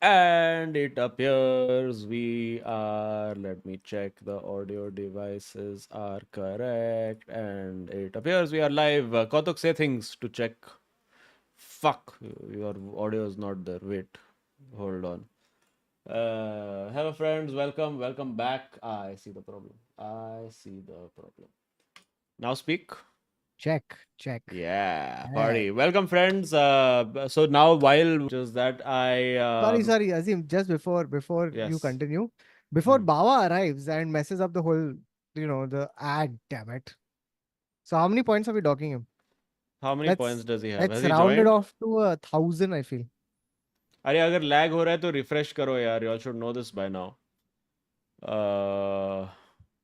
And it appears we are, let me check the audio devices are correct. And it appears we are live. Kautuk, say things to check. Fuck, your audio is not there. Wait, hold on. Hello, friends. Welcome back. I see the problem. I see the problem. Now speak. Check. Yeah, Hey. party. Welcome, friends. So now while just that I Sorry, Azim. Just before you yes. continue, before Hmm. Bawa arrives and messes up the whole, the ad. Damn it. So how many points are we docking him? How many points Let's does he have? Has let's he round it joined? off to 1,000. I feel अरे अगर lag हो रहा है तो refresh करो यार. You all should know this by now. Uh,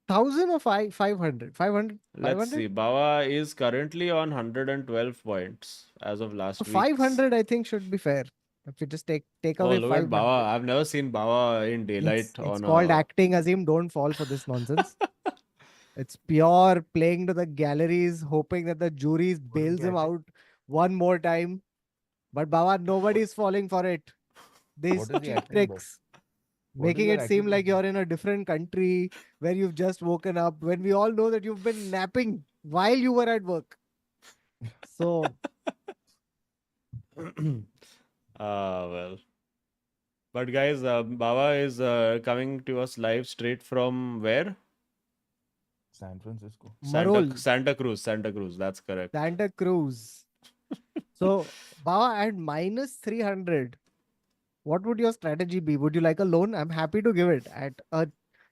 1,000 or 500. 500. let's 500. see. Bawa is currently on 112 points as of last week's. 500. I think should be fair. If we just take Oh, away look at 500, Bawa. I've never seen Bawa in it's daylight it's on called a. acting. Azim, don't fall for this nonsense. It's pure playing to the galleries, hoping that the juries bails him out one more time. But Baba, nobody's falling for it. These What is he cheap acting about? tricks, What is making that it seem acting like about? you're in a different country where you've just woken up, when we all know that you've been napping while you were at work. So, Well. But guys, Bawa is coming to us live straight from where? San Francisco. Marol, Santa Cruz. Santa Cruz. That's correct. Santa Cruz. So, Baba, at minus 300, what would your strategy be? Would you like a loan? I'm happy to give it at a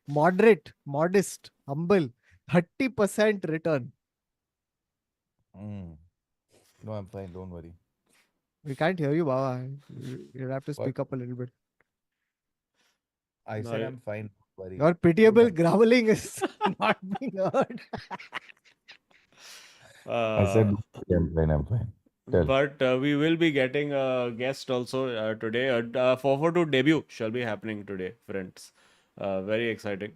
modest, humble 30% return. Mm. No, I'm fine. Don't worry. We can't hear you, Baba. You'll have to What? speak up a little bit. I said No, I'm fine. Don't worry. Your Hold pitiable on. growling is not being heard. I said uh, I'm fine. I'm fine. Tell. but we will be getting a guest also today. 442 debut shall be happening today, friends. Very exciting.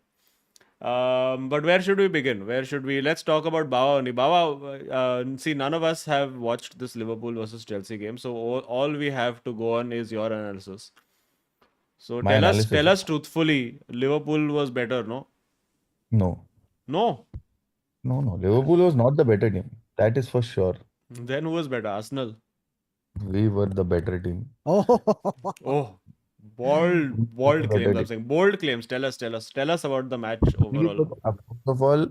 But where should we begin? Where should we? Let's talk about Bawa only. Bawa, see, none of us have watched this Liverpool versus Chelsea game, so all we have to go on is your analysis. So My tell analysis. us truthfully, Liverpool was better, no? No. No. No. Liverpool was not the better team. That is for sure. Then who was better? Arsenal. We were the better team. Oh, Oh, We were the bold better claims. I'm team. saying bold claims. Tell us about the match overall. First of all,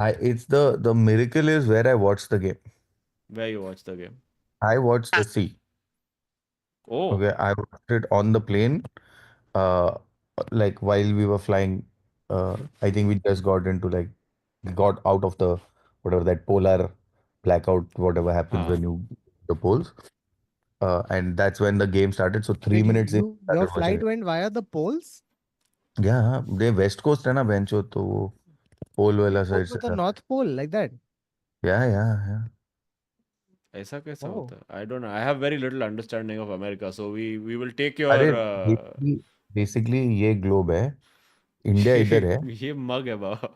it's the miracle is where I watched the game. Where you watched the game? I watched the sea. Oh, Okay, I watched it on the plane. Uh, like while we were flying. I think we just got out of the whatever that polar blackout, whatever happens huh. when you the poles. And that's when the game started. So three wait, minutes in, your started watching flight it. went via the poles? Yeah, they West Coast है ना बेंचो तो वो पोल You वाला go side to से the जाता है. North Pole like that? Yeah. ऐसा कैसा Oh, होता है? I don't know. I have very little understanding of America, so we will take your अरे बेसिकली ये ग्लोब है. इंडिया इधर है. ये मग है बाबा.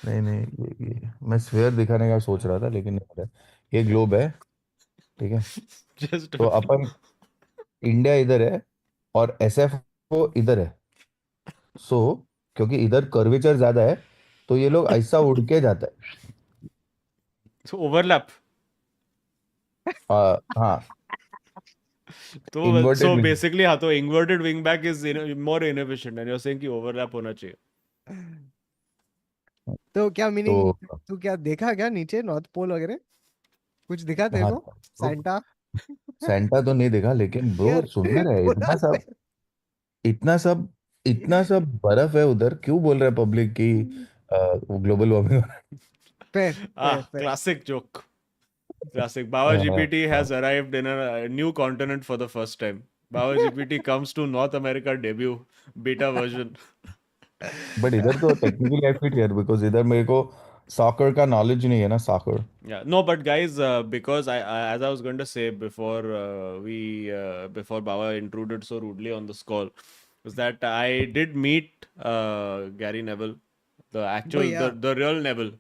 नहीं मैं स्फीयर दिखाने का सोच रहा था लेकिन नहीं है. ये ग्लोब है. ठीक है. Just तो अपन इंडिया इधर है और एसएफ इधर है. सो क्योंकि इधर कर्वेचर ज्यादा है तो ये लोग ऐसा उड़ के जाता है. so overlap. हाँ. तो इन्वर्टेड so विंग. basically हाँ तो inverted wing back is more inefficient and you're saying कि overlap होना चाहिए. तो क्या मीनिंग? तो तू क्या देखा क्या नीचे नॉर्थ पोल वगैरह? कुछ दिखा तेरे हाँ को? तो सैंटा? सेंटा तो नहीं देखा लेकिन ब्रो यार सुंदर है. पूरा इतना सब इतना सब बर्फ है उधर. क्यों बोल रहा है पब्लिक की global warming? fair, fair, Ah, fair. classic joke. Classic. Baba GPT has arrived in a new continent for the first time. Baba GPT comes to North America debut beta version. But इधर तो technically I fit here because इधर मेरे को soccer का knowledge नहीं है ना. Soccer. Yeah, no, but guys, because as I was going to say before before Baba intruded so rudely on this call, was that I did meet Gary Neville, the Oh actual, yeah. the real Neville,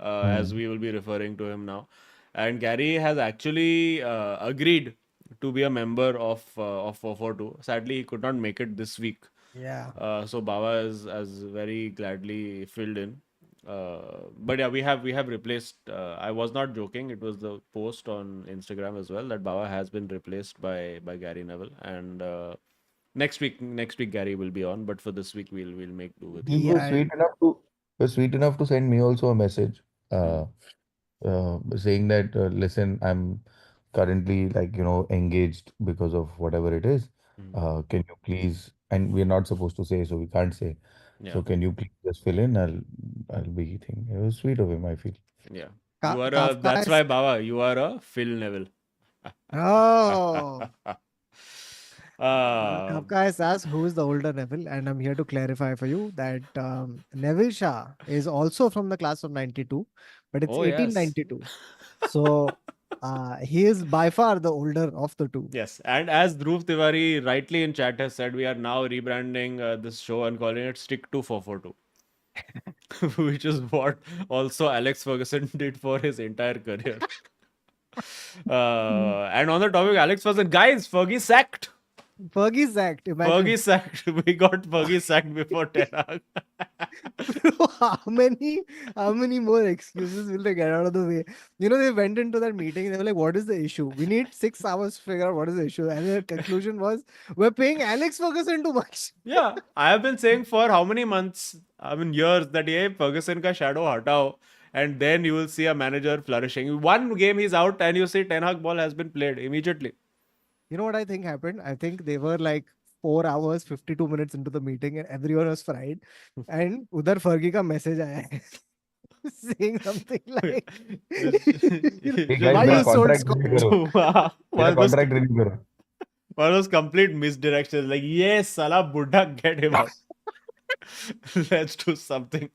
as we will be referring to him now, and Gary has actually agreed to be a member of 442. Sadly, he could not make it this week. Yeah. So Baba is as very gladly filled in. But yeah, we have replaced. I was not joking. It was the post on Instagram as well that Baba has been replaced by Gary Neville, and next week Gary will be on. But for this week, we'll make do with He you. was Yeah. sweet enough to send me also a message, Hmm. saying that listen, I'm currently like engaged because of whatever it is. Hmm. Can you please? And we're not supposed to say, so we can't say. Yeah, So can you please just fill in? I'll be thinking. It was sweet of him, I feel. yeah. You are a. That's why Kafkaesque. Baba. You are a Phil Neville. Oh. uh, Kafka has asked who is the older Neville, and I'm here to clarify for you that Neville Shah is also from the class of 92, but it's oh yes. 1892. So he is by far the older of the two. Yes, and as Dhruv Tiwari rightly in chat has said, we are now rebranding this show and calling it Stick to 442, which is what also Alex Ferguson did for his entire career. And on the topic, Alex Ferguson, guys, Fergie sacked. Fergie's act, Fergie imagine. sacked. We got Fergie sacked before Ten Hag. Bro, how many more excuses will they get out of the way? They went into that meeting, they were like, what is the issue? We need 6 hours to figure out what is the issue. And their conclusion was, we're paying Alex Ferguson too much. Yeah, I have been saying for how many months, I mean years, that yeah, Ferguson ka shadow hatao, and then you will see a manager flourishing. One game he's out, and you see Ten Hag ball has been played immediately. You know what I think happened? I think they were like 4 hours, 52 minutes into the meeting and everyone was fried. And Udar Fergie ka message aaya hai, saying something like, Hey guys, why मेरा you sold contract Scott? renew करो. मेरा one was contract renew करो. one was complete misdirection. Like, yes, Salah Buddha, get him out. Let's do something.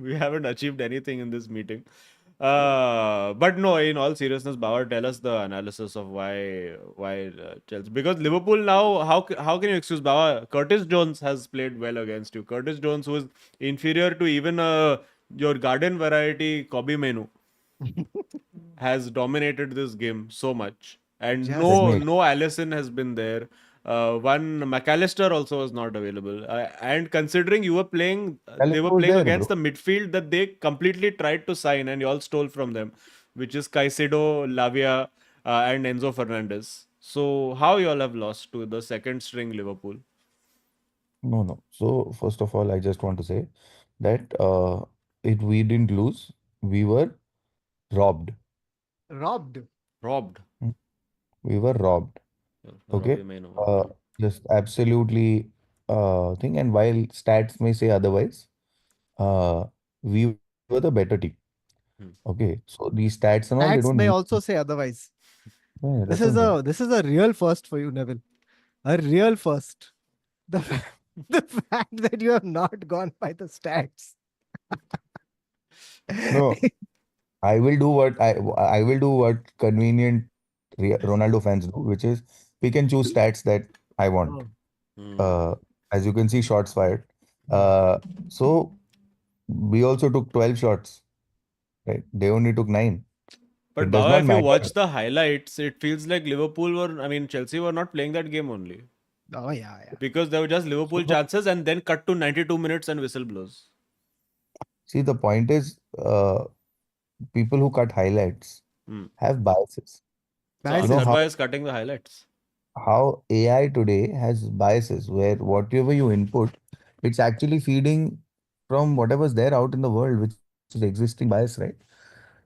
We haven't achieved anything in this meeting. But no, in all seriousness, Bauer, tell us the analysis of why Chelsea, because Liverpool now, how can you excuse Bauer? Curtis Jones has played well against you. Curtis Jones was inferior to even your garden variety Kobe Menu has dominated this game so much, and Let Just no me no Allison has been there. One McAllister also was not available, and considering you were playing, they were Alistair was playing there, against bro. the midfield that they completely tried to sign, and you all stole from them, which is Caicedo, Lavia, and Enzo Fernandez. So how you all have lost to the second string Liverpool? No, no. So first of all, I just want to say that it we didn't lose. We were robbed. robbed. Robbed. Mm. We were robbed. Okay. Robbie Maino. Uh, Okay. just absolutely thing. And while stats may say otherwise, uh, we were the better team. Hmm. Okay. So these stats and all, they don't Stats may mean. also say otherwise. Yeah, This that's what is I'm saying. a real first for you, Neville. A real first. The, the fact that you have not gone by the stats. No, I will do what convenient Ronaldo fans do, which is pick and choose stats that I want. Oh. Hmm. Uh, as you can see, shots fired. Hmm. So we also took 12 shots, right? They only took 9. But It does Baba, not if you matter. watch the highlights, it feels like Liverpool were, I mean, Chelsea were not playing that game only. Oh, yeah, yeah. Because there were just So Liverpool chances and then cut to 92 minutes and whistle blows. see, the point is, people who cut highlights Hmm. have biases. So You Guys, know Akshat Bhai is cutting the highlights. how AI today has biases where whatever you input, it's actually feeding from whatever's there out in the world, which is existing bias, right?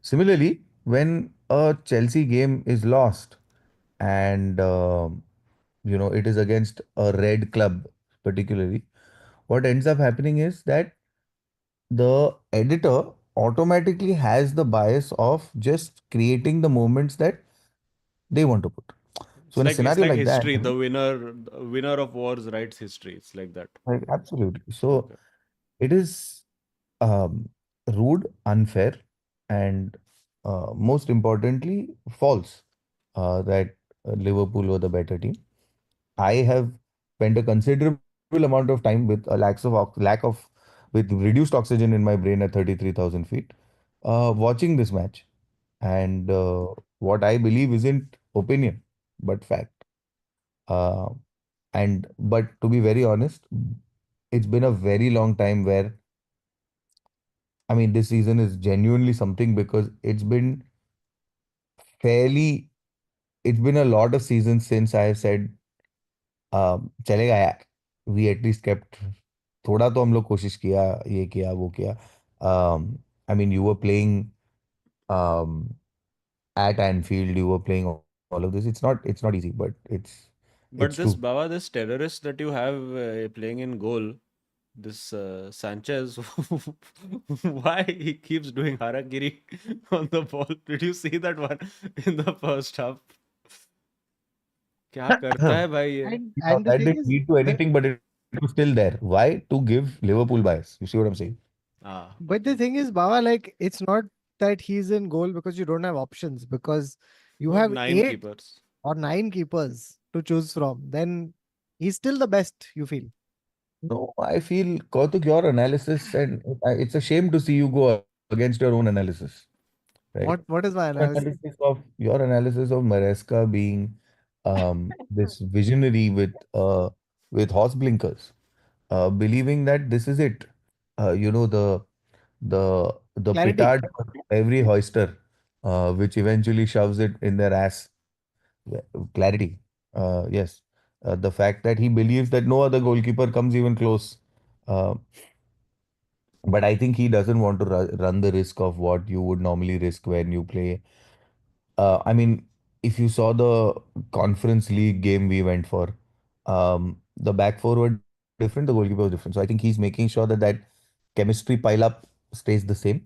Similarly, when a Chelsea game is lost and it is against a red club, particularly, what ends up happening is that the editor automatically has the bias of just creating the moments that they want to put. So in a It's scenario like like that, history. The winner of wars writes history. It's like that. like, absolutely. So Okay. it is rude, unfair, and most importantly, false that Liverpool were the better team. I have spent a considerable amount of time with a with reduced oxygen in my brain at 33,000 feet, watching this match. And what I believe isn't opinion. but fact. Uh, and but to be very honest, it's been a very long time where I mean this season is genuinely something because fairly it's been a lot of seasons since I have said चलेगा यार we at least kept थोड़ा तो हम लोग कोशिश किया ये किया वो किया I mean you were playing um, at Anfield you were playing all of this it's not easy but it's But true. this Baba, this terrorist that you have playing in goal, this Sanchez, why he keeps doing harakiri on the ball? Did you see that one in the first half? क्या करता है भाई ये? And the That thing didn't is, lead to anything but it was still there. Why? To give Liverpool bias. You see what I'm saying? Ah, but the okay. thing is, Baba, like it's not that he's in goal because you don't have options, because you You have have 8 9 keepers. or 9 keepers to choose from. Then he's still the best, you feel. No, I feel Kautuk, your analysis, and it's a shame to see you go against your own analysis, right? What is my analysis? Your analysis of Maresca being this visionary with horse blinkers, believing that this is it. You know the Clarity. petard for every hoister, which eventually shoves it in their ass. Clarity. Yes. The fact that he believes that no other goalkeeper comes even close. Uh, but I think he doesn't want to run the risk of what you would normally risk when you play. I mean, if you saw the Conference League game we went for, the back four were different, the goalkeeper was different. So I think he's making sure that that chemistry pile up stays the same.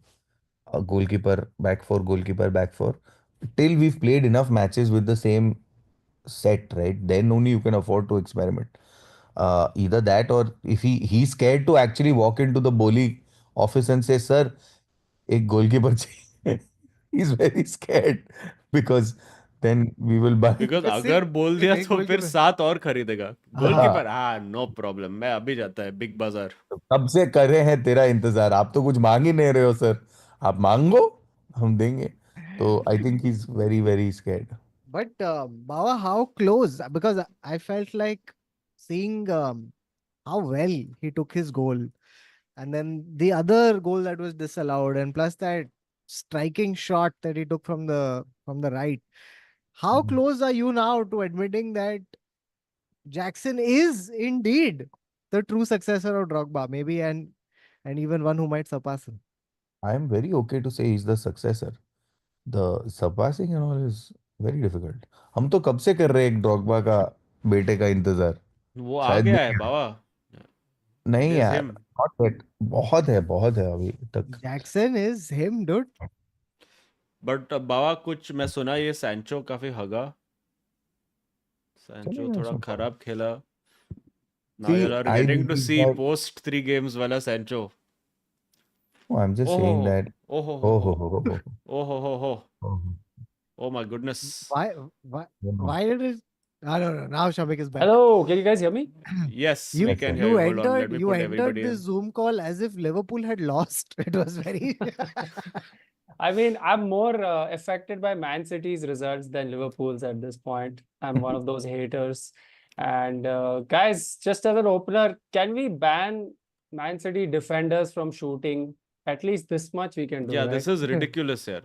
Goalkeeper, back four. Till we've played enough matches with the same set, right? Then only you can afford to experiment. Either that or if he's scared to actually walk into the bowling office and say, "Sir, एक goalkeeper चाहिए." He's very scared because then we will buy. Because Because अगर see, बोल see, दिया main तो फिर goalkeeper. 7 और खरीदेगा. हाँ, गोलकीपर, हाँ, हाँ, नो प्रॉब्लम, मैं अभी जाता है बिग बाजार. कब से कर रहे हैं तेरा इंतजार आप तो कुछ मांग ही नहीं रहे हो सर आप मांगो हम देंगे तो I think he is very very scared but Baba, how close? Because I felt like seeing how well he took his goal, and then the other goal that was disallowed, and plus that striking shot that he took from the right. How close are you now to admitting that Jackson is indeed the true successor of Drogba, maybe, and even one who might surpass him? I am very okay to say is the successor the surpassing and all is very difficult हम तो कब से कर रहे हैं एक Drogba का बेटे का इंतजार वो आ शायद गया मिल है गया बाबा. नहीं इट इज यार हिम. नॉट येट बहुत है अभी तक Jackson is him, dude. But बाबा कुछ मैं सुना ये सैंचो काफी हगा. सैंचो चलेगा थोड़ा इसमें खराब खेला. Now see you are I getting to believe see that post 3 games वाला Sancho. I am just Oh saying ho that ho ho oh ho ho हो oh ho ho ho. हो Oh my goodness. Why, why, हो why did it? I don't know. Now Shamik is back. Hello, can you guys hear me? Yes, we You Yes, can sir. hear you. Hold on, let me you put entered everybody this in. Zoom call as if Liverpool had lost. It was very. I mean, I'm more affected by Man City's results than Liverpool's at this point. I'm one of those haters. And guys, just as an opener, can we ban Man City defenders from shooting? At least this much we can do, Yeah, this right? is ridiculous here.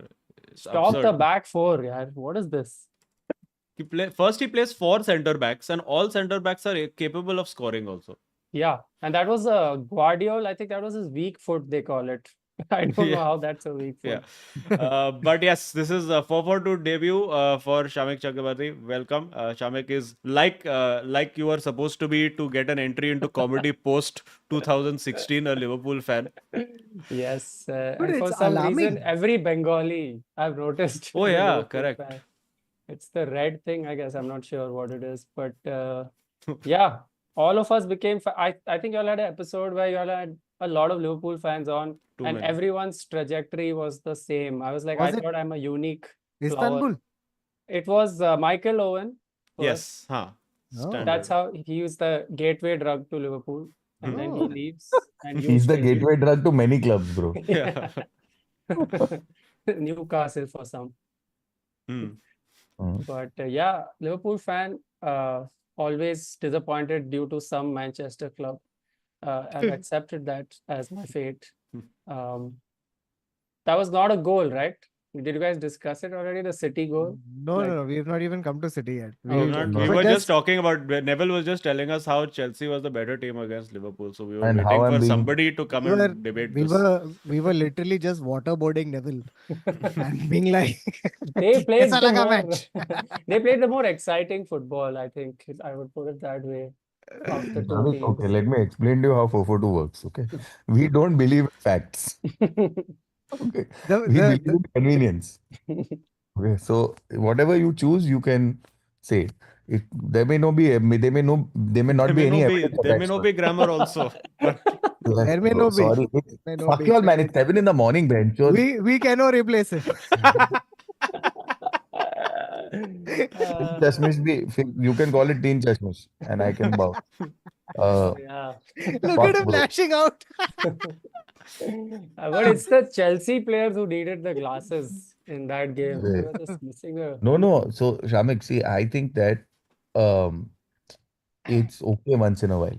It's Stop the absurd. back four, yaar. What is this? First he plays 4 center backs, and all center backs are capable of scoring also. Yeah, and that was Guardiola. I think that was his weak foot, they call it. I don't know Yeah. how that's a weak Yeah. foot. But yes, this is a 4-4-2 debut for Shamik Chakrabarti. Welcome. Shamik is like you are supposed to be to get an entry into comedy post 2016, a Liverpool fan. Yes, Dude, and it's for some reason, alarming. every Bengali I've noticed Oh is a yeah, Liverpool correct. fan. It's the red thing, I guess. I'm not sure what it is, but yeah, all of us became. I think y'all had an episode where y'all had a lot of Liverpool fans on, Too and many. everyone's trajectory was the same. I was like, I Was it thought I'm a unique flower. Istanbul? It was Michael Owen first. Yes, huh. Oh. That's Standard. how he used the gateway drug to Liverpool, and then he Oh. leaves, and you He's the still leave. gateway drug to many clubs, bro. Yeah. Newcastle for some. Hmm. But yeah, Liverpool fan, always disappointed due to some Manchester club. I've accepted that as my fate. Um, that was not a goal, right? Did you guys discuss it already? The City goal? No. We have not even come to City yet. We Okay. we were were just talking about Neville was just telling us how Chelsea was the better team against Liverpool. So we were And how waiting I'm for being somebody to come we were and debate we this. were literally just waterboarding Neville and being like, They played "Kaisa the laga more match?" they played the more exciting football, I think. I would put it that way, of the two Bhavik, okay, teams. let me explain to you how 442 works. Okay, we don't believe in facts. Okay, The, we the, believe the in convenience. Okay, so whatever you choose, you can say. There may not be there may not be any evidence There may attached not to it. be grammar also, but Yes, there may bro, no be. sorry. May no Fuck be. you all, man. It's 7 in the morning, Ben. We cannot replace it. Uh, Chashmish you can call it Teen Chashmish, and I can bow. Uh, yeah. Look at fuck, him bro. lashing out. But it's the Chelsea players who needed the glasses in that game. They Wait. were just missing a. No. So, Shamik, see, I think that um, it's okay once in a while,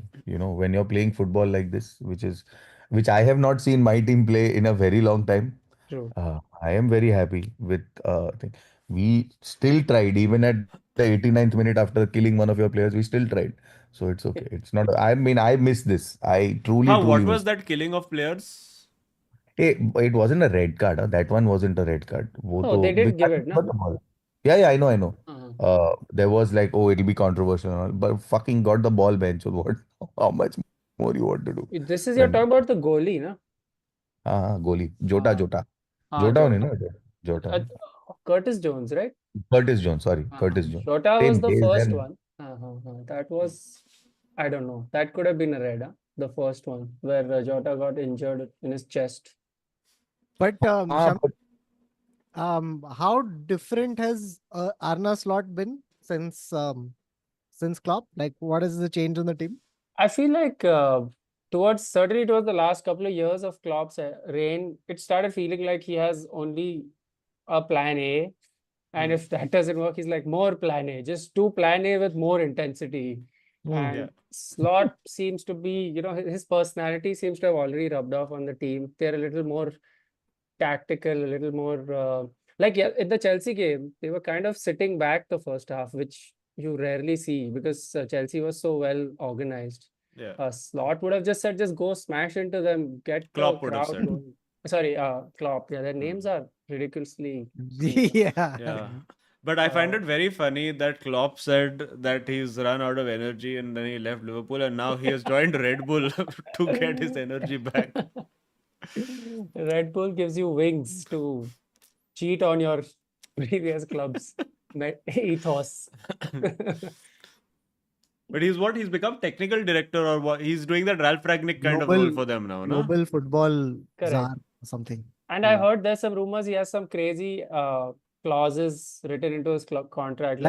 when you're playing football like this, which I have not seen my team play in a very long time. True. I am very happy with thing. We still tried, even at the 89th minute after killing one of your players, we still tried. So it's okay. It's not, I mean, I miss this. I truly, how? truly What miss. was that killing of players? It wasn't a red card. That one wasn't a red card. वो No, तो they did give बेचारे it, got no? the ball. Yeah, I know. Uh-huh. There was like, oh, it'll be controversial and all, but fucking got the ball, bench. So what? How much more you want to do? This is When you're talking about the goalie, no? हाँ गोली Uh, Jota Jota Jota. only no Jota Curtis Jones, right? Curtis Jones, sorry, Uh-huh. Curtis Jones. Jota was Same the days first then. one. That was, I don't know. That could have been a red, huh? The first one where Jota got injured in his chest. But Ah, but how different has Arna Slot been since Klopp? Like, what is the change on the team? I feel like certainly towards the last couple of years of Klopp's reign, it started feeling like he has only a plan A. And if that doesn't work, he's like, more plan A, just do plan A with more intensity. And Yeah. Slot seems to be, his personality seems to have already rubbed off on the team. They're a little more tactical, a little more yeah, in the Chelsea game, they were kind of sitting back the first half, which you rarely see because Chelsea was so well organized. Yeah. Slot would have just said, just go smash into them, get the Klopp would have crowd said. going. Sorry, Klopp. Yeah, their names are ridiculously similar. Yeah. Yeah. But I find Uh, it very funny that Klopp said that he's run out of energy and then he left Liverpool and now he has joined Red Bull to get his energy back. Red Bull gives you wings to cheat on your previous club's ethos. But he's become technical director or what? He's doing that Ralph Ragnick kind of role for them now, no? Global football Correct. czar or something. And I heard there's some rumors he has some crazy clauses written into his contract.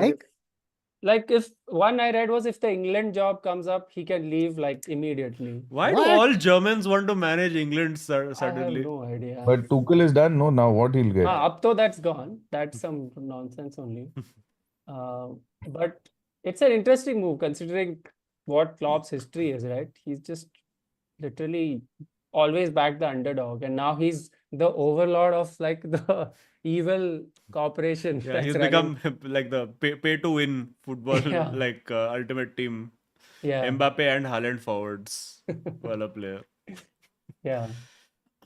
Like if one I read was if the England job comes up, he can leave like immediately. Why do What? all Germans want to manage England I have suddenly? no idea. but Tuchel is done. No, now what he'll get? Up to that's gone. That's some nonsense only. But it's an interesting move considering what Klopp's history is, right? He's just literally always backed the underdog, and now he's the overlord of like the evil corporation. Yeah, that's he's running. become like the pay to win football Yeah. like ultimate team. Yeah, Mbappe and Haaland forwards. Wala player. yeah.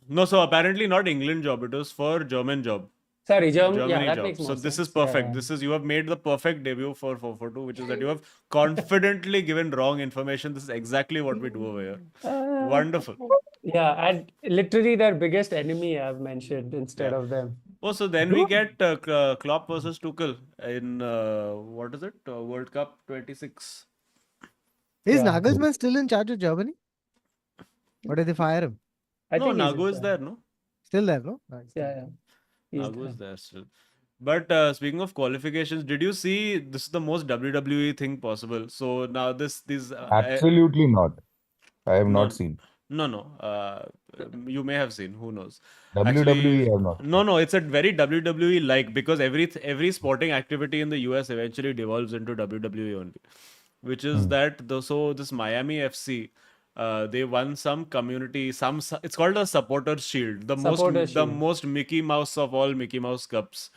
No, so apparently not England job. It was for German job. Sorry, Germany. Yeah, Germany that job. makes more So this is sense. Yeah, perfect. yeah. This is you have made the perfect debut for 442, which is that you have confidently given wrong information. This is exactly what we do over here. Wonderful. Yeah, and literally their biggest enemy I've mentioned instead Yeah. of them. Oh, so then we get Klopp versus Tuchel in what is it? World Cup 26. Is Yeah. Nagelsmann still in charge of Germany? Or did they fire him? I No, think he's Nagu is in there, charge. no? Still there, no? Ah, he's still Yeah, there. yeah. He's Nagu there. is there still. But speaking of qualifications, did you see this is the most WWE thing possible? So now these Absolutely not. I have no, not seen. No. You may have seen. Who knows? WWE Actually, have not. no. It's a very WWE like, because every sporting activity in the US eventually devolves into WWE only, which is Hmm. that so this Miami FC. They won some community, it's called a supporters shield, Supporter the shield. most Mickey Mouse of all Mickey Mouse Cups.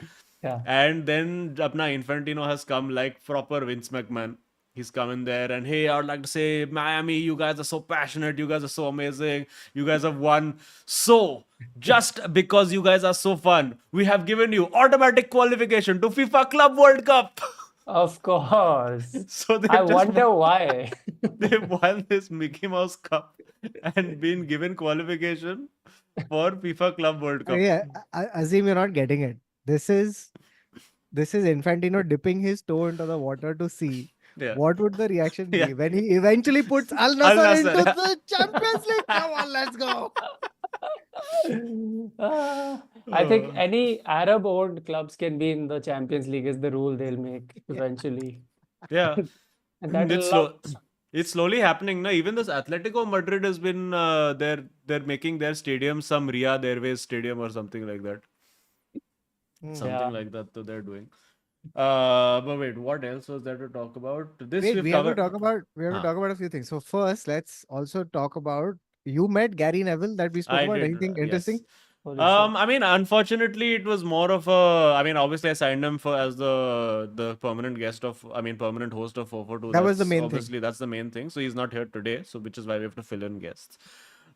Yeah. And then Apna Infantino has come like proper Vince McMahon. He's come in there and, hey, I would like to say, Miami, you guys are so passionate. You guys are so amazing. You guys have won. So, just because you guys are so fun, we have given you automatic qualification to FIFA Club World Cup. Of course. So I they've wonder why. they've won this Mickey Mouse Cup and been given qualification for FIFA Club World Cup. Yeah, Azim, you're not getting it. This is Infantino dipping his toe into the water to see Yeah. what would the reaction Yeah. be when he eventually puts Al Al Nassr Nassr, into yeah. the Champions League. Come on, let's go. I think Uh, any Arab-owned clubs can be in the Champions League is the rule they'll make eventually. Yeah. And that It's will slow. It's slowly happening now. Even this Atletico Madrid has been they're making their stadium some Riyadh Airways stadium or something like that. Something like that they're doing. But wait, what else was there to talk about? This Wait, we've we have to covered. talk about a few things. So first, let's also talk about you met Gary Neville that we spoke I about. did, Anything yes. interesting? Holy shit. I mean, unfortunately, it was more of a. I mean, obviously, I signed him for as the permanent guest of. I mean, permanent host of 442. That was the That's main thing. obviously that's the main thing. So he's not here today. So which is why we have to fill in guests.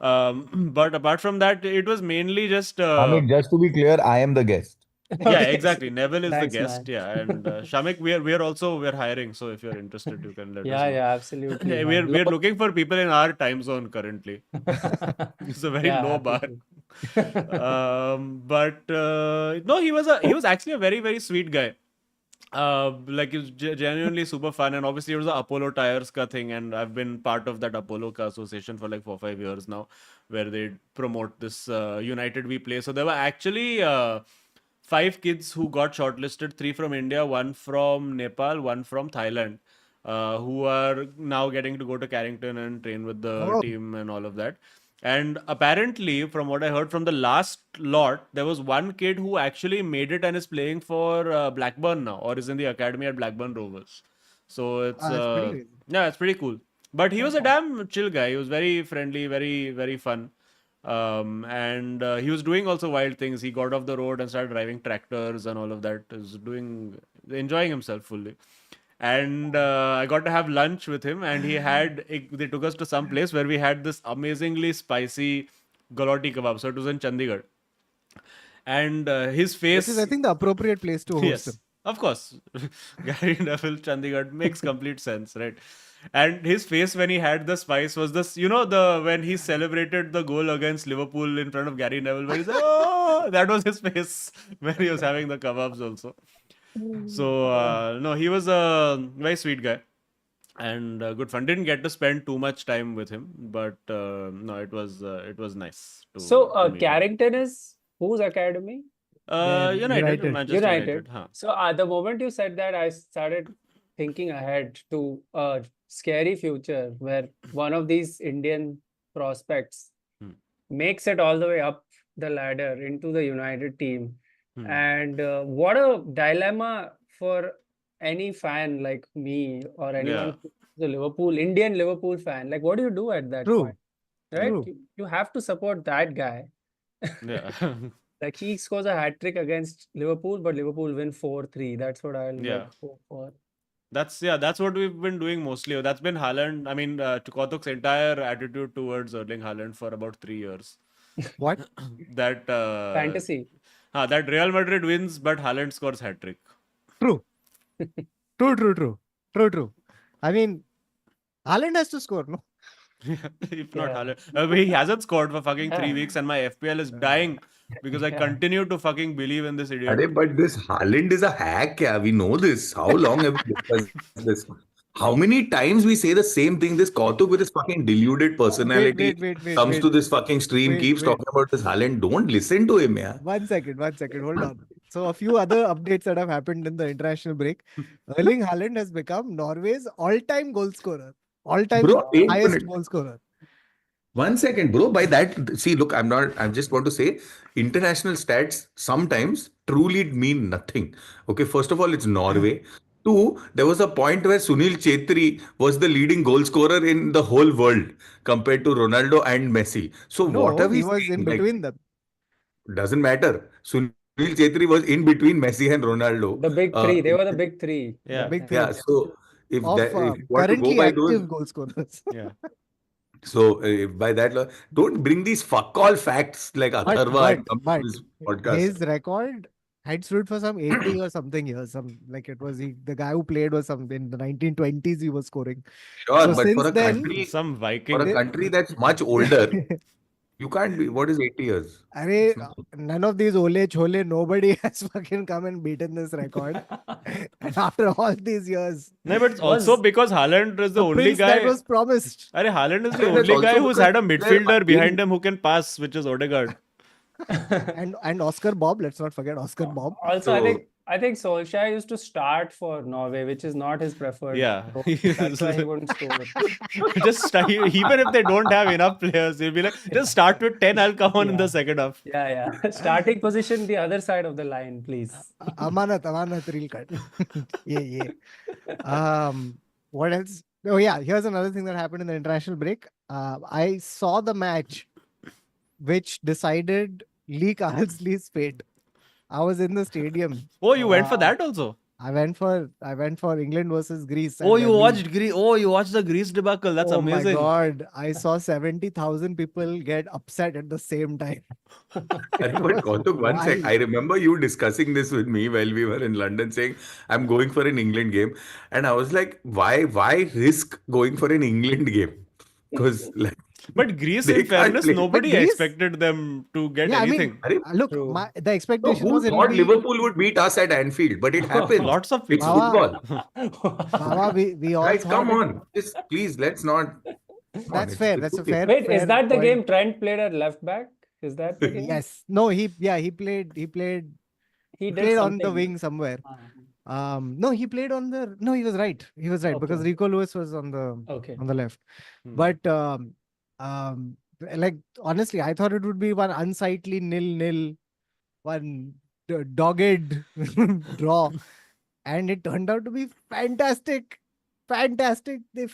But apart from that, it was mainly just. I mean, just to be clear, I am the guest. Yeah, Okay, exactly. Neville is the thanks, guest. man. Yeah, and Shamik, we're hiring. So if you're interested, you can let us Yeah, know. yeah, absolutely, Yeah, man. we're looking for people in our time zone currently. It's a very Yeah, low happy bar. to. But no, he was actually a very very sweet guy. Like he was genuinely super fun, and obviously it was the Apollo Tires ka thing, and I've been part of that Apollo ka association for like 4-5 years now, where they promote this United We Play. So there were actually 5 kids who got shortlisted, 3 from India, 1 from Nepal, 1 from Thailand, who are now getting to go to Carrington and train with the Oh. team and all of that. And apparently, from what I heard from the last lot, there was one kid who actually made it and is playing for Blackburn now, or is in the academy at Blackburn Rovers. So it's That's pretty crazy. yeah, it's pretty cool. But he was a damn chill guy. He was very friendly, very very fun. And he was doing also wild things. He got off the road and started driving tractors and all of that. He was enjoying himself fully. And I got to have lunch with him, and they took us to some place where we had this amazingly spicy galati kebab. So it was in Chandigarh, and his face. This is, I think, the appropriate place to host Yes, him. of course. Gary Neville, Chandigarh makes complete sense, right? And his face when he had the spice was this, when he celebrated the goal against Liverpool in front of Gary Neville, where he's like, oh, that was his face when he was having the kebabs also. So, no, he was a very sweet guy and good fun. Didn't get to spend too much time with him, but no, it was nice So, to meet him. Carrington is whose academy? United, Manchester United. Huh. So, the moment you said that, I started thinking ahead to a scary future where one of these Indian prospects makes it all the way up the ladder into the United team. And what a dilemma for any fan like me or anyone who's a Indian Liverpool fan. Like, what do you do at that point? Right? True. You have to support that guy. Yeah. Like he scores a hat trick against Liverpool, but Liverpool win 4-3. That's what I'll like hope for. That's what we've been doing mostly. That's been Haaland. I mean, Kautuk's entire attitude towards Erling Haaland for about 3 years. What? That Fantasy. that Real Madrid wins, but Haaland scores hat trick. True. True. I mean, Haaland has to score, no? If not Haaland, he hasn't scored for fucking 3 weeks, and my FPL is dying because I continue to fucking believe in this idiot. But this Haaland is a hack, yeah. We know this. How long have we discussed this? How many times we say the same thing? This Kautuk with his fucking deluded personality comes to this fucking stream, keeps talking about this Haaland. Don't listen to him, yeah. 1 second. Hold on. So a few other updates that have happened in the international break. Erling Haaland has become Norway's all-time goal scorer. All-time highest goal scorer. 1 second, bro. By that, see, look, I just want to say international stats sometimes truly mean nothing. Okay, first of all, it's Norway. Two, there was a point where Sunil Chetri was the leading goal scorer in the whole world compared to Ronaldo and Messi. So, what No, are we he was in saying? Like, between them. doesn't matter. Sunil Chetri was in between Messi and Ronaldo. The big three. They were the big three The Yeah, that big time. Yeah, three so of if you want to go currently by those, active goal scorers. yeah. so by that, don't bring these fuck all facts like But Atharva but and come to but this podcast. his record had stood for some 80 or something years. Some like it was the guy who played was some in the 1920s he was scoring. Sure, So but since then, Some for a Viking. country that's much older, you can't be. What is 80 years? Arey, It's nothing. none of these Ole Chole, nobody has fucking come and beaten this record. And after all these years, No, but it's also Was because Haaland is the the only prince that guy. was promised. Haaland is the And that's only guy also who's because had a they're midfielder behind again. him who can pass, which is Odegaard. And Oscar Bob, let's not forget Oscar Bob. also, So I think Solskjaer used to start for Norway, which is not his preferred Yeah. role. That's why he wouldn't score. Even if they don't have enough players, he'll be like, just start with 10, I'll come on in the Yeah. second half. Yeah. Starting position, the other side of the line, please. Amanat, real cut. Yeah. What else? Oh yeah, here's another thing that happened in the international break. I saw the match which decided Lee Carsley's fate. I was in the stadium. Oh, you went for Uh, that also? I went for England versus Greece. at Oh, you Wembley. watched Greece. Oh, you watched the Greece debacle. That's Oh amazing. my God. I saw 70,000 people get upset at the same time. It but was Kautuk, one sec. wild. I remember you discussing this with me while we were in London, saying I'm going for an England game, and I was like, why risk going for an England game? Because like But Greece, they in can't fairness, play. nobody Greece- expected them to get Yeah, I mean, anything. Arey, look, True. the no, expectation who was it'll thought be Liverpool would beat us at Anfield? But it happened. Lots of It's people. Baba, football. Baba, we all Guys, thought come it. on. Just please, let's not. Come on, That's fair. it's That's a okay. fair. Wait, is fair that the point. game Trent played at left back? Is that the game? Yes. No, he played He played did on the something. wing somewhere. Ah, No, he played on the. No, he was right. He was right because Okay. Rico Lewis was on the Okay. left. Hmm. But like honestly, I thought it would be one unsightly 0-0, one dogged draw, and it turned out to be fantastic. Fantastic. They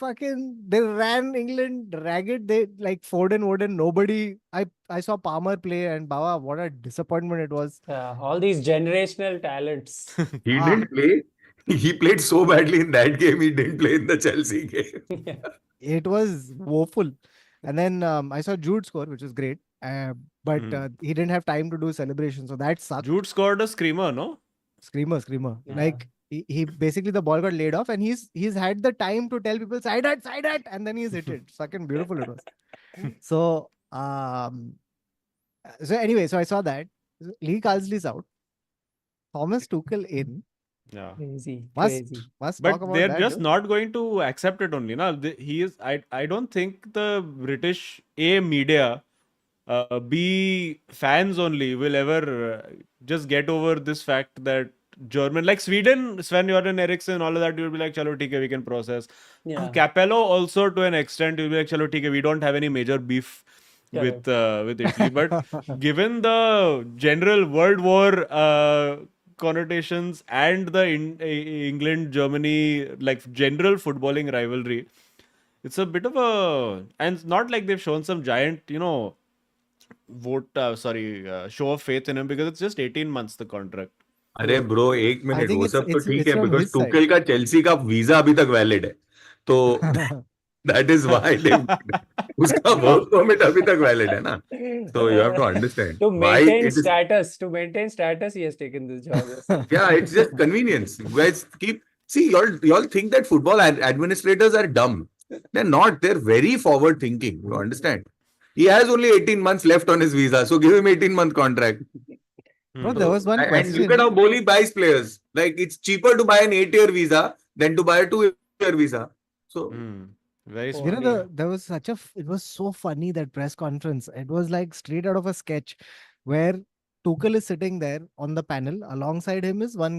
ran England ragged. They like Foden, nobody. I saw Palmer play, and Baba, what a disappointment it was. Yeah, all these generational talents. He Ah. didn't play. He played so badly in that game. He didn't play in the Chelsea game. Yeah. It was woeful. And then I saw Jude score, which was great. But he didn't have time to do celebration, so that sucked. Jude scored a screamer, no? Screamer. Yeah. Like he basically the ball got laid off, and he's had the time to tell people side out, and then he's hit it. Fucking beautiful it was. So anyway, so I saw that Lee Carsley's out, Thomas Tuchel in. Yeah. Crazy. Must But talk about they're that. just though. not going to accept it only. Na? He is. I don't think the British media, B fans only will ever just get over this fact that German, like Sweden, Sven-Göran Eriksson, all of that, you'll be like, chalo, theek hai, we can process. Yeah. Capello also to an extent, you'll be like, chalo, theek hai, we don't have any major beef with Italy. But given the general World War connotations and the England-Germany, like general footballing rivalry, it's a bit of a, and it's not like they've shown some giant, show of faith in him because it's just 18 months the contract. अरे bro एक I minute think वो it's- सब तो it's ठीक है from because his side. टुकेल का Chelsea का visa अभी तक वैलिड है तो दैट इज व्हाई दे उसका वर्क परमिट अभी तक वैलिड है ना so you have to understand To why maintain it is status, he has taken this job. yeah it's just convenience you guys keep see y'all think that football administrators are dumb they're not they're very forward thinking you understand he has only 18 months left on his visa so give him 18-month contract. Bro, there was one And question. look at how Boli buys players. Like it's cheaper to buy an 8-year visa than to buy a 2-year visa. So Very Oh, You know, smart. there was it was so funny that press conference. It was like straight out of a sketch where Tuchel is sitting there on the panel. Alongside him is one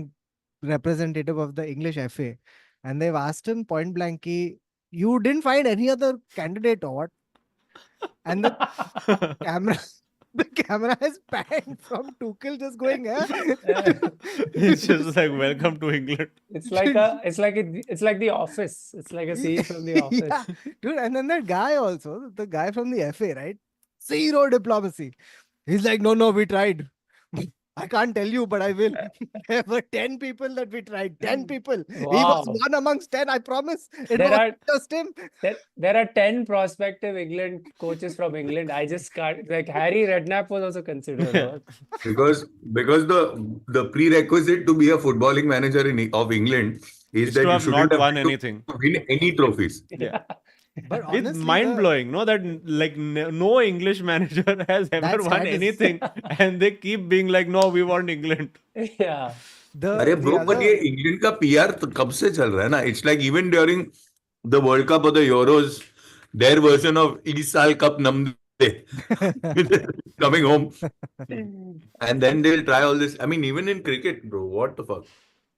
representative of the English FA. And they've asked him point blank, you didn't find any other candidate or what? and the camera the camera has panned from Tuchel just going, It's just like, welcome to England. It's like the Office. It's like a scene from the Office. Yeah, dude. And then that guy also, the guy from the FA, right? Zero diplomacy. He's like, no, we tried. I can't tell you, but I will. There were 10 people that we tried. 10 people. He was Wow. one amongst 10, I promise. It There was are just him. there are 10 prospective England coaches from England. I just can't, like, Harry Redknapp was also considered. What? Because the prerequisite to be a footballing manager of England is Is that to you have shouldn't not have won to anything. win any trophies. Yeah. But It's honestly, mind blowing, no? That like no English manager has ever That won stat is- anything, and they keep being like, "No, we want England." Yeah. अरे the bro पर other ये England का PR कब से चल रहा है ना it's like even during the world cup और the euros their version of इस साल कप नमदे coming home and then they'll try all this. I mean, even in cricket, bro, what the fuck?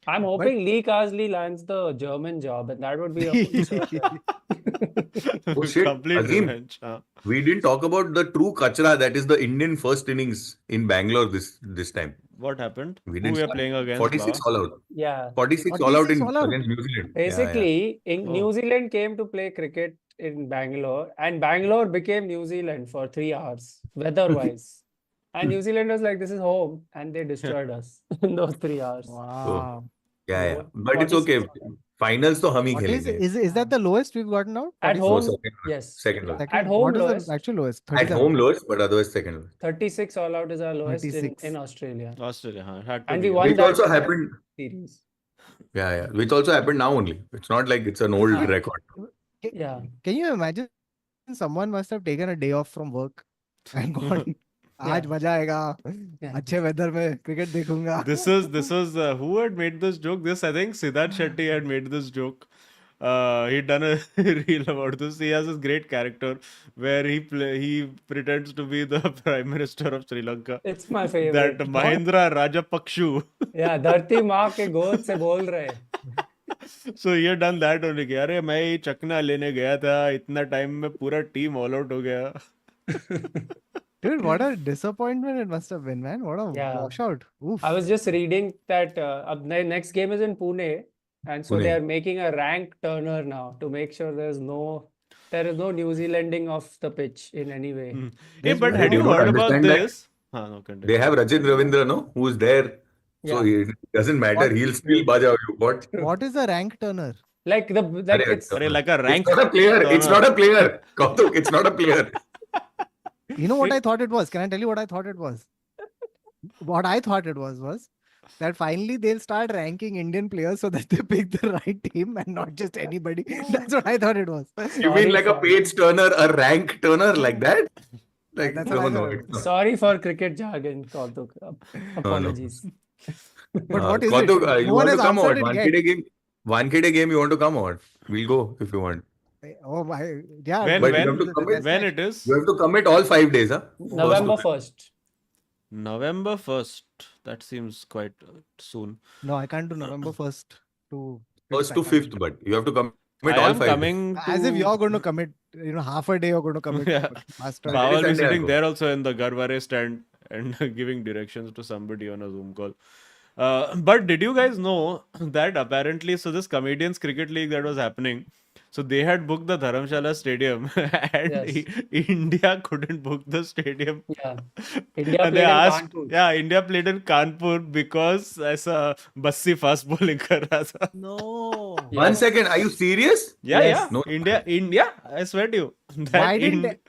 I'm hoping Lee Carsley lands the German job, and that would be a full circle. Oh shit, Complete Azim. revenge. We didn't talk about the true kachra that is the Indian first innings in Bangalore this time. What happened? We Who didn't we are start. playing against? 46 Baba? all out. Yeah. 46 all out 46 all out. against New Zealand. Basically, Oh. New Zealand came to play cricket in Bangalore, and Bangalore became New Zealand for 3 hours, weather-wise. And New Zealand was like, "This is home," and they destroyed us in those 3 hours. wow. Yeah. No, But it's okay. 46 Finals तो हम ही What is खेलेंगे. is that the lowest we've gotten out? At 46? home, second lowest. yes. Second lowest. Second, At home what is lowest. the actual lowest? At 37. home lowest, but otherwise second lowest. 36 all out is our lowest 36. in Australia. Australia, huh? Had to And be. we won Which that also happened. series. Yeah. Which also happened now only. It's not like it's an old record. Yeah. Can you imagine someone must have taken a day off from work and gone, आज मजा आएगा, Yeah. अच्छे weather में cricket देखूंगा. This was who had made this joke? This, I think Siddharth Shetty had made this joke. He'd done a reel about this. He has this great character where he pretends to be the Prime Minister of Sri Lanka. It's my favorite. That Mahindra Rajapakshu. Yeah, धरती माँ के गोद से बोल रहे. So he had done that only. कि अरे मैं ये चकना लेने गया था, इतना टाइम में पूरा टीम ऑल आउट हो गया. Dude, what a disappointment it must have been, man. What a Yeah. washout. Oof. I was just reading that the next game is in Pune, and so they Pune. are making a rank turner now to make sure there is no New Zealanding of the pitch in any way. Hey, This but will had you not heard about understand that. this? No, continue. They have Rajat Ravindra, no? Who's there. So Yeah. it doesn't matter. What- He'll still baja you. What? What is a rank turner? Like Arre, it's अरे like a rank. It's not a player. It's turner. not a player. Kautuk, it's not a player. You know what I thought it was? Can I tell you what I thought it was? What I thought it was that finally they'll start ranking Indian players so that they pick the right team and not just anybody. That's what I thought it was. You mean like a page turner, a rank turner, like that? Like, That's no, what I no, thought. it's not. sorry for cricket jargon, Kautuk. Apologies. But what is Kautuk, it? you No one want to has come out? answered it One yet. KD game. 1KD game, you want to come out? We'll go if you want. Oh my, yeah. When- But you when- have to commit. When it is? You have to commit all 5 days, huh? November 1st. November 1st. That seems quite soon. No, I can't do November 1st to 1st to 5th, but you have to commit I all am 5 days. coming As if to- you're going to commit, half a day you're going to commit. Yeah. Master. Wow. Bawal Sunday is I'll sitting go. there also in the Garware stand and giving directions to somebody on a Zoom call. But did you guys know that apparently, so this Comedians Cricket League that was happening, so they had booked the Dharamshala Stadium and Yes. India couldn't book the stadium. Yeah. India And played they in asked, Kanpur. yeah, India played in Kanpur because ऐसा Bassi fast bowling कर रहा था. No. One second, are you serious? Yeah, Yes. yeah. No. India, I swear to you. That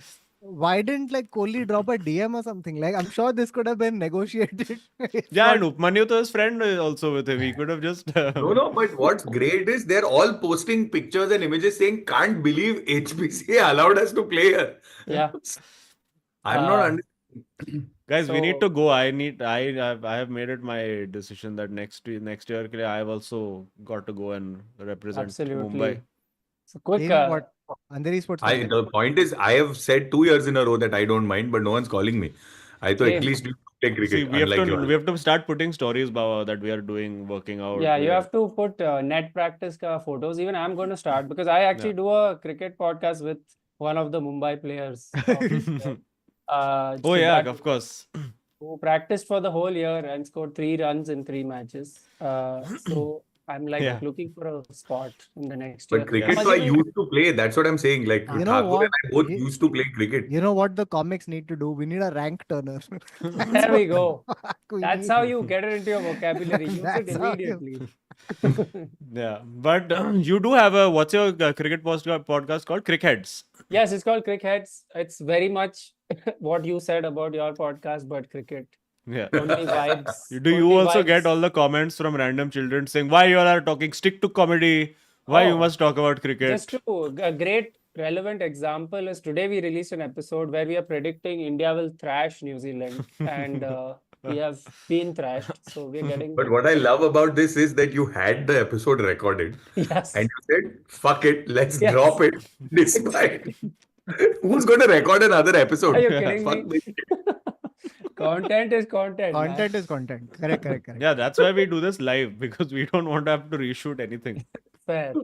Why didn't like Kohli drop a DM or something? Like I'm sure this could have been negotiated. It's Yeah, and not- Upmanyu to his friend also with him. He could have just. No, but what's great is they're all posting pictures and images saying, can't believe HPCA allowed us to play here. Yeah. I'm not Uh, understanding. Guys, we need So- to go. I have made it my decision that next year के लिए I've also got to go and represent Absolutely. Mumbai. So quick. Team what? Andheri Sports. The point is, I have said 2 years in a row that I don't mind, but no one's calling me. I thought Hey. at least you play cricket. See, we unlike you. have to start putting stories, Baba, that we are doing, working out. Yeah, you we are- have to put net practice ka photos. Even I'm going to start because I actually do a cricket podcast with one of the Mumbai players of Oh yeah, Siddharth, of course. who practiced for the whole year and scored 3 runs in 3 matches. So I'm like Yeah. looking for a spot in the next But year. cricket, Yes. so I used to play. That's what I'm saying. Like You know Thakur what? and I both You, used to play cricket. you know what the comics need to do? We need a rank turner. That's There we what go. we That's need. how you get it into your vocabulary. Use it That's how you. immediately. Yeah, but you do have a what's your cricket podcast called? Crickheads. Yes, it's called Crickheads. It's very much what you said about your podcast, but cricket. Yeah. Only vibes. Do you only also get vibes. all the comments from random children saying why you all are talking stick to comedy? Why you Oh, must talk about cricket? Just to a great relevant example is today we released an episode where we are predicting India will thrash New Zealand, and we have been thrashed. So we're getting But what I love about this is that you had the episode recorded yes, and you said, fuck it, let's Yes. drop it. Despite who's going to record another episode? Are you kidding Fuck me? this. Content is content. man. Content is content. Correct. Yeah, that's why we do this live because we don't want to have to reshoot anything. Fair.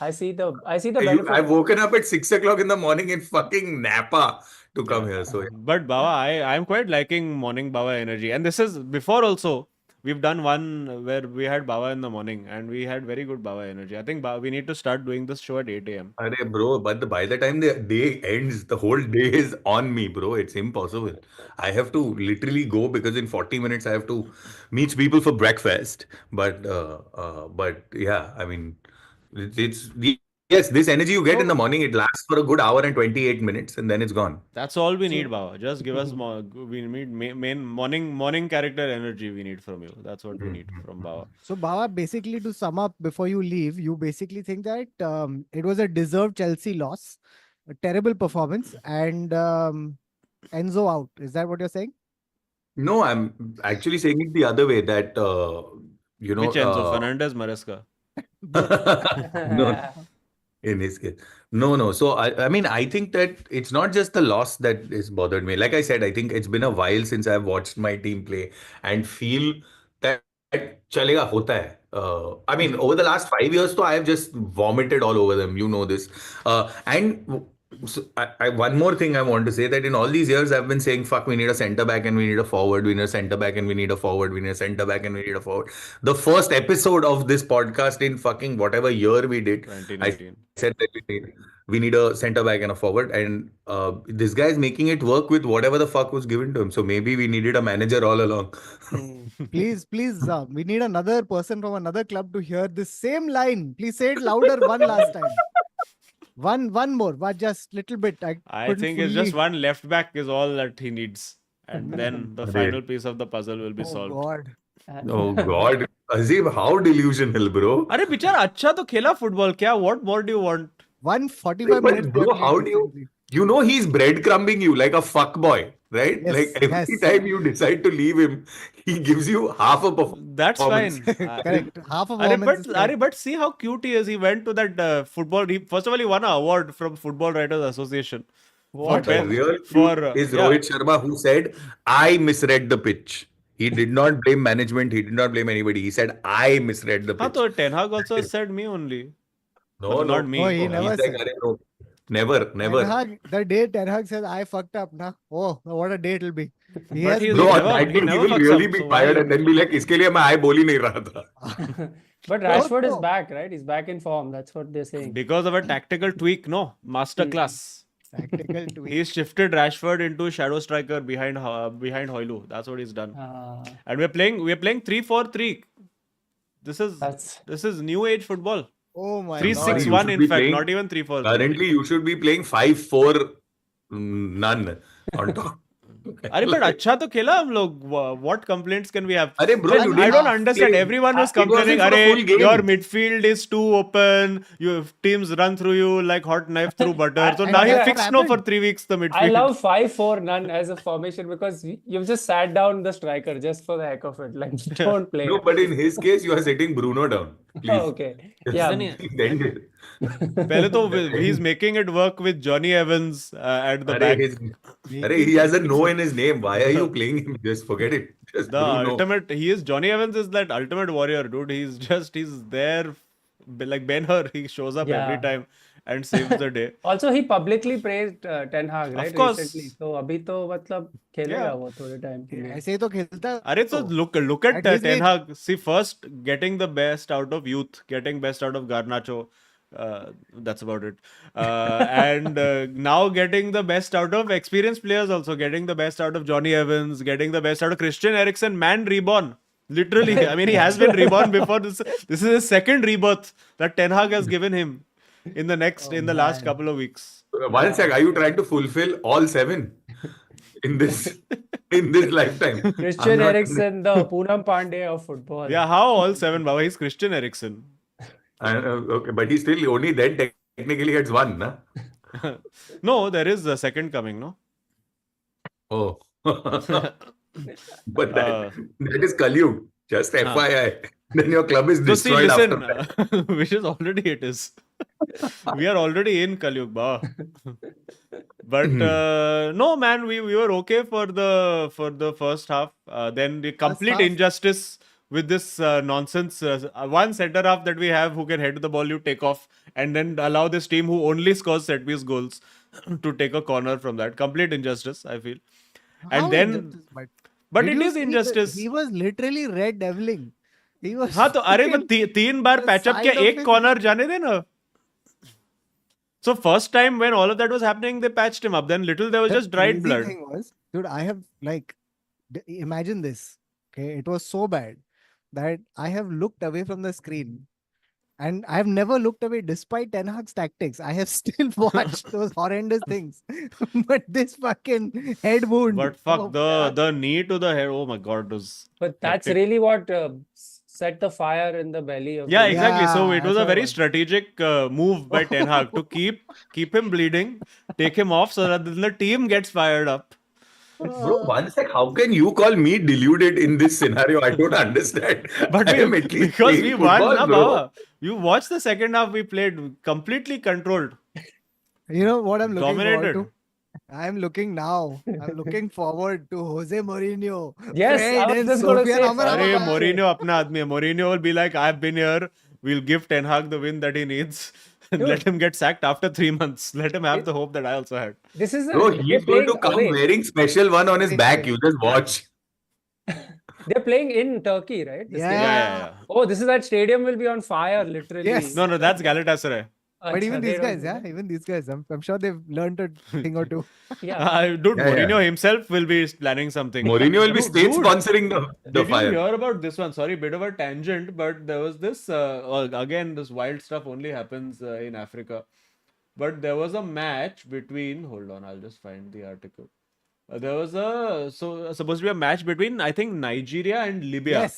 I see the I've benefit. woken up at 6 o'clock in the morning in fucking Napa to come Yeah. here. So But Baba, I'm quite liking morning Baba energy. And this is before also. We've done one where we had Baba in the morning and we had very good Baba energy. I think we need to start doing this show at 8 a.m. Arey bro, but by the time the day ends, the whole day is on me, bro. It's impossible. I have to literally go because in 40 minutes I have to meet people for breakfast. But yeah, I mean, it's yes, this energy you get in the morning, it lasts for a good hour and 28 minutes, and then it's gone. That's all we So- need, Baba. Just give us more. We need main morning character energy we need from you. That's what we need from Baba. So, Baba, basically, to sum up before you leave, you basically think that it was a deserved Chelsea loss, a terrible performance, and Enzo out. Is that what you're saying? No, I'm actually saying it the other way that Which Enzo? Fernandez, Maresca. no, in his case. No. So I mean, I think that it's not just the loss that is bothered me. Like I said, I think it's been a while since I've watched my team play and feel that chalega hota hai. I mean, over the last 5 years, so I have just vomited all over them. You know this. So one more thing I want to say that in all these years, I've been saying, fuck, we need a centre back and we need a forward. We need a centre back and we need a forward. We need a centre back and we need a forward. The first episode of this podcast in fucking whatever year we did, I 2019. said that we need a centre back and a forward. And this guy is making it work with whatever the fuck was given to him. So maybe we needed a manager all along. Please, we need another person from another club to hear this same line. Please say it louder one last time. One more, but just little bit. I couldn't think it's just fully- one left back is all that he needs. And then the Right. final piece of the puzzle will be Oh solved. God. Oh God. Azim, how delusional, bro. अरे बेचारा अच्छा तो खेला football क्या? What more do you want? 145 But minutes. bro, they have how played do you- recently. You know he's breadcrumbing you like a fuck boy, right? Yes, Like every yes. time you decide to leave him, he gives you half a performance. That's fine. Correct. Half of But see how cute he is. He went to that football. First of all, he won an award from Football Writers Association. What? The real For, cute is yeah. Rohit Sharma who said, I misread the pitch. He did not blame management. He did not blame anybody. He said, I misread the हाँ pitch. तो Ten Hag also said me only. No, not me. No, he He's never like, said. "Arey, no. Never. The day Ten Hag says I fucked up, na. Oh, what a day it'll be. He But has he's Bro, never- on that he day, he never will fucks really up, be so why- fired and then be like, इसके लिए मैं I बोल ही नहीं रहा था. But Rashford is no. back, right? He's back in form. That's what they're saying. Because of a tactical tweak, no masterclass. tactical tweak. He's shifted Rashford into shadow striker behind Hoylu. That's what he's done. And we're playing 3-4-3. This is new age football. Oh my 3-6-1 God. You should in be fact, playing- not even 3-4. Currently, you should be playing 5-4 none on top. अरे but अच्छा तो खेला हम लोग. What complaints can we have? अरे bro, you I didn't don't understand. play. Everyone was It wasn't complaining. for a अरे full game. your midfield is too open. Your teams run through you like hot knife through butter. So And now he that's what fixed no for happened. 3 weeks the midfield. I love 5-4 none as a formation because you've just sat down the striker just for the heck of it. Like, don't play. No, but in his case, you are sitting Bruno down. Please. Oh, okay. Yeah. Then it. पहले तो he's making it work with Johnny Evans at the back. He has a no in his name. Why are you playing him? Just forget it. Just The Bruno. ultimate, Johnny Evans is that ultimate warrior, dude. He's there like Ben-Hur. He shows up every Yeah. time. and saves the day. Also, he publicly praised Ten Hag, right, Of course. recently. So अभी तो मतलब खेलेगा Yeah. वो थोड़े time के लिए. ऐसे ही तो खेलता है Arey, so वो. look at At his Ten age. Hag. See, first getting the best out of youth, getting best out of Garnacho. That's about it. And now getting the best out of experienced players, also getting the best out of Johnny Evans, getting the best out of Christian Eriksen, man reborn. Literally, I mean, he has been reborn before. This is his second rebirth that Ten Hag has given him in the last man. couple of weeks. One sec, are you trying to fulfill all 7 in this lifetime? I'm Christian not- Eriksen, the Poonam Pandey of football. Yeah, how all 7, Baba? He's Christian Eriksen. Okay, but he still only then technically gets 1, na? No, there is a second coming, no? Oh. But Uh, that is Kalyug. Just FYI. Then your club is So see, destroyed listen, after that. which is already it is. We are already in Kalyug, ba. But no, man, we were okay for the first half. Then the complete half. injustice with this nonsense. One centre half that we have who can head the ball, you take off, and then allow this team who only scores set piece goals to take a corner from that. Complete injustice, I feel. And How then, injustice, but did it you is see injustice. He was literally red deviling. He was. हाँ तो अरे fucking- but 3 बार the patch up side किया of एक his- corner जाने देना. So first time when all of that was happening, they patched him up. Then little there was The just dried crazy blood. thing was, dude, I have like, imagine this. Okay, it was so bad that I have looked away from the screen, and I have never looked away despite Ten Hag's tactics. I have still watched those horrendous things, but this fucking head wound. But fuck oh, the knee to the head. Oh my god, it was. But that's hectic. really what set the fire in the belly of Yeah, the- exactly. So Yeah, it was that's a what it very was. strategic move by Ten Hag to keep him bleeding, take him off so that the team gets fired up. Bro, one sec, how can you call me deluded in this scenario? I don't understand. But I am at least because playing we won, football, na, bro. Baba. You watched the second half we played completely controlled, You know what I'm looking forward dominated. to? I'm looking now. I'm looking forward to Jose Mourinho. Yes, I Fred was and just gonna Sofian say, Amrabat. Arey, Amrabat. Mourinho apna aadmi hai. Mourinho will be like, I've been here. We'll give Ten Hag the win that he needs. And Dude. let him get sacked after 3 months. Let him have the hope that I also had. This is Bro, they're he's going playing to come away. wearing special one on his Very back. away. You just watch. They're playing in Turkey, right? This Yeah. game? Yeah. Oh, this is that stadium will be on fire, literally. Yes. No, that's Galatasaray. But Acha, even they these don't guys, do yeah, that. even these guys, I'm sure they've learned a thing or two. Yeah. Dude, Yeah, Mourinho himself will be planning something. Mourinho will be Dude, state sponsoring the Did you fire. hear about this one? Sorry, bit of a tangent, but there was this. Again, this wild stuff only happens in Africa. But there was a match between. Hold on, I'll just find the article. There was supposed to be a match between, I think, Nigeria and Libya.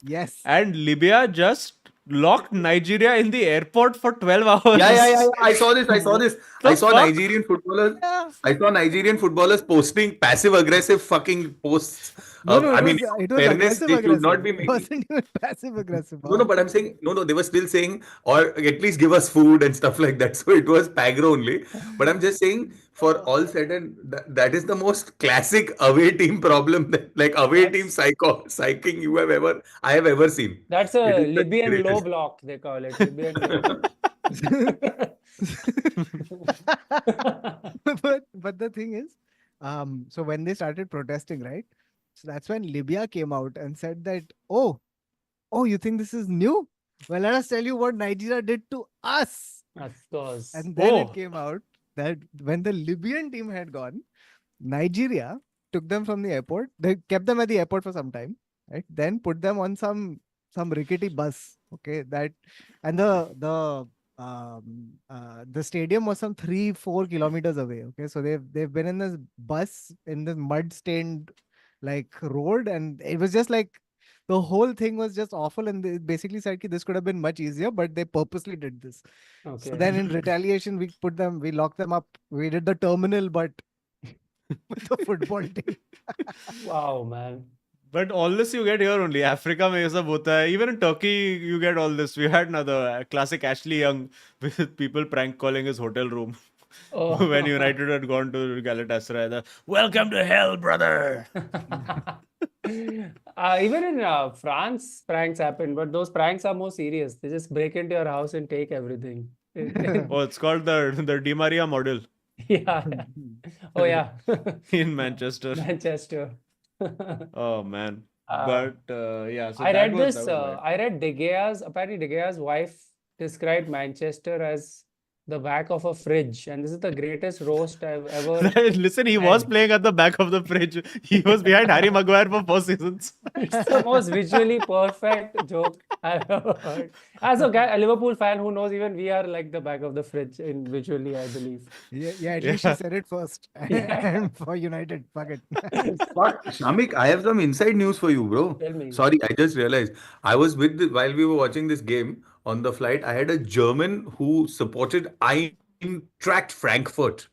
Yes. And Libya just locked Nigeria in the airport for 12 hours. Yeah. I saw this. I saw The fuck? Nigerian footballers. Yeah. I saw Nigerian footballers posting passive aggressive fucking posts. No, I mean, it was fairness, aggressive. they should not be It making. wasn't even passive aggressive. No, but I'm saying, no, they were still saying, or at least give us food and stuff like that. So it was Pagro only. But I'm just saying, for all said and that is the most classic away team problem, like away team psyching I have ever seen. That's It a is the Libyan low greatest. block, they call it. Libyan low block. but the thing is, so when they started protesting, right? So that's when Libya came out and said that, oh, you think this is new? Well, let us tell you what Nigeria did to us. Of course. And then Oh. it came out that when the Libyan team had gone, Nigeria took them from the airport. They kept them at the airport for some time, right? Then put them on some rickety bus. Okay, that and the stadium was some 3-4 kilometers away. Okay, so they've been in this bus in this mud stained like road, and it was just like the whole thing was just awful. And they basically said that this could have been much easier, but they purposely did this. Okay. So then in retaliation, we locked them up. We did the terminal, but with the football team. Wow, man. But all this you get here only. Africa mein ye sab hota hai. Even in Turkey, you get all this. We had another classic Ashley Young with people prank calling his hotel room Oh. when United had gone to Galatasaray. Welcome to hell, brother. Even in France, pranks happen, but those pranks are more serious. They just break into your house and take everything. Oh, it's called the Di Maria model Yeah. yeah. Oh yeah. in Manchester. Manchester. Oh man. Uh, But yeah, so I that read was this. wild. I read apparently De Gea's wife described Manchester as the back of a fridge, and this is the greatest roast I've ever Listen, he was had. playing at the back of the fridge. He was behind Harry Maguire for 4 seasons. It's the most visually perfect joke I've ever heard. As a Liverpool fan who knows, even we are like the back of the fridge in visually, I believe. Yeah, at least she Yeah. said it first. Yeah. And for United, fuck it. But Shamik, I have some inside news for you, bro. Tell me. Sorry, I just realized I was while we were watching this game on the flight. I had a German who supported Eintracht Frankfurt.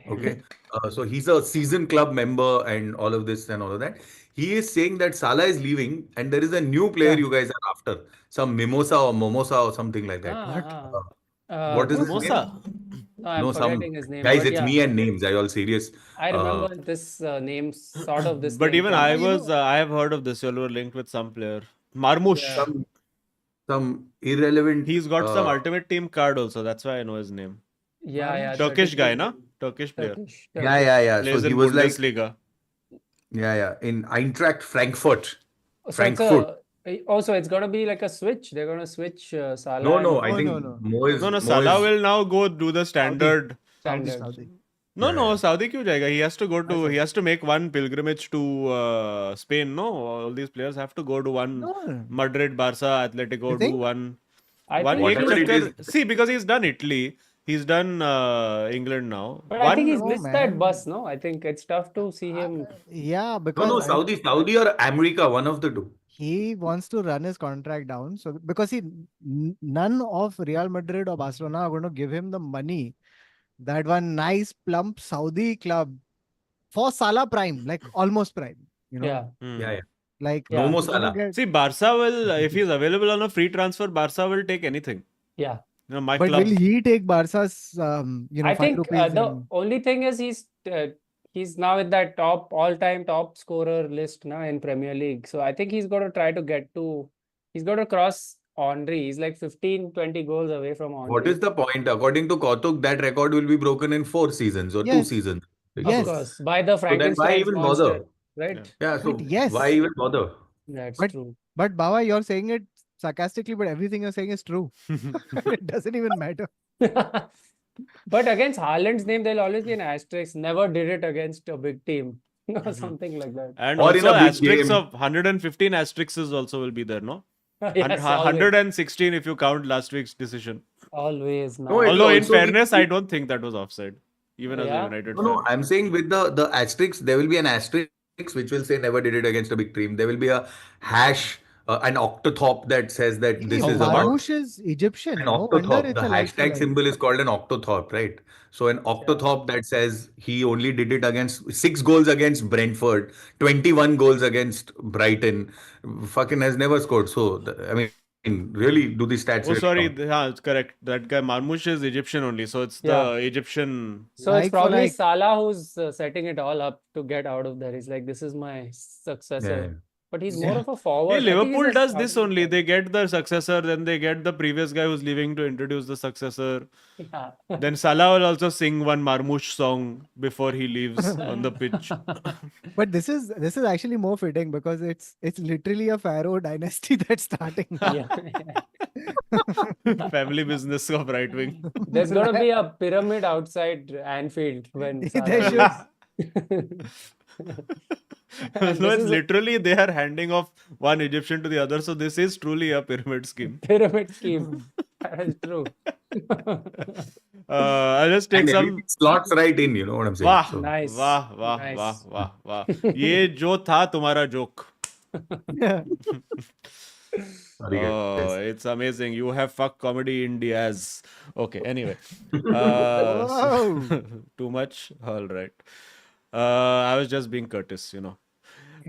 Okay. Okay, so he's a season club member and all of this and all of that. He is saying that Salah is leaving and there is a new player Yeah. you guys are after, some Mimosa or Momosa or something like that. Ah, What is his name? Mimosa. no, I'm No, some forgetting his name, guys. but It's yeah, me and names. Are you all serious? I Uh, remember this name, sort of this But name even from. I you was, know- I have heard of this. You were linked with some player. Marmoush. Yeah. some irrelevant. He's got some ultimate team card also. That's why I know his name. Yeah, Turkish 33 guy, na? million. Turkish player. Turkish. Yeah. So Plays he in was like, Bundesliga. yeah, in Eintracht Frankfurt. So it's Frankfurt. also it's gonna be like a switch. They're gonna switch Salah No, and I No, think no, no. Mo is No, Mo Salah is will now go do the standard. Saudi, standard. Saudi. No, Yeah. Saudi kyun jayega? He has to go to. Saudi. He has to make one pilgrimage to Spain. No, all these players have to go to one No. Madrid, Barca, Atletico. You Do think? one. I One think ek Whatever it chakkar. is. See, because he's done Italy, he's done England now. But I think he's No, missed that man. bus, no? I think it's tough to see him. Yeah, No, because Saudi or America, one of the two. he wants to run his contract down. So because none of Real Madrid or Barcelona are going to give him the money that one nice plump Saudi club for Salah prime, like almost prime. You know, Yeah. Yeah. like Yeah. Momo he's gonna Salah. get- See, Barca will, if he's available on a free transfer, Barca will take anything. Yeah. You know, my But club. will he take Barca's I 5 think rupees? the only thing is he's now in that all-time top scorer list now in Premier League. So I think he's got to try to he's got to cross Henry. He's like 15, 20 goals away from Henry. What is the point? According to Kautuk, that record will be broken in 4 seasons or two Yes. seasons. Of Yes. course, by the So then why Frankenstein's even monster, bother? right? Yeah, so But yes. why even bother? That's But- true. But Baba, you're saying it sarcastically, but everything you're saying is true. It doesn't even matter. But against Haaland's name, there'll always be an asterisk. Never did it against a big team or something like that. And Or in also a big asterisks game. of 115 asterisks also will be there, no? Yes, always. 116 if you count last week's decision. Always, man. No, it- Although in also be- fairness, I don't think that was offside. Even as Yeah? a United No, fan. I'm saying with the asterisk, there will be an asterisk which will say never did it against a big team. There will be a hash, an octothorpe that says that this Hey, is about Marmoush is Egyptian. an No wonder octothorpe. it's The a like for hashtag like. symbol is called an octothorpe, right? So an octothorpe that says he only did it against 6 goals against Brentford, 21 goals against Brighton. Fucking has never scored. So I mean, really, do these stats? Oh, really sorry. count? Yeah, it's correct. That guy Marmoush is Egyptian only. So it's Yeah. the Egyptian. So Like it's for probably like. Salah who's setting it all up to get out of there. He's like, this is my successor. Yeah. But he's more Yeah. of a forward. Hey, I think he's Liverpool a does this starting only. forward. They get the successor, then they get the previous guy who's leaving to introduce the successor. Yeah. Then Salah will also sing one Marmoush song before he leaves on the pitch. But this is actually more fitting because it's literally a pharaoh dynasty that's starting. Yeah. Family business of right wing. There's gonna be a pyramid outside Anfield when There Salah should. leaves. And No, this it's is a literally they are handing off one Egyptian to the other. So this is truly a pyramid scheme. pyramid scheme. That is true. I'll just take And some. everything slots right in, you know what I'm saying? वाह So, Nice. वाह वाह Nice. वाह वाह वाह ये जो था तुम्हारा joke. sorry, Oh, guys. it's amazing. You have fuck comedy in Diaz. Okay, anyway. Whoa. Too much? All right. I was just being courteous, you know.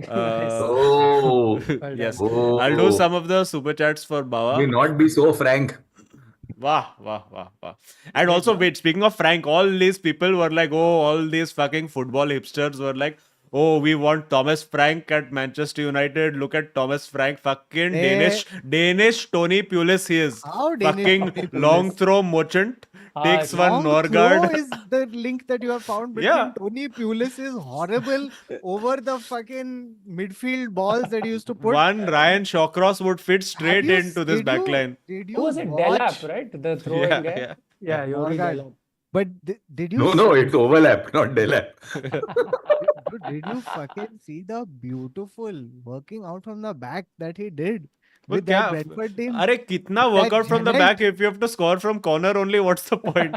Oh, Well Yes. oh. I'll do some of the super chats for Bawa. May not be so frank. Wah, wah, wah, wah. And also, wait, speaking of Frank, all these people were like, oh, all these fucking football hipsters were like, oh, we want Thomas Frank at Manchester United. Look at Thomas Frank, fucking Eh, Danish Tony Pulis he is. how Danish Fucking Tony long Pulis? throw merchant. Takes one Long throw Norgard. is the link that you have found Yeah. between Tony Pulis is horrible over the fucking midfield balls that he used to put. One Ryan Shawcross would fit Have straight you into this backline. did Who you was it? watch Delap, right? The throwing Yeah, guy. yeah. Yeah, Yuri Norgard? Delap. But did you No, it's overlap, not delap. dude, did you fucking see the beautiful working out from the back that he did But with that kya, Brentford team? अरे कितना That workout from the Janet. back if you have to score from corner only, what's the point?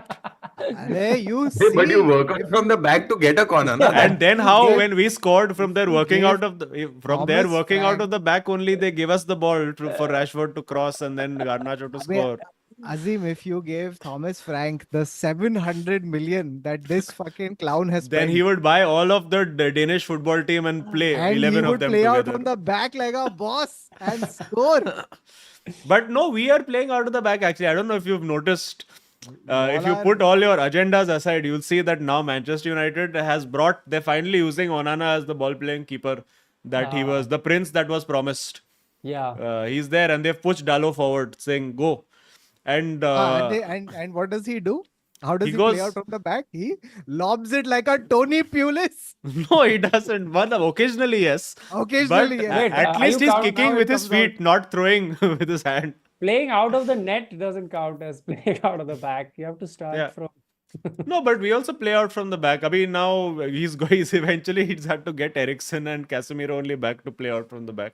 Arey, you Hey, but you see, work out from the back to get a corner, na? And then you how gave- when we scored from their you working gave out of the from their Thomas working out Frank- of the back only, they give us the ball for Rashford to cross and then Garnacho to Abey, score. Azim, if you gave Thomas Frank the 700 million that this fucking clown has Then spent, he would buy all of the Danish football team and play and 11 he of would them play out together. from the back like a boss and score. But no, we are playing out of the back actually. I don't know if you've noticed. If you All put all your agendas aside, you'll see that now Manchester United has brought. They're finally using Onana as the ball playing keeper that he was, the prince that was promised. Yeah. He's there, and they've pushed Dalot forward, saying go. And And what does he do? How does He he play goes- out from the back? He lobs it like a Tony Pulis. no, he doesn't. Well, occasionally, yes. Occasionally, But yes. Wait, at are least you he's counting kicking now with it his comes out. feet, not throwing with his hand. Playing out of the net doesn't count as playing out of the back. You have to start Yeah. from. No, but we also play out from the back. I mean, now he's eventually he's had to get Ericsson and Casemiro only back to play out from the back.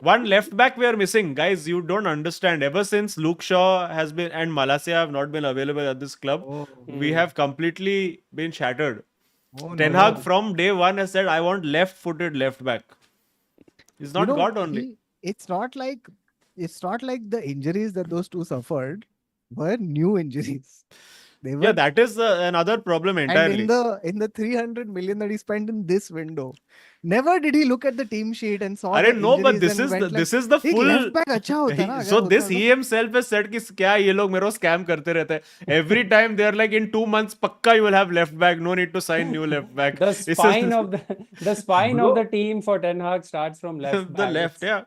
One left back we are missing, guys. You don't understand. Ever since Luke Shaw has been and Malacia have not been available at this club, Oh, we have completely been shattered. oh Ten no. Hag from day one has said, "I want left-footed left back." He's not You know, God only. It's not like the injuries that those two suffered were new injuries. They were Yeah, that is another problem entirely. and in the 300 million that he spent in this window, never did he look at the team sheet and saw the No, but injuries this and is went like, this is the "एक full. left back अच्छा होता ना, So अगर this होता he himself has said कि क्या ये लोग मेरे को scam करते रहते हैं. Every time they are like in 2 months पक्का you will have left back. No need to sign new left back. The This is- spine of the spine Bro. of the team for Ten Hag starts from left the back. left, It's- yeah.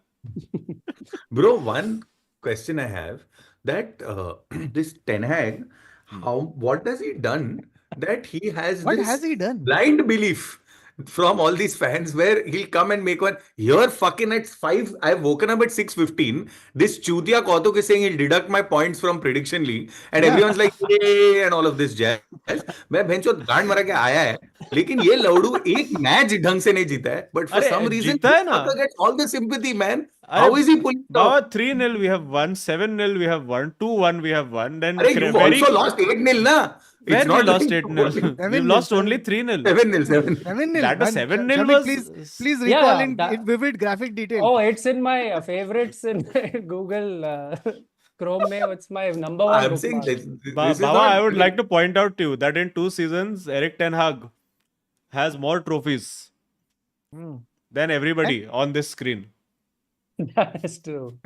Bro, one question I have that this Ten Hag, what has he done that he has What this has he done? blind belief from all these fans where he'll come and make one here fucking at 5. I've woken up at 6:15. This Chutia Kautuk is saying he'll deduct my points from prediction league and everyone's like yay and all of this jazz. मैं भेंचोद गांड मरा के आया है लेकिन ये लौड़ू एक match ढंग से नहीं जीता है but for अरे, some reason जीता है ना? he gets all the sympathy man. अरे, How is he pulling it off? Baba, 3-0 we have won, 7-0 we have won, 2-1 we have won. Then Arey, you've very also lost 8-0 na. where It's we not lost like 8-0. 7-0. We've lost only 3-0. 7-0, 7. 7-0. That was Man, 7-0 Shamik, was- please Yeah, recall in that- vivid graphic detail. Oh, it's in my favorites in Google Chrome. Mein, it's my number one. I'm saying bookmark. this is Baba, not I would like to point out to you that in 2 seasons, Eric Ten Hag has more trophies Hmm. than everybody on this screen. That is true.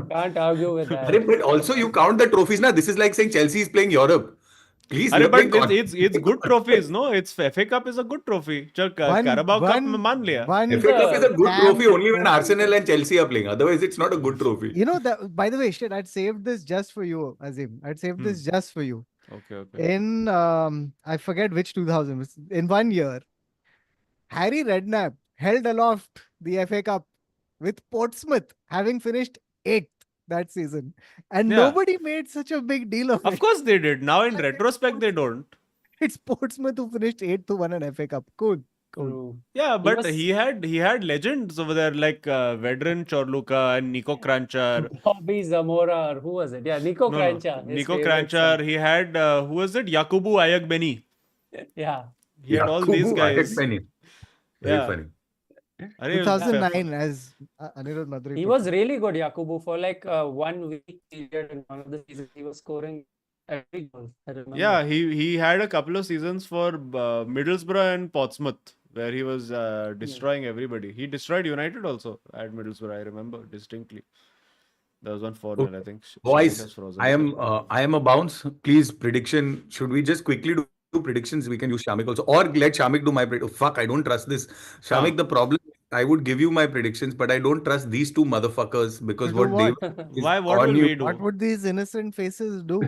Can't argue with that. Arey, but also you count the trophies na. This is like saying Chelsea is playing Europe. Please अरे look but like it's good trophies, no? It's FA Cup is a good trophy. चल Carabao Cup में मान लिया. FA Cup is a good damn trophy only when trophy. Arsenal and Chelsea are playing. Otherwise, it's not a good trophy. You know that. By the way, shit, I'd saved this just for you, Azim. I'd saved this just for you. Okay. In I forget which 2000. In 1 year, Harry Redknapp held aloft the FA Cup with Portsmouth having finished 8th that season, and Yeah. nobody made such a big deal of Of it. course they did. Now in retrospect they don't. It's Portsmouth who finished 8th who won an FA Cup. Cool. True. Yeah, but was- he had legends over there like Vedran Chorluka and Nico Kranjčar. Bobby Zamora, or who was it? Yeah, Nico No, Kranjčar. his Nico favorite Kranjčar. son. He had who was it? Yakubu Ayagbeni. Yeah. He had all these Yakubu guys. Ayakbeni. Very Yeah. funny. अरे, 2009 as Anirudh Madri. He put was it. really good, Yakubu, for like 1 week period in one of the seasons. He was scoring every goal. I remember. Yeah, he had a couple of seasons for Middlesbrough and Portsmouth where he was destroying everybody. He destroyed United also at Middlesbrough. I remember distinctly. There was one 4-0, I think. Shamik Boys, has frozen. I am a bounce. Please, prediction. Should we just quickly do predictions, we can use Shamik also. Or let Shamik do my prediction. Fuck, I don't trust this. Shamik, Huh. the problem, I would give you my predictions, but I don't trust these two motherfuckers because To do what they what? will do is Why? What on will you. we What do? would these innocent faces do?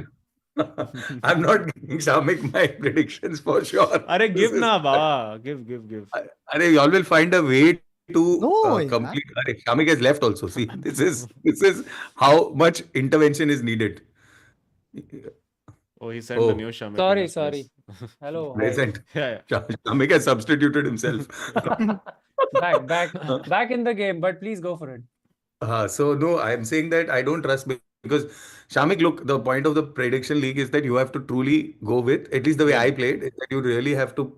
I'm not giving Shamik my predictions for sure. Arey, This give is, na, Baba. Give. Arey, y'all will find a way to No, yeah. complete. Arey, Shamik has left also. See, this is how much intervention is needed. Oh, he sent the Oh, new Shamik in Sorry, his place. sorry. Hello, hi. present. Yeah. Shamik has substituted himself. Back in the game, but please go for it. So no, I'm saying that I don't trust because Shamik, look, the point of the prediction league is that you have to truly go with, at least the way I Yeah. played, is that you really have to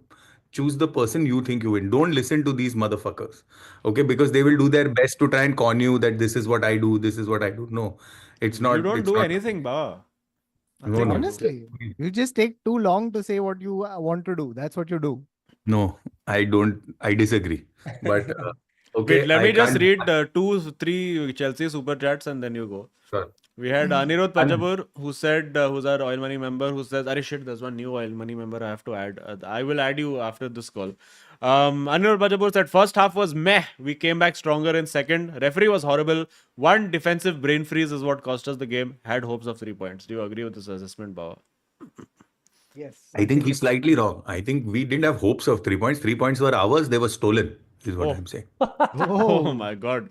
choose the person you think you win. Don't listen to these motherfuckers. Okay, because they will do their best to try and con you that this is what I do, this is what I do. No, You don't it's do not. anything, Baba. No, Nothing you no. do. Honestly, you just take too long to say what you want to do. That's what you do. No, I don't. I disagree. But Wait, okay, let I me just can't. read 2, 3 Chelsea super chats and then you go. Sure. We had Anirudh And Pajapur who said, who's our Oil Money member, who says, Arey shit, there's one new Oil Money member I have to add. I will add you after this call. Anirudh Pajapur said, first half was meh. We came back stronger in second. Referee was horrible. One defensive brain freeze is what cost us the game. Had hopes of 3 points. Do you agree with this assessment, Baba? Yes. I think he's slightly wrong. I think we didn't have hopes of 3 points. 3 points were ours. They were stolen, is what Oh. I'm saying. Oh Oh, my god.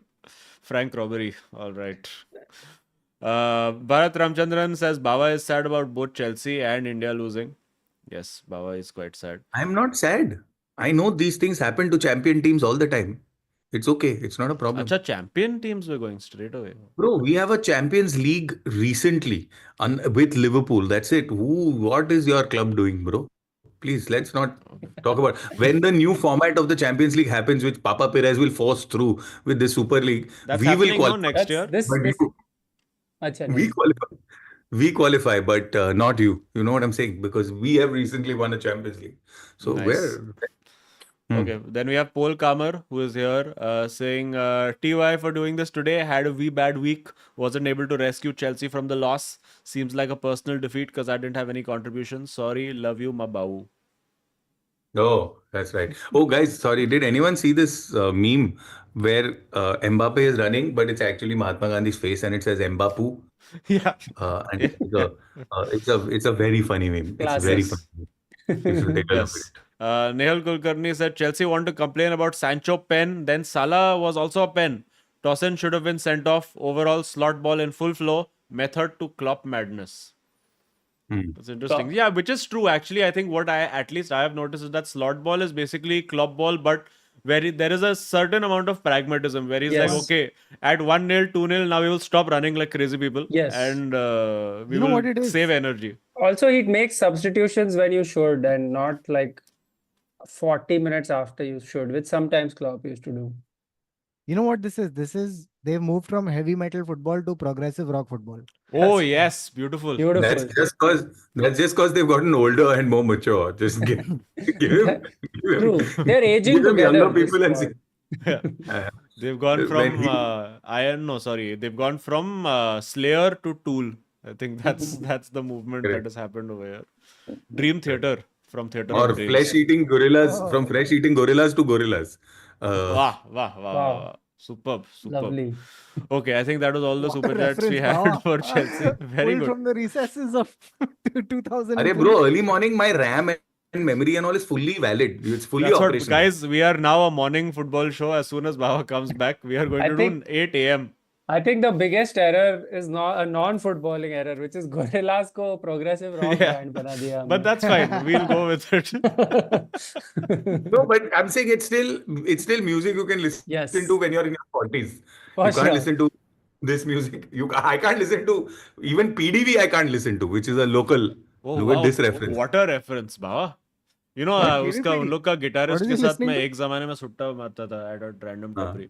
Frank robbery. All right. Bharat Ramchandran says Baba is sad about both Chelsea and India losing. Yes, Baba is quite sad. I'm not sad. I know these things happen to champion teams all the time. It's okay. It's not a problem. Acha, champion teams were going straight away. Bro, we have a Champions League recently with Liverpool. That's it. What is your club doing, bro? Please, let's not talk about when the new format of the Champions League happens, which Papa Perez will force through with the Super League. That's We will happening now qualify, next That's year. this but this. you, Acha, we nahi. qualify. We qualify, but not you. You know what I'm saying? Because we have recently won a Champions League. So Nice. Okay, then we have Paul Kamer who is here saying TY for doing this today. Had a wee bad week. Wasn't able to rescue Chelsea from the loss. Seems like a personal defeat because I didn't have any contribution. Sorry, love you, Mabau. Oh, that's right. Oh, guys, sorry. Did anyone see this meme where Mbappe is running, but it's actually Mahatma Gandhi's face and it says Mbapu? Yeah. And it's a very funny meme. It's very Classic. funny. You should take a look at Yes. it. Nehal Kulkarni said Chelsea want to complain about Sancho pen. Then Salah was also a pen. Tosin should have been sent off. Overall, slot ball in full flow. Method to Klopp madness. That's interesting. Yeah, which is true. Actually, I think what at least I have noticed is that slot ball is basically Klopp ball, but where there is a certain amount of pragmatism where he's like, Yes. okay, at 1-0, 2-0, now we will stop running like crazy people. Yes. And we You know will what it is? save energy. Also, he'd make substitutions when you should and not like 40 minutes after you should, which sometimes Klopp used to do. You know what this is? They've moved from heavy metal football to progressive rock football. Oh, That's yes. Beautiful. beautiful. That's just because they've gotten older and more mature. Just give him, True. They're aging give him together. younger this people and squad. see. Yeah. They've gone When from he- they've gone from Slayer to Tool. I think that's the movement that Correct. has happened over here. Dream Theater from Theater Or of Dreams. flesh-eating gorillas, Oh. from flesh-eating gorillas to gorillas. Wow. Wow. Superb. Lovely. Okay, I think that was all the What a super chats we reference, had Baba. for Chelsea. Very Pulled good. from the recesses of 2003. Arey bro, early morning, my RAM and memory and all is fully valid. It's fully That's what, operational. guys. We are now a morning football show. As soon as Baba comes back, we are going I to think- do 8 a.m. I think the biggest error is not a non-footballing error, which is Gorillas ko progressive rock Yeah. band bana diya But humne. that's fine. We'll go with it. No, but I'm saying it's still music you can listen Yes. to when you're in your 40s. For You can't sure. listen to this music. I can't listen to even PDV. I can't listen to, which is a local. Oh Look wow, at this reference. what a reference, Baba. You know, What? उसका PDP? उन लोग का guitarist What के is he साथ listening मैं to? एक जमाने में सुट्टा मारता था at a random हाँ. टपरी.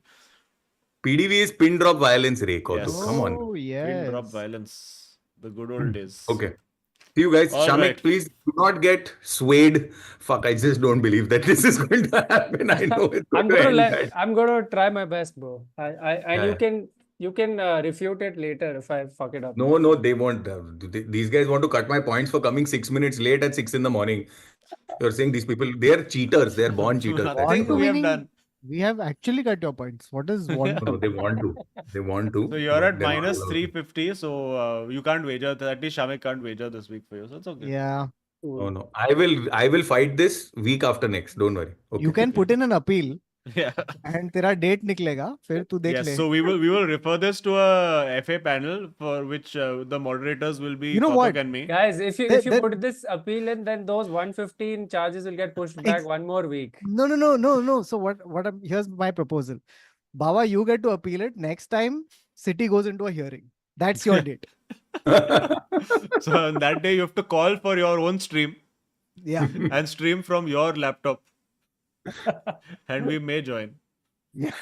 PDV is pin drop violence, Ray. Yes. Come on. Oh, Pin drop yes. violence. The good old days. Okay. See you guys. All Shamik, right. please do not get swayed. Fuck, I just don't believe that this is going to happen. I know it's going to end bad. I'm gonna try my best, bro. And Yeah. you can refute it later if I fuck it up. No, they won't. These guys want to cut my points for coming 6 minutes late at 6 in the morning. You're saying these people, they are cheaters. They are born cheaters. I That's think Want to we have winning? done. We have actually cut your points. What is want No, to? they want to. They want to, So you're but at they're not minus allowed to. 350, so you can't wager. At least Shamik can't wager this week for you, so it's okay. Yeah. No, no. I will fight this week after next. Don't worry. You Okay. can put in an appeal Yeah. and तेरा date निकलेगा फिर तू देख Yes, ले. so we will refer this to a FA panel for which the moderators will be You know Kautuk what? and me. Guys, if you That- put this appeal in, then those 115 charges will get pushed back one more week. No. So here's my proposal. Bawa, you get to appeal it. Next time, City goes into a hearing. That's your date. So on that day you have to call for your own stream Yeah. and stream from your laptop, and we may join. Yeah.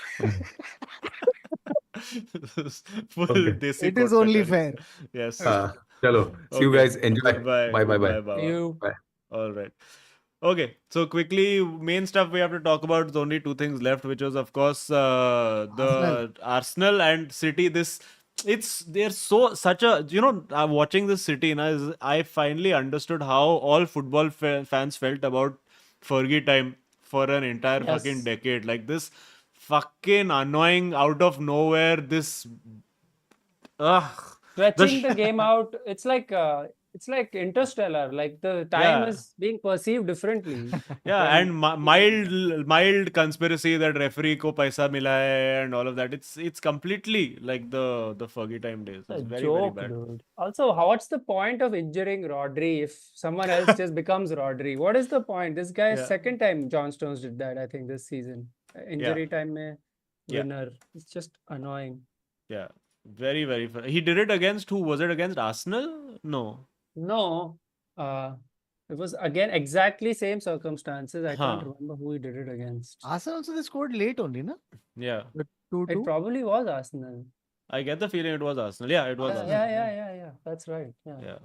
Full Okay. desi It is Kotka only curry. fair. Yes. Chalo. See you Okay. guys. Enjoy. Goodbye. Bye, bye, bye. Goodbye, Baba. You Bye. All right. Okay, so quickly, main stuff we have to talk about. There's only two things left, which was, of course, the Arsenal and City. They're such a, watching this City, I finally understood how all football fans felt about Fergie time for an entire fucking Yes. decade. Like this fucking annoying out of nowhere, this, ugh. stretching the game out. It's like Interstellar. Like the time Yeah. is being perceived differently. Yeah, when- and mild conspiracy that referee ko paisa mila hai and all of that. It's completely like the Fergie time days. A It's very joke, bad. dude. Also, what's the point of injuring Rodri if someone else just becomes Rodri? What is the point? This guy, Yeah. second time John Stones did that, I think, this season. Injury time mein Yeah. winner. It's just annoying. Yeah, very very. He did it against who? Was it against Arsenal? No. No, it was again exactly same circumstances. I can't Huh. remember who he did it against. Arsenal also they scored late only, na? Yeah, The 2-2. It probably was Arsenal. I get the feeling it was Arsenal. Yeah, it was Yeah, Arsenal. yeah. That's right. Yeah. Yeah.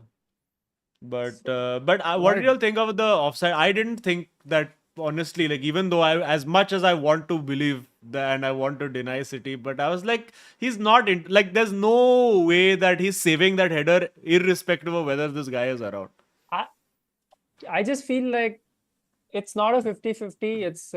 But what did you all think of the offside? I didn't think that, honestly, like, even though as much as I want to believe that and I want to deny City, but I was like, he's not like, there's no way that he's saving that header irrespective of whether this guy is around. I just feel like it's not a 50-50. It's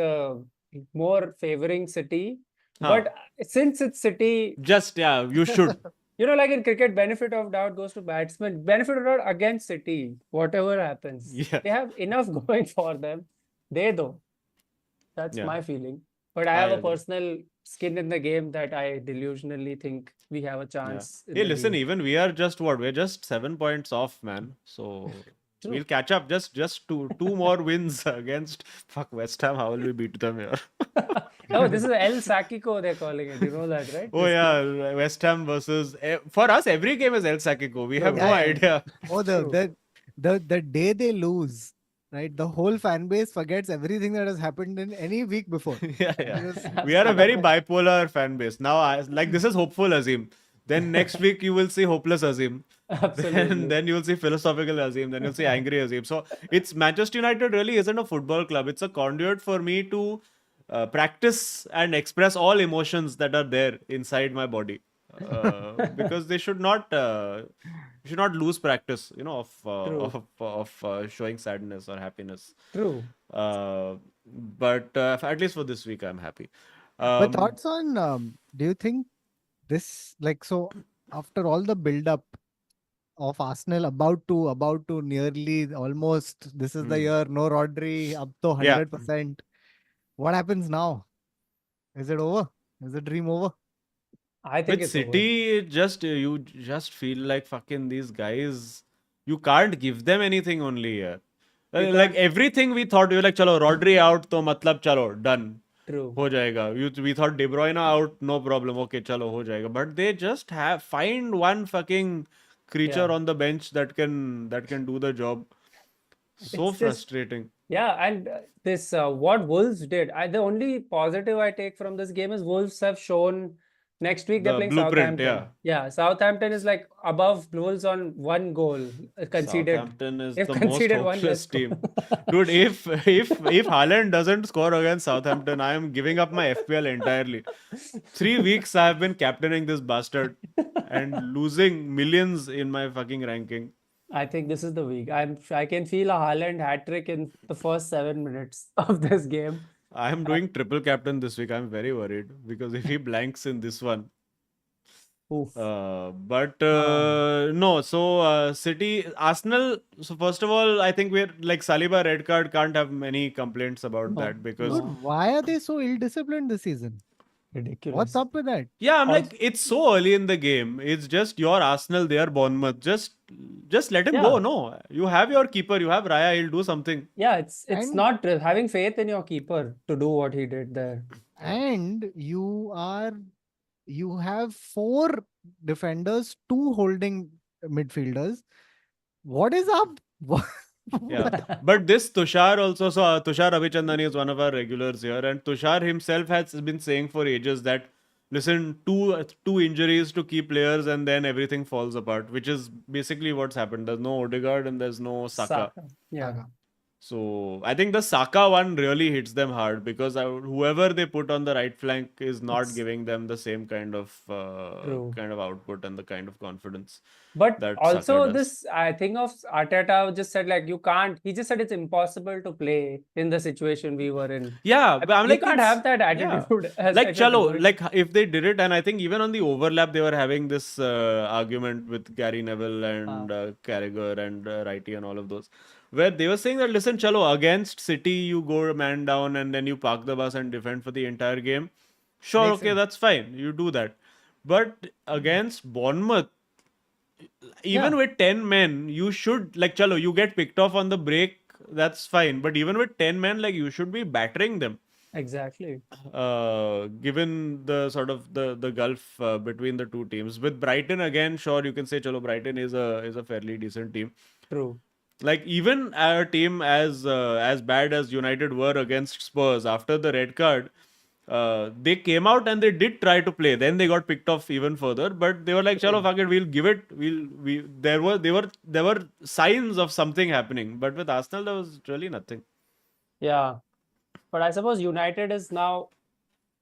more favoring City. Huh. But since it's City, Just, yeah, you should. like in cricket, benefit of doubt goes to batsmen. Benefit of doubt against City, whatever happens. Yeah. They have enough going for them. They though. That's Yeah. my feeling. But I I have a agree. personal skin in the game that I delusionally think we have a chance. in Hey, the listen, league. even we are just what? We're just 7 points off, man. So True. we'll catch up. Just two more wins against West Ham. How will we beat them here? Oh, this is El Sakiko, they're calling it. You know that, right? Oh yeah, West Ham versus for us every game is El Sacico. We have no Yeah. idea. Oh, the day they lose, right? The whole fan base forgets everything that has happened in any week before. Yeah. Just- We are a very bipolar fan base. Now, like this is hopeful Azim. Then next week you will see hopeless Azim. Absolutely. Then you will see philosophical Azim. Then you'll see angry Azim. So it's Manchester United really isn't a football club. It's a conduit for me to practice and express all emotions that are there inside my body. Because they should not lose practice, of showing sadness or happiness. True. But at least for this week, I'm happy. But thoughts on do you think this so after all the build up of Arsenal about to nearly almost this is the year, no Rodri, up to Yeah. 100%. What happens now? Is it over? Is the dream over? I think With it's over. City, you just feel like fucking these guys. You can't give them anything only here. You Like can't- everything we thought, we were like, chalo, Rodri out, to matlab chalo, done. True. हो जाएगा. We thought De Bruyne out, no problem. Okay, chalo, हो जाएगा. But they just find one fucking creature Yeah. on the bench that can do the job. So It's just- frustrating. Yeah, and this what Wolves did. The only positive I take from this game is Wolves have shown next week they're The playing blueprint, Southampton. Yeah, Southampton is like above Wolves on one goal conceded. Southampton is They've the most conceded one hopeless less goal. team. Dude, if Haaland doesn't score against Southampton, I am giving up my FPL entirely. 3 weeks I have been captaining this bastard and losing millions in my fucking ranking. I think this is the week. I can feel a Haaland hat trick in the first 7 minutes of this game. I'm doing triple captain this week. I'm very worried because if he blanks in this one, Oof. but no. So City, Arsenal. So first of all, I think we're like Saliba red card can't have many complaints about No, that because Dude, why are they so ill-disciplined this season? ridiculous. What's up with that? yeah, I'm Also- like it's so early in the game. It's just your Arsenal, they are Bournemouth. Just let him Yeah. go. No, you have your keeper. You have Raya. He'll do something. Yeah, it's And- not having faith in your keeper to do what he did there. And you have 4 defenders, 2 holding midfielders. What is up? Yeah, but this Tushar also, so Tushar Avichandani is one of our regulars here, and Tushar himself has been saying for ages that listen, two injuries to key players, and then everything falls apart, which is basically what's happened. There's no Odegaard and there's no Saka. Yeah. Saka. So I think the Saka one really hits them hard because whoever they put on the right flank is not It's- giving them the same kind of True. output and the kind of confidence. But that also Saka does. this, I think of Arteta just said like you can't. He just said it's impossible to play in the situation we were in. Yeah, but I'm You like can't it's- have that attitude. as like a chalo, goal. like if they did it, and I think even on the overlap they were having this argument with Gary Neville and Carragher and Righty and all of those, where they were saying that listen, chalo, against City you go a man down and then you park the bus and defend for the entire game. Sure, Makes okay, sense. that's fine, you do that. But against Bournemouth, even Yeah. with 10 men, you should like chalo, you get picked off on the break, that's fine. But even with 10 men, like you should be battering them. Exactly. Given the sort of the gulf between the two teams. With Brighton again, sure you can say chalo Brighton is a fairly decent team. True. Like even a team as bad as United were against Spurs after the red card, they came out and they did try to play. Then they got picked off even further, but they were like, "Chalo, fuck it, we'll give it." There were signs of something happening, but with Arsenal there was really nothing. Yeah. But I suppose United is now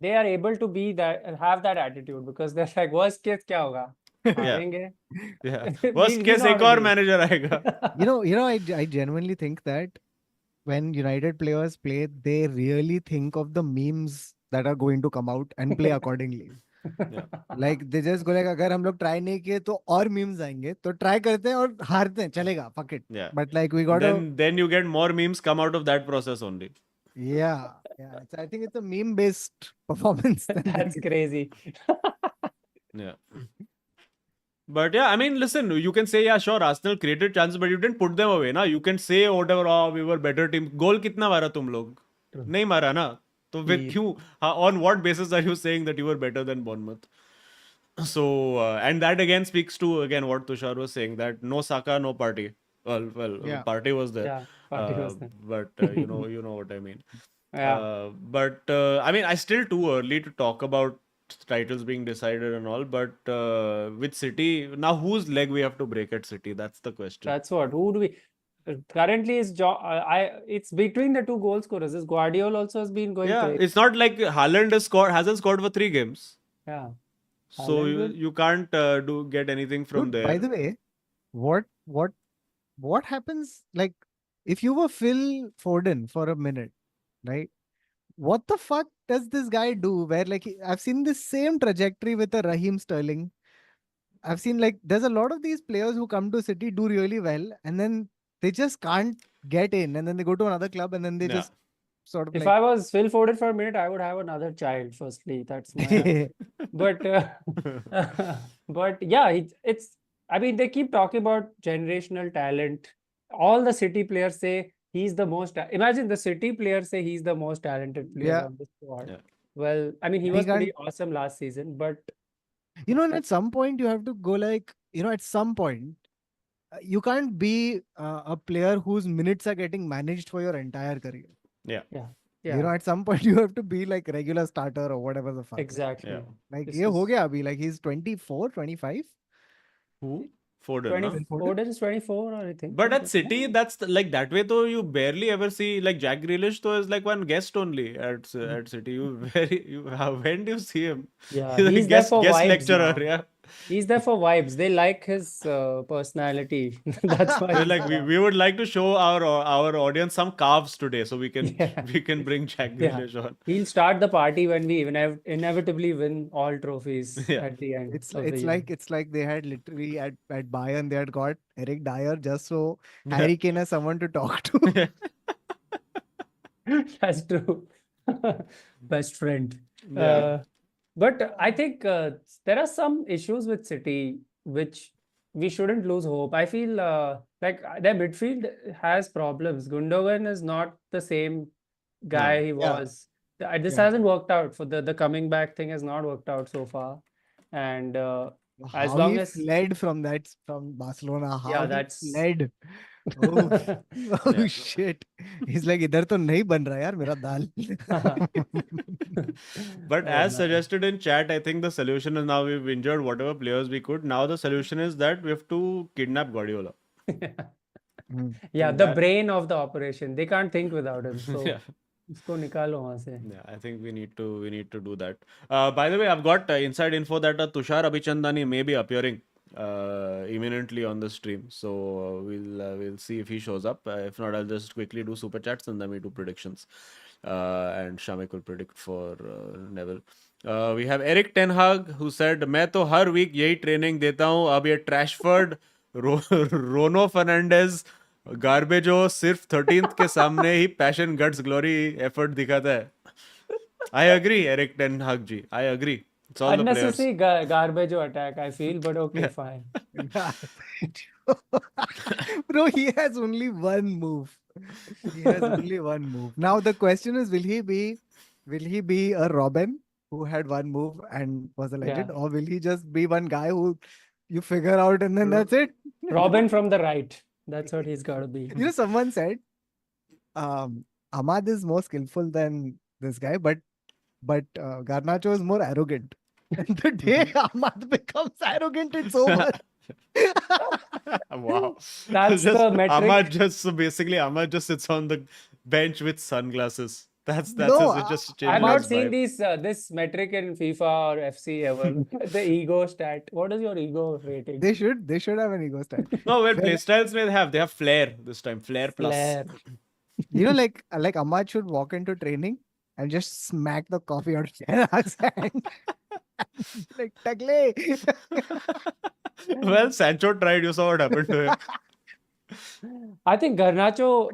they are able to be that have that attitude because they're like worst case क्या होगा? हारेंगे. Yeah, We- worst we case know एक how और to manager आएगा. I genuinely think that when United players play, they really think of the memes that are going to come out and play accordingly. Like they just go like अगर हम लोग try नहीं किए तो और memes आएंगे तो try करते हैं और हारते हैं चलेगा fuck it. Yeah. But like we got Then you get more memes come out of that process only. yeah. I think it's a meme based performance. That's crazy. Yeah. But yeah, I mean, listen, you can say, yeah, sure, Arsenal created chances, but you didn't put them away, na? You can say whatever, oh, we were better team. Goal कितना मारा तुम लोग? नहीं मारा ना? तो फिर क्यों? On what basis are you saying that you were better than Bournemouth? So, and that again speaks to again what Tushar was saying, that no Saka, no party. Well, Yeah. party was there. Yeah, party was there. But you know what I mean. Yeah. But I mean, I still too early to talk about titles being decided and all. But with City now, whose leg we have to break at City? That's the question. That's what. Who do we? Currently, is it's between the two goal scorers. This Guardiola also has been going Yeah, crazy. it's not like Haaland hasn't scored for 3 games. Yeah. So Haaland you can't get anything from Dude, there. by the way, what happens like if you were Phil Foden for a minute, right? What the fuck does this guy do? Where like I've seen this same trajectory with a Raheem Sterling. I've seen like there's a lot of these players who come to City do really well and then they just can't get in and then they go to another club and then they Yeah. just sort of If like I was Phil Foden for a minute, I would have another child. Firstly, that's my. But but yeah, it's. I mean, they keep talking about generational talent. All the City players say he's the most. Imagine the City players say he's the most talented player Yeah. on the squad. Yeah. Well, I mean, he He was pretty can't- awesome last season, but and at some point you have to go like, at some point you can't be a player whose minutes are getting managed for your entire career. Yeah. yeah, At some point you have to be like regular starter or whatever the fuck. exactly. Yeah. Like This ye ho is- gaya abhi, like he's 24, 25. Who? Foden. 20, no? Foden? Foden is 24, or I think. But so, at City, that's like that way. Though you barely ever see like Jack Grealish. Though is like one guest only at City. When do you see him? Yeah, He's like he's there guest for vibes lecturer. now. Yeah. He's there for vibes. They like his personality. That's why We're he's like around. we would like to show our audience some calves today, so we can Yeah. we can bring Jack Yeah. Grealish on. He'll start the party when we inevitably win all trophies Yeah. at the end It's of the it's year. like it's like they had literally at Bayern they had got Eric Dyer just so Yeah. Harry Kane has someone to talk to. That's true. Best friend. Yeah. But I think there are some issues with City which we shouldn't lose hope. I feel like their midfield has problems. Gundogan is not the same guy No. he was. This Yeah. hasn't worked out for the coming back thing has not worked out so far. And as How long he as fled from Barcelona. How yeah, he that's fled. Oh, oh Yeah. shit. He's like, इधर तो नहीं बन रहा यार मेरा दाल. But Oh, as man. suggested in chat, I think the solution is now we've injured whatever players we could. Now the solution is that we have to kidnap Guardiola. Hmm. Yeah, think the that- brain of the operation. They can't think without him. So Yeah. उसको निकालो वहां से. Yeah, I think we need to do that. By the way, I've got inside info that Tushar Abhichandani may be appearing imminently on the stream. So we'll see if he shows up. If not, I'll just quickly do super chats and then we do predictions. And Shamik will predict for Neville. We have Eric Ten Hag who said, मैं तो हर week यही training देता हूँ. अब ये Trashford, रोनो Fernandez गार्बेजो सिर्फ 13th के सामने ही पैशन गट्स ग्लोरी एफर्ट दिखाता है. I agree, Eric Ten Hag ji. I agree. It's all the players. Unnecessary garbage attack, I feel, but okay, fine. Bro, he has only one move. He has only one move. Now the question is, will he be a Robin who had one move and was a legend, or will he just be one guy who you figure out and then that's it? Robin from the right. That's what he's got to be. You know, someone said Ahmad is more skillful than this guy, but Garnacho is more arrogant. And the day Ahmad becomes arrogant, it's over. Wow. That's the metric. Ahmad just sits on the bench with sunglasses. That's No, his, it just I've changes not his seen vibe. this metric in FIFA or FC ever. The ego stat. What is your ego rating? They should have an ego stat. No, well, playstyles they have flair this time. Flair plus. Flair. You know, like Ahmad should walk into training and just smack the coffee out of Chirag's hand. Like Tagle. Well, Sancho tried. You saw what happened to him. I think Garnacho,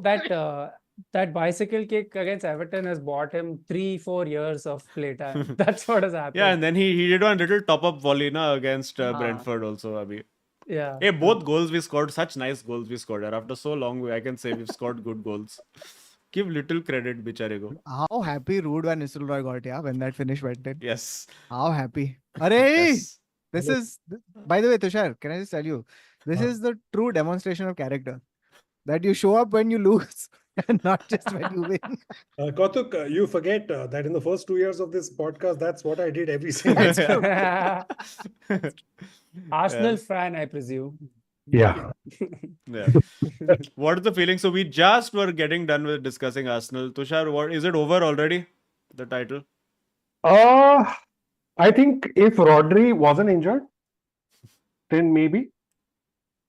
that bicycle kick against Everton has bought him 3-4 years of playtime. That's what has happened. Yeah, and then he did one little top-up volley against Brentford also. Abhi. Yeah. Hey, both goals we scored, such nice goals we scored. After so long, I can say we've scored good goals. Give little credit, bichare ko. How happy Rude Van Nistelrooy got, yeah, when that finish went in. Yes. How happy. Arey! Yes. This is, by the way, Tushar, can I just tell you, this is the true demonstration of character. That you show up when you lose and not just when you win. Kautuk, you forget that in the first 2 years of this podcast, that's what I did every single time. Arsenal fan, I presume. Yeah. Yeah. What is the feeling? So we just were getting done with discussing Arsenal. Tushar, what is it over already? The title? I think if Rodri wasn't injured, then maybe.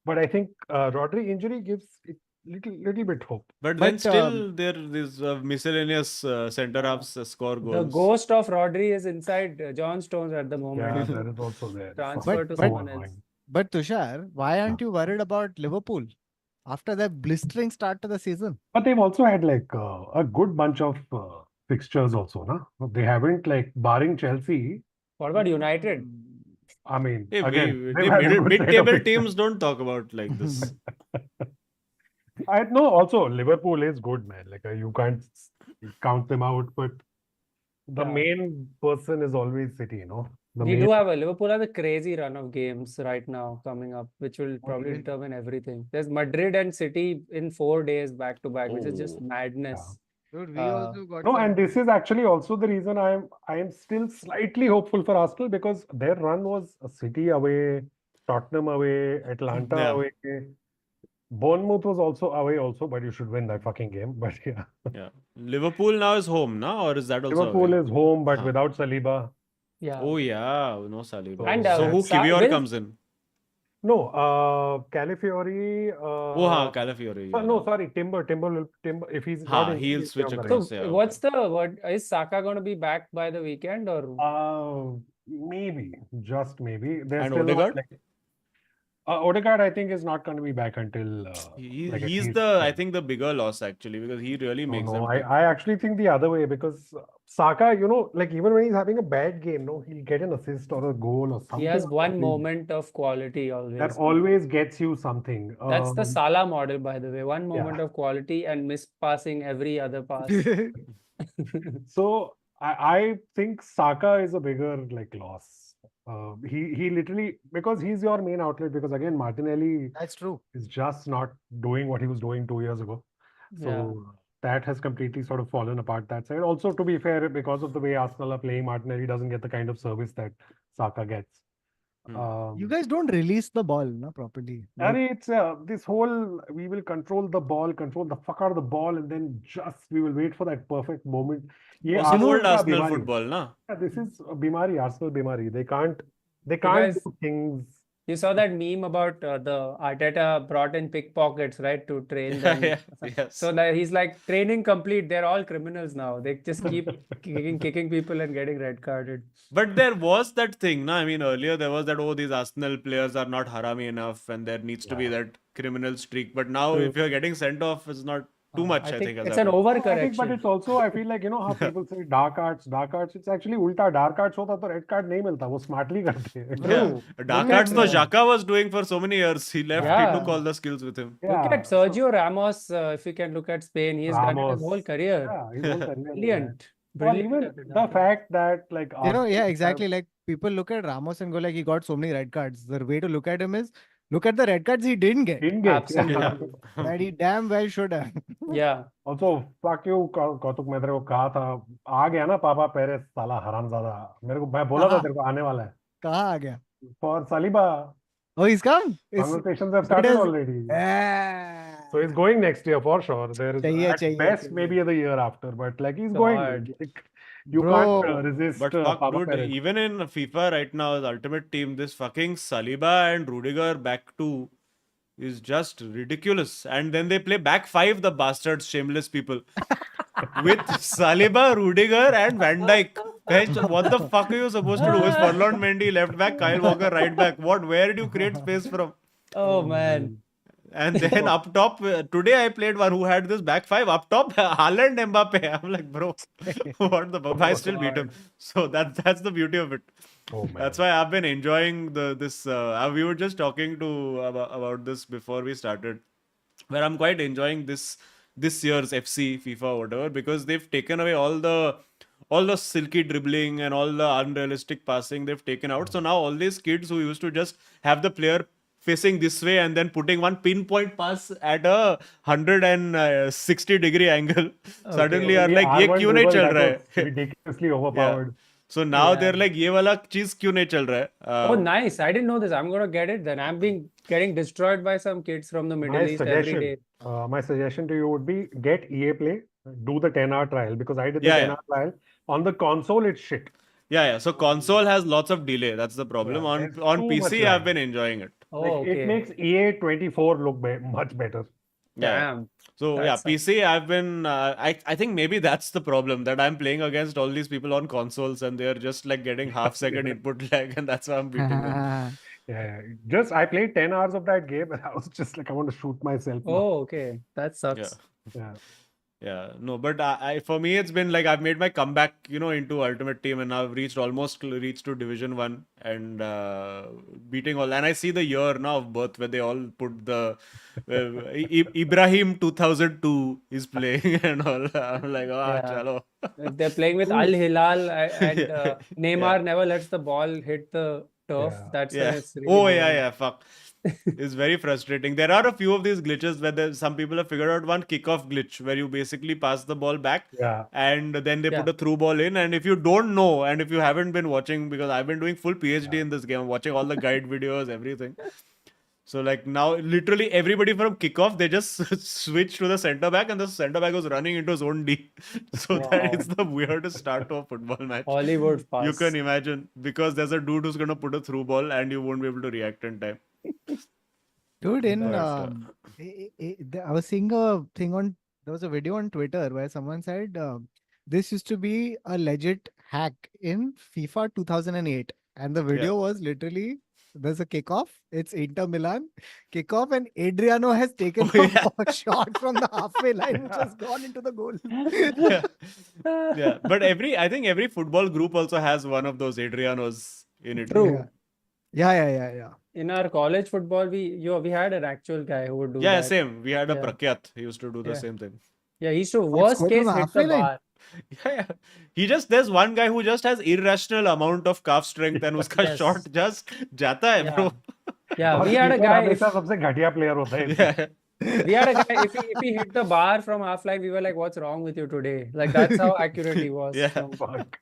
But I think Rodri injury gives it little bit hope. But then But, still there is miscellaneous center halves score The goals. ghost of Rodri is inside John Stones at the moment. Yeah, that is also there. Transfer to But- someone else. But Tushar, why aren't you worried about Liverpool after that blistering start to the season? But they've also had like a good bunch of fixtures also, no? They haven't like barring Chelsea. What about United? I mean, Hey, again, they've had a good set of mid-table fixtures. teams don't talk about like this. I know also Liverpool is good, man. Like you can't count them out, but the Yeah. main person is always City, The We main, do have Liverpool has a crazy run of games right now coming up, which will probably really? determine everything. There's Madrid and City in 4 days back to back, which is just Oh. madness. Dude, we Uh, also got No, some- and this is actually also the reason I am still slightly hopeful for Arsenal because their run was City away, Tottenham away, Atlanta Yeah. away. Bournemouth was also away also, but you should win that fucking game. But yeah, Yeah. Liverpool now is home, now, or is that also Liverpool away? is home, but Huh. without Saliba. Yeah. Oh yeah, no Saliba. And So who Kiwior will comes in? No, Calafiori. Oh, Calafiori. Yeah, No, yeah. sorry, Timber. If he's not injured, He'll he'll be switch on the across. right. so Yeah, okay. what's what is Saka going to be back by the weekend or? Maybe, just maybe. They're And still not Odegaard? like. Odegaard, I think, is not going to be back until like at He's least. I think the bigger loss actually because he really No, makes no, them tick. I actually think the other way because Saka, like even when he's having a bad game, no, he'll get an assist or a goal or He something has on one that wing moment of quality that always. always gets you something. That's the Salah model, by the way. One moment Yeah. of quality and miss passing every other pass. So I think Saka is a bigger like loss. He literally because he's your main outlet because again Martinelli That's true. is just not doing what he was doing 2 years ago. So Yeah. that has completely sort of fallen apart that side. Also, to be fair, because of the way Arsenal are playing, Martinelli doesn't get the kind of service that Saka gets. You guys don't release the ball properly. Like, And it's this whole we will control the ball, control the fuck out of the ball, and then just we will wait for that perfect moment. ये Also Arsenal old का Arsenal बीमारी है. football, na? Yeah, this is a bimari, Arsenal bimari. They can't guys- do things. You saw that meme about the Arteta brought in pickpockets, right, to train them. Yes. So that he's like training complete. They're all criminals now. They just keep kicking people and getting red carded. But there was that thing, na? I mean, earlier there was that, oh, these Arsenal players are not harami enough and there needs to be that criminal streak. But now, True. if you're getting sent off, it's not too much, I think. Has it's an happened. I think, but overcorrection. it's also I feel like how people say dark arts. It's actually ulta. Dark arts होता तो red card नहीं मिलता. वो smartly करते हैं. True. Dark Look arts at, though Xhaka was doing for so many years. He left, he Yeah. took all the skills with him. Look Yeah, at Sergio Ramos. If you can look at Spain, he's done it his Ramos. whole career. Yeah, his whole career. Brilliant. Well, Brilliant. even at it, the fact that like yeah, Arsenal exactly. have- Like people look at Ramos and go like he got so many red cards. The way to look at him is look at the red cards he didn't get. didn't get. Absolutely. Yeah. That he damn well should have. Yeah. Also, fuck you, कौतुक मैं तेरे को कहा था आ गया ना पापा Perez साला हरामजादा मेरे को मैं बोला था कहाँ? तेरे को आने वाला है कहाँ आ गया? for Saliba. Oh, he's come. Conversations have it started is- already. Ah. So he's going next year for sure. There is Chahiye, at best chahiye. maybe the year after, but like he's God. going. Like, you Bro. can't resist But fuck, Papa dude, Perez. even in FIFA right now, his ultimate team, this fucking Saliba and Rudiger back two is just ridiculous. And then they play back five, the bastards, shameless people. With Saliba, Rudiger, and Van Dijk. What the fuck are you supposed to do? Is Furlong Mendy left back, Kyle Walker right back? Where do you create space from? Oh man. And then up top, today I played one who had this back five. Up top, Haaland, Mbappe. I'm like, bro, what the fuck? I still beat him. So that's the beauty of it. Oh man. That's why I've been enjoying this. We were just talking to about this before we started, where I'm quite enjoying this year's FC, FIFA, whatever, because they've taken away all the silky dribbling and all the unrealistic passing. They've taken out. So now all these kids who used to just have the player facing this way and then putting one pinpoint pass at a 160-degree angle, suddenly are like, ये क्यों नहीं चल रहा है? Ridiculously overpowered. So now Yeah. they're like, ये वाला चीज क्यों नहीं चल रहा है? Oh, nice. I didn't know this. I'm gonna get it then. I'm getting destroyed by some kids from the Middle My East every suggestion, day. my suggestion to you would be get EA Play, do the 10-hour trial because I did the Yeah, 10-hour trial. On the console, it's shit. Yeah. So console has lots of delay. That's the problem. Yeah, on there's on too much PC, I've lag. been enjoying it. Oh, Like, okay. it makes EA 24 look much better. Yeah. Damn. So That yeah, sucks. PC, I've been. I think maybe that's the problem that I'm playing against all these people on consoles and they're just like getting half-second input lag, and that's why I'm beating them. Yeah. Just I played 10 hours of that game and I was just like, I want to shoot myself. now. Oh, okay. That sucks. Yeah. Yeah, no, but for me it's been like I've made my comeback, into Ultimate Team, and I've almost reached to Division 1 and beating all. And I see the year now of birth where they all put the Ibrahim 2002 is playing and all. I'm like, Yeah. chalo. They're playing with Al Hilal and Neymar never lets the ball hit the turf. Yeah. That's when Yeah. it's really Oh, boring. yeah, fuck. It's very frustrating. There are a few of these glitches where some people have figured out one kickoff glitch where you basically pass the ball back Yeah. and then they put Yeah. a through ball in. And if you don't know, and if you haven't been watching, because I've been doing full PhD in this game, watching all the guide videos, everything. So like now, literally everybody from kickoff, they just switch to the centre back, and the centre back was running into his own D. So that Wow. is the weirdest start to a football match. Hollywood You pass. can imagine, because there's a dude who's gonna put a through ball, and you won't be able to react in time. Dude, in But, I was seeing a thing on, there was a video on Twitter where someone said this used to be a legit hack in FIFA 2008, and the video was literally, there's a kickoff, it's Inter Milan kickoff, and Adriano has taken Oh, yeah. a shot from the halfway line, which has gone into the goal. yeah. Yeah, but I think every football group also has one of those Adrianos in it. True. Yeah. In our college football, we had an actual guy who would do Yeah, that. same. We had a Yeah. Prakyat. He used to do the Yeah. same thing. Yeah, he used to What, worst scored from case the hit halfway the line? bar. Yeah. There's one guy who just has irrational amount of calf strength, and uska Yes. shot just jata hai, bro. Yeah, और we had a keeper guy. हमेशा सबसे घटिया player होता है. Yeah. We had a guy. If he hit the bar from half line, we were like, "What's wrong with you today?" Like that's how accurate he was. Yeah. from- Fuck.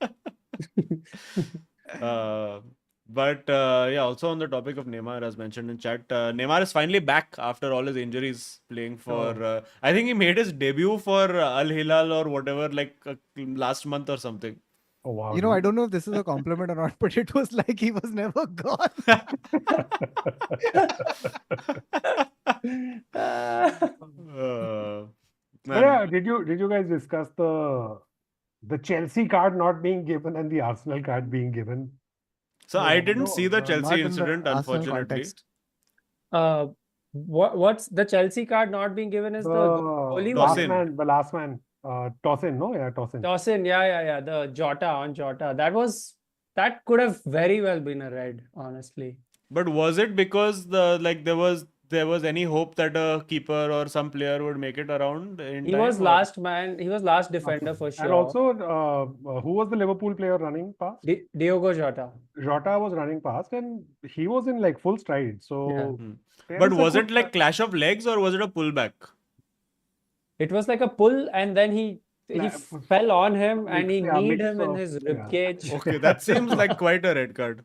But yeah, also on the topic of Neymar, as mentioned in chat, Neymar is finally back after all his injuries, playing for. I think he made his debut for Al Hilal or whatever, like last month or something. Oh wow. You know, I dude. don't know if this is a compliment or not, but it was like he was never gone. But Man. yeah, did you guys discuss the Chelsea card not being given and the Arsenal card being given? So I didn't No, see the not Chelsea in the incident, Arsenal unfortunately. context. What's the Chelsea card not being given is the goalie Tosin. one. The last man, Tosin, no? Yeah, Tosin. Tosin, yeah. The Jota. That could have very well been a red, honestly. But was it because there was any hope that a keeper or some player would make it around in He time? was or- last man. He was last defender for sure. And also, who was the Liverpool player running past? Diogo Jota. Jota was running past, and he was in like full stride. So, Hmm. there But is a was good it like clash of legs or was it a pullback? It was like a pull, and then he fell on him, and he Yeah, kneed mix him in of- his yeah. ribcage. Okay, that seems like quite a red card.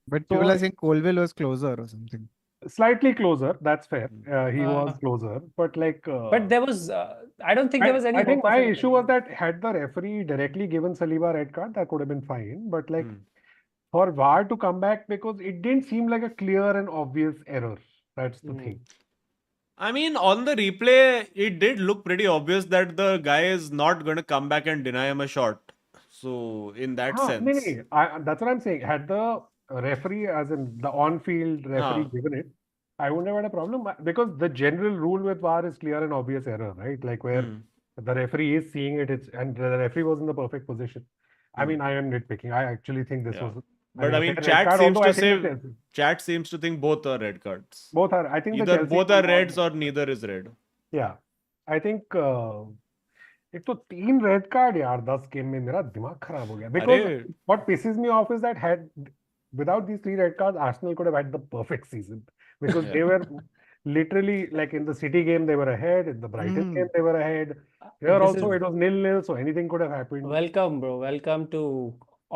But So- people are saying Colville was closer or something. Slightly closer, that's fair. He was Uh, closer, but like. But there was, I don't think there was any. I think hope of my him issue was winning. that had the referee directly given Saliba a red card, that could have been fine. But like Hmm. for VAR to come back, because it didn't seem like a clear and obvious error. That's the Hmm. thing. I mean, on the replay, it did look pretty obvious that the guy is not going to come back and deny him a shot. So, in that sense. That's what I'm saying. Had the referee, as in the on-field referee, Huh. given it, I wouldn't have had a problem because the general rule with VAR is clear and obvious error, right? Like where Hmm. the referee is seeing it, and the referee was in the perfect position. I mean, I am nitpicking. I actually think this Yeah. was. But I mean, fair red chat card, seems although to I think say the chat seems to think both are red cards. both are. I think the Either Chelsea both are one reds was- or neither is red. Yeah, I think एक तो 3 red card यार 10 game में मेरा दिमाग खराब हो गया because अरे what pisses me off is that had without these 3 red cards Arsenal could have had the perfect season because they were literally like in the City game they were ahead, in the Brighton game they were ahead. Here This also is- it was 0-0, so anything could have happened. Welcome, bro. Welcome to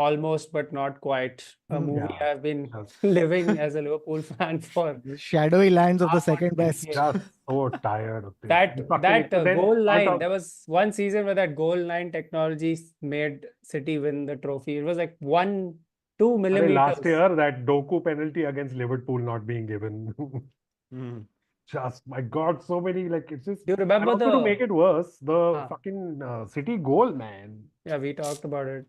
almost but not quite a movie Yeah. I've been Just- living as a Liverpool fan for. The shadowy lands of the second best. Just so tired of this. That Fucking- then goal on line, top- there was one season where that goal line technology made City win the trophy. It was like 1-2 अरे, millimeters. last year that Doku penalty against Liverpool not being given. Hmm. Just my God, so many like it's just. Do you And remember also to the? make it worse, the हाँ. fucking City goal, man. Yeah, we talked about it.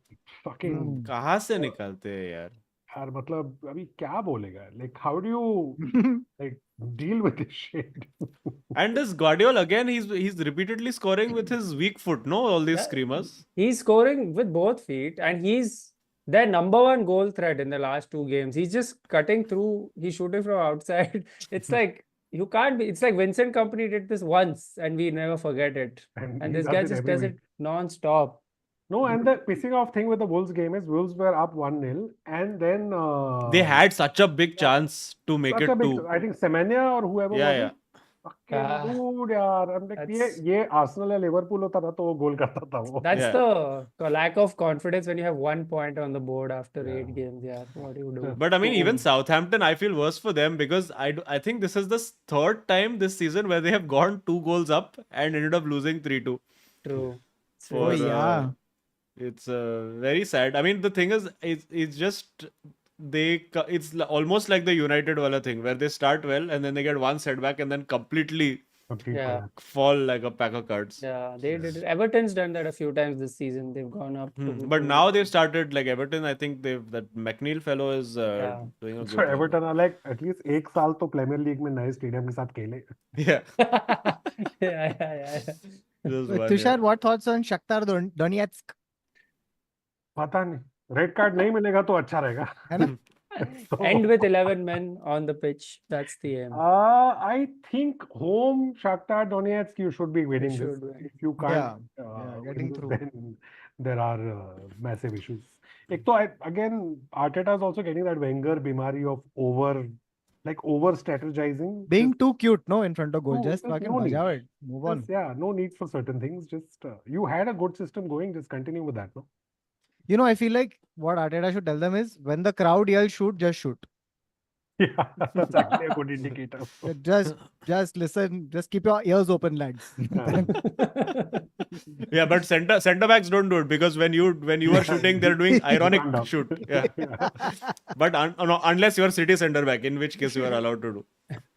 Fucking कहाँ से निकलते हैं यार? यार मतलब अभी क्या बोलेगा? Like how do you like deal with this shit? And this Guardiola again, he's repeatedly scoring with his weak foot. No, all these Yeah. screamers. He's scoring with both feet, and he's their number one goal threat in the last 2 games. He's just cutting through. He's shooting from outside. It's like you can't be. It's like Vincent Company did this once, and we never forget it. And And he this guy does it just every does week. it non-stop. No, and the pissing off thing with the Wolves game is Wolves were up 1-0 and then They had such a big chance to make such it a big, 2. I think Semenya or whoever Yeah, was yeah. it, fucking Ah, dude, यार. I'm like, that's ये Arsenal या Liverpool होता ना तो वो गोल करता था वो. that's Yeah. the lack of confidence when you have 1 point on the board after 8 games. Yeah, what do you do? But I mean, even So, Southampton, I feel worse for them because I think this is the third time this season where they have gone 2 goals up and ended up losing 3-2. True. It's For really sad. yeah. it's very sad. I mean, the thing is, it's just it's almost like the United wala thing where they start well and then they get one setback and then completely complete Yeah. collapse. fall like a pack of cards. Yeah, they did it. Everton's done that a few times this season. They've gone up But now they've started like Everton. I think that McNeil fellow is Yeah. doing a So good job. Everton are like at least एक साल तो Premier League में नए stadium के साथ खेले. Yeah, yeah. just So, one. Tushar, what thoughts on Shakhtar Donetsk? पता नहीं. रेड कार्ड नहीं मिलेगा तो अच्छा रहेगा. है ना? End with 11 men on the pitch. That's the aim. I think home Shakhtar Donetsk you should be winning this. should win. If you can't getting win this, through. then there are massive issues. एक तो again Arteta is also getting that Wenger bimari of over strategizing. Being too cute, no, in front of goal. No, Just there's fucking no need. bajao it. Move on. Yeah, no need for certain things. Just you had a good system going. Just continue with that, no? You know, I feel like what Arteta should tell them is when the crowd yells shoot, just shoot. Yeah, that's actually a good indicator. Just listen. Just keep your ears open, lads. Yeah, but center backs don't do it because when you are shooting, they're doing ironic Stand up. shoot. Yeah, but no, unless you are City center back, in which case you are allowed to do.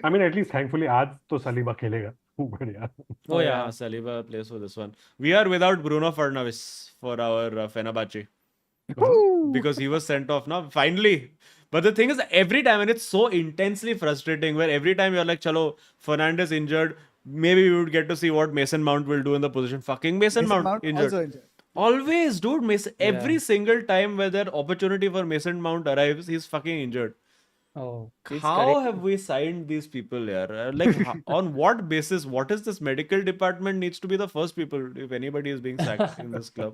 I mean, at least thankfully आज तो Saliba खेलेगा. But yeah. Oh yeah, Saliba plays for this one. We are without Bruno Fernandes for our Fenerbahce because he was sent off now. Finally. But the thing is, every time, and it's so intensely frustrating, where every time you're like, chalo, Fernandes injured, maybe we would get to see what Mason Mount will do in the position. Fucking Mason Mount injured. Also injured. Always, dude. Every Yeah. single time where that opportunity for Mason Mount arrives, he's fucking injured. Oh, he's How correct. have we signed these people here? Like, on what basis? What is this medical department needs to be the first people if anybody is being sacked in this club?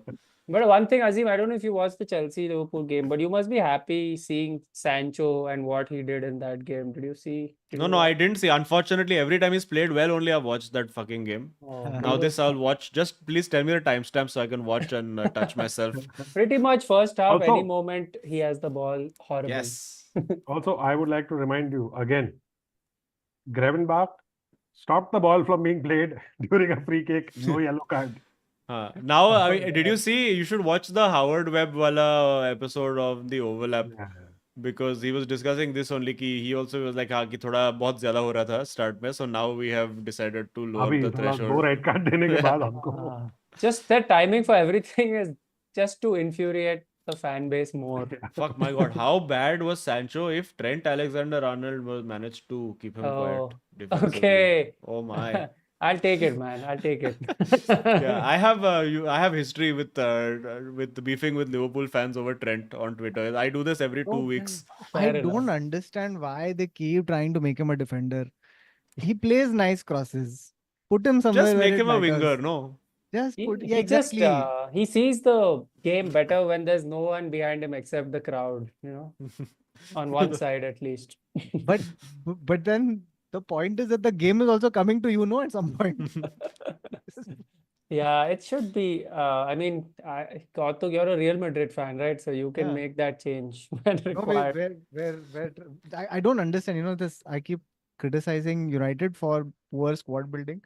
But one thing, Azim, I don't know if you watched the Chelsea Liverpool game, but you must be happy seeing Sancho and what he did in that game. Did you see? No, I didn't see. Unfortunately, every time he's played well, only I've watched that fucking game. Oh, Now this I'll watch. Just please tell me the timestamp so I can watch and touch myself. pretty much first half, any Also- moment he has the ball, horrible. Yes. Also, I would like to remind you again, Gravenbach stopped the ball from being played during a free kick, no yellow card. Now, I mean, did you see? You should watch the Howard Webb wala episode of the Overlap Yeah. because he was discussing this only. Ki he also was like, हाँ कि थोड़ा बहुत ज़्यादा हो रहा था start में. So now we have decided to lower अभी the थोड़ा दो threshold. रेड कार्ड देने के बाद हमको Ah, just their timing for everything is just to infuriate the fan base more. Fuck my God, how bad was Sancho if Trent Alexander-Arnold was managed to keep him quiet Oh, defensively? okay. Oh my. I'll take it, man. I'll take it. Yeah, I have history with beefing with Liverpool fans over Trent on Twitter. I do this every 2 weeks. I Fair don't enough. understand why they keep trying to make him a defender. He plays nice crosses. Put him somewhere Just where make it him a winger, matters. no? Just He, put, he yeah, just exactly. he sees the game better when there's no one behind him except the crowd, on one side at least. But then the point is that the game is also coming to you, no, at some point. Yeah, it should be. I mean, Kautuk, you're a Real Madrid fan, right? So you can Yeah. make that change when No, required. I don't understand. This I keep criticizing United for poor squad building,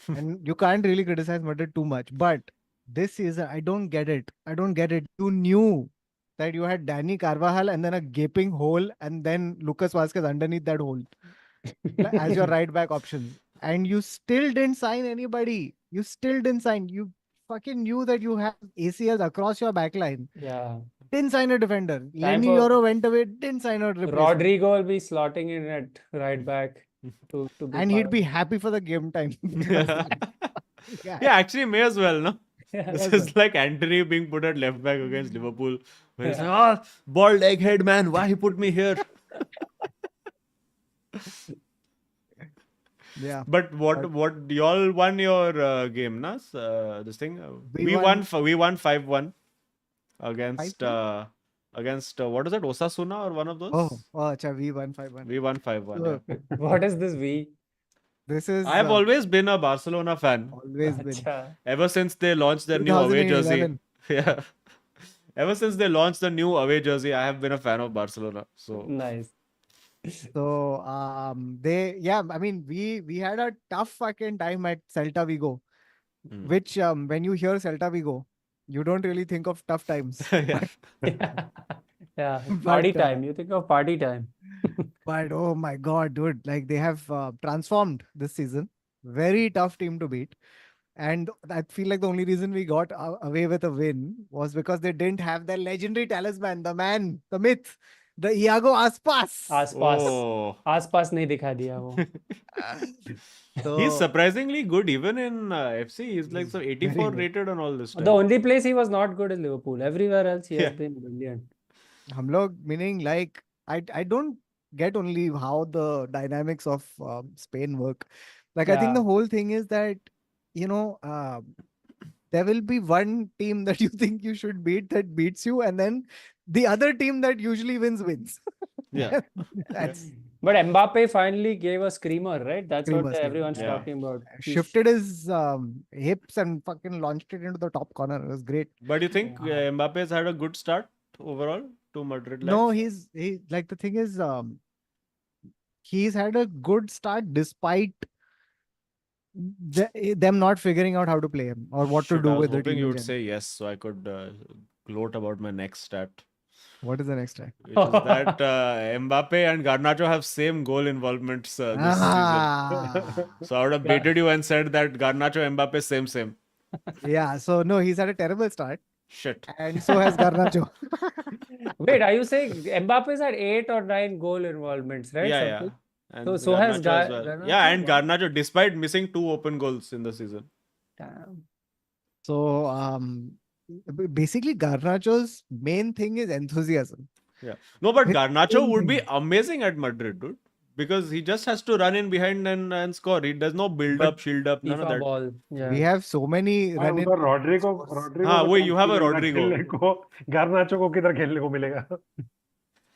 and you can't really criticize Madrid too much. But this season, I don't get it. I don't get it. You knew that you had Danny Carvajal and then a gaping hole, and then Lucas Vazquez underneath that hole as your right back option, and you still didn't sign anybody. You still didn't sign. You fucking knew that you have ACLs across your back line. Yeah. Didn't sign a defender. Lenny for- Yoro went away. Didn't sign a replacement. Rodrigo will be slotting in at right back to be And part he'd of- be happy for the game time. Yeah, actually may as well, no? Yeah. This is like Anthony being put at left back against Liverpool. Where he's like, oh, bald egghead man, why he put me here? Yeah. But what y'all won your game, na? This thing We won won- we won 5-1 against 5-1? what is it, Osasuna or one of those? Oh, acha, we won 5-1. We won 5-1. Yeah. What is this V? This is I have always been a Barcelona fan. always been Acha. Ever since they launched their new away jersey. 2011. Yeah. Ever since they launched the new away jersey, I have been a fan of Barcelona. So Nice. So I mean we had a tough fucking time at Celta Vigo, Mm. which when you hear Celta Vigo, you don't really think of tough times. yeah. Yeah, But, party time. You think of party time. But oh my god, dude, like they have transformed this season. Very tough team to beat. And I feel like the only reason we got away with a win was because they didn't have their legendary talisman, the man, the myth, the Iago Aspas. आसपास Oh. आसपास नहीं दिखा दिया वो. He's So surprisingly good even in FC. He's like he's some very 84 good. rated on all this The time. only place he was not good is Liverpool. Everywhere else he has Yeah. been brilliant. हम लोग meaning like I don't get only how the dynamics of Spain work. Like I think Yeah. the whole thing is that there will be one team that you think you should beat that beats you, and then the other team that usually wins. Yeah. That's But Mbappe finally gave a screamer, right? That's what Screamer. everyone's Yeah. talking about. He shifted his hips and fucking launched it into the top corner. It was great. But you think Yeah. Mbappe's had a good start overall to Madrid life? No, he like the thing is he's had a good start despite them not figuring out how to play him or what to Shit, do I was with the hoping team. you in would general. say yes, so I could gloat about my next stat, What is the next track? which is that Mbappe and Garnacho have same goal involvements this season. So I would have baited you and said that Garnacho Mbappe same. Yeah, so no, he's had a terrible start, Shit. and so has Garnacho. Wait, are you saying Mbappe's had 8 or 9 goal involvements, right? Yeah. Something? And So has Garnacho as well. Garnacho? Yeah, and Wow. Garnacho, despite missing 2 open goals in the season. Damn. So basically Garnacho's main thing is enthusiasm. Yeah. No, but His Garnacho main would be thing. amazing at Madrid, dude. Because he just has to run in behind and score. He does no build But up, shield up, none of FIFA that. ball. Yeah. We have so many हाँ, run-in. उधर Rodrigo हाँ, को वही, you chance have a नहीं मिल रहा Rodrigo. खेलने को, Garnacho को किधर खेलने को मिलेगा?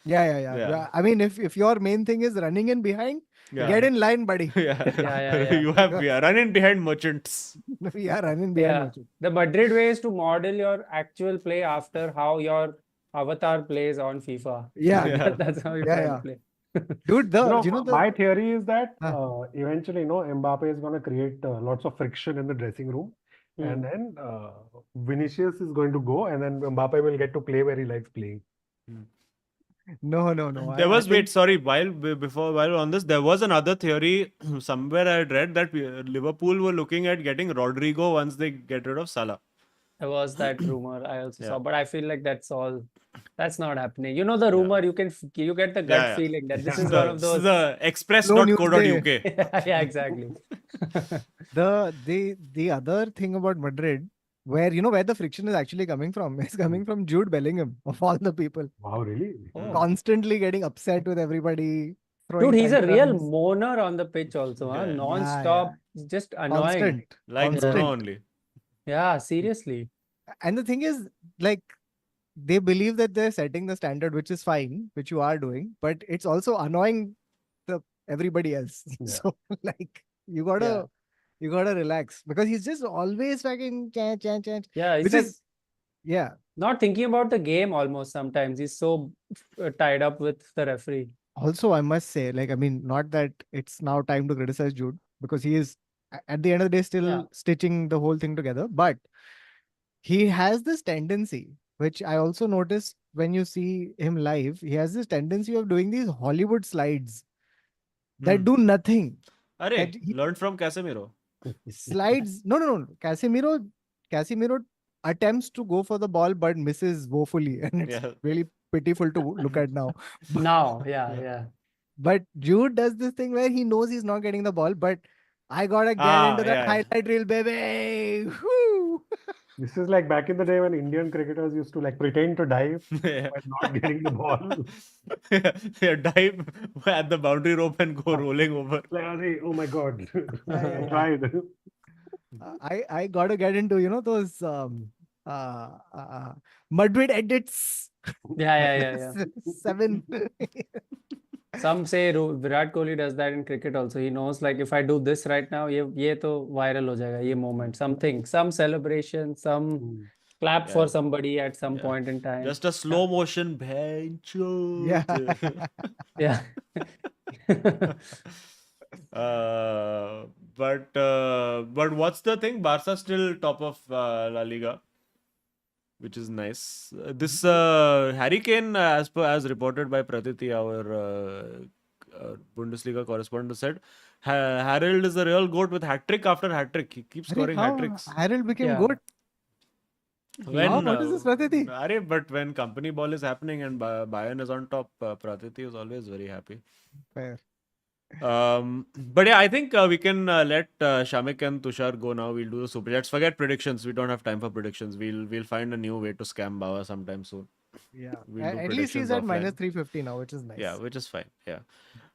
Yeah. I mean, if your main thing is running in behind, Yeah. get in line, buddy. Yeah. You have run in behind merchants. We are running behind. Yeah. Merchant. The Madrid way is to model your actual play after how your avatar plays on FIFA. Yeah. Yeah. That's how you Yeah, try yeah. to play. Dude, My theory is that Huh. eventually, Mbappe is going to create lots of friction in the dressing room, and then Vinicius is going to go, and then Mbappe will get to play where he likes playing. No. There was while we're on this, there was another theory somewhere I had read that Liverpool were looking at getting Rodrigo once they get rid of Salah. There was that rumor I also Yeah. saw, but I feel like that's not happening. You know the rumor, you get the gut Yeah. feeling that this This is one of this is those. the Slow news express.co.uk. Yeah, exactly. The other thing about Madrid, where where the friction is actually coming from, is coming from Jude Bellingham of all the people, Wow, really? Oh. constantly getting upset with everybody. Dude, he's a real tantrums. moaner on the pitch also, huh? Yeah. Non-stop, just annoying. Constant. Like Constant. Bruno only. Yeah, seriously. And the thing is, like, they believe that they're setting the standard, which is fine, which you are doing, but it's also annoying everybody else. Yeah. So, like, you gotta relax, because he's just always fucking chant. Yeah, Which he's is, yeah. not thinking about the game almost sometimes. He's so tied up with the referee. Also, I must say, like, I mean, not that it's now time to criticize Jude, because he is, at the end of the day, still Yeah. stitching the whole thing together. But he has this tendency, which I also noticed when you see him live, he has this tendency of doing these Hollywood slides that do nothing. Arre, That he- learned from Casemiro. Slides. No. Casemiro attempts to go for the ball but misses woefully, and it's Yeah. really pitiful to look at now. Now, yeah. But Jude does this thing where he knows he's not getting the ball, but I gotta get into that yeah. highlight reel, baby. Woo! This is like back in the day when Indian cricketers used to like pretend to dive Yeah. while not getting the ball. Yeah, dive at the boundary rope and go rolling over. Like, "Arey, oh my God, Yeah. I tried." I gotta get into those Madrid edits. Yeah. 7. Some say Virat Kohli does that in cricket also. He knows like if I do this right now, ये तो viral हो जाएगा ये moment. Something, some celebration, some Hmm. clap Yeah. for somebody at some Yeah. point in time. Just a slow motion bench. Yeah. Yeah. But what's the thing? Barca still top of La Liga, which is nice. This Harry Kane, as reported by Pratiti, our Bundesliga correspondent, said Harold is the real goat with hat trick after hat trick. He keeps Arey, scoring hat how tricks. Harold became Yeah. good? When what is this, Pratiti? But when company ball is happening and Bayern is on top, Pratiti is always very happy. Fair. But yeah, I think we can let Shamik and Tushar go now. We'll do the super chats. Forget predictions. We don't have time for predictions. We'll find a new way to scam Bawa sometime soon. Yeah. We'll do At least he's predictions at offline. minus 350 now, which is nice. Yeah, which is fine. Yeah.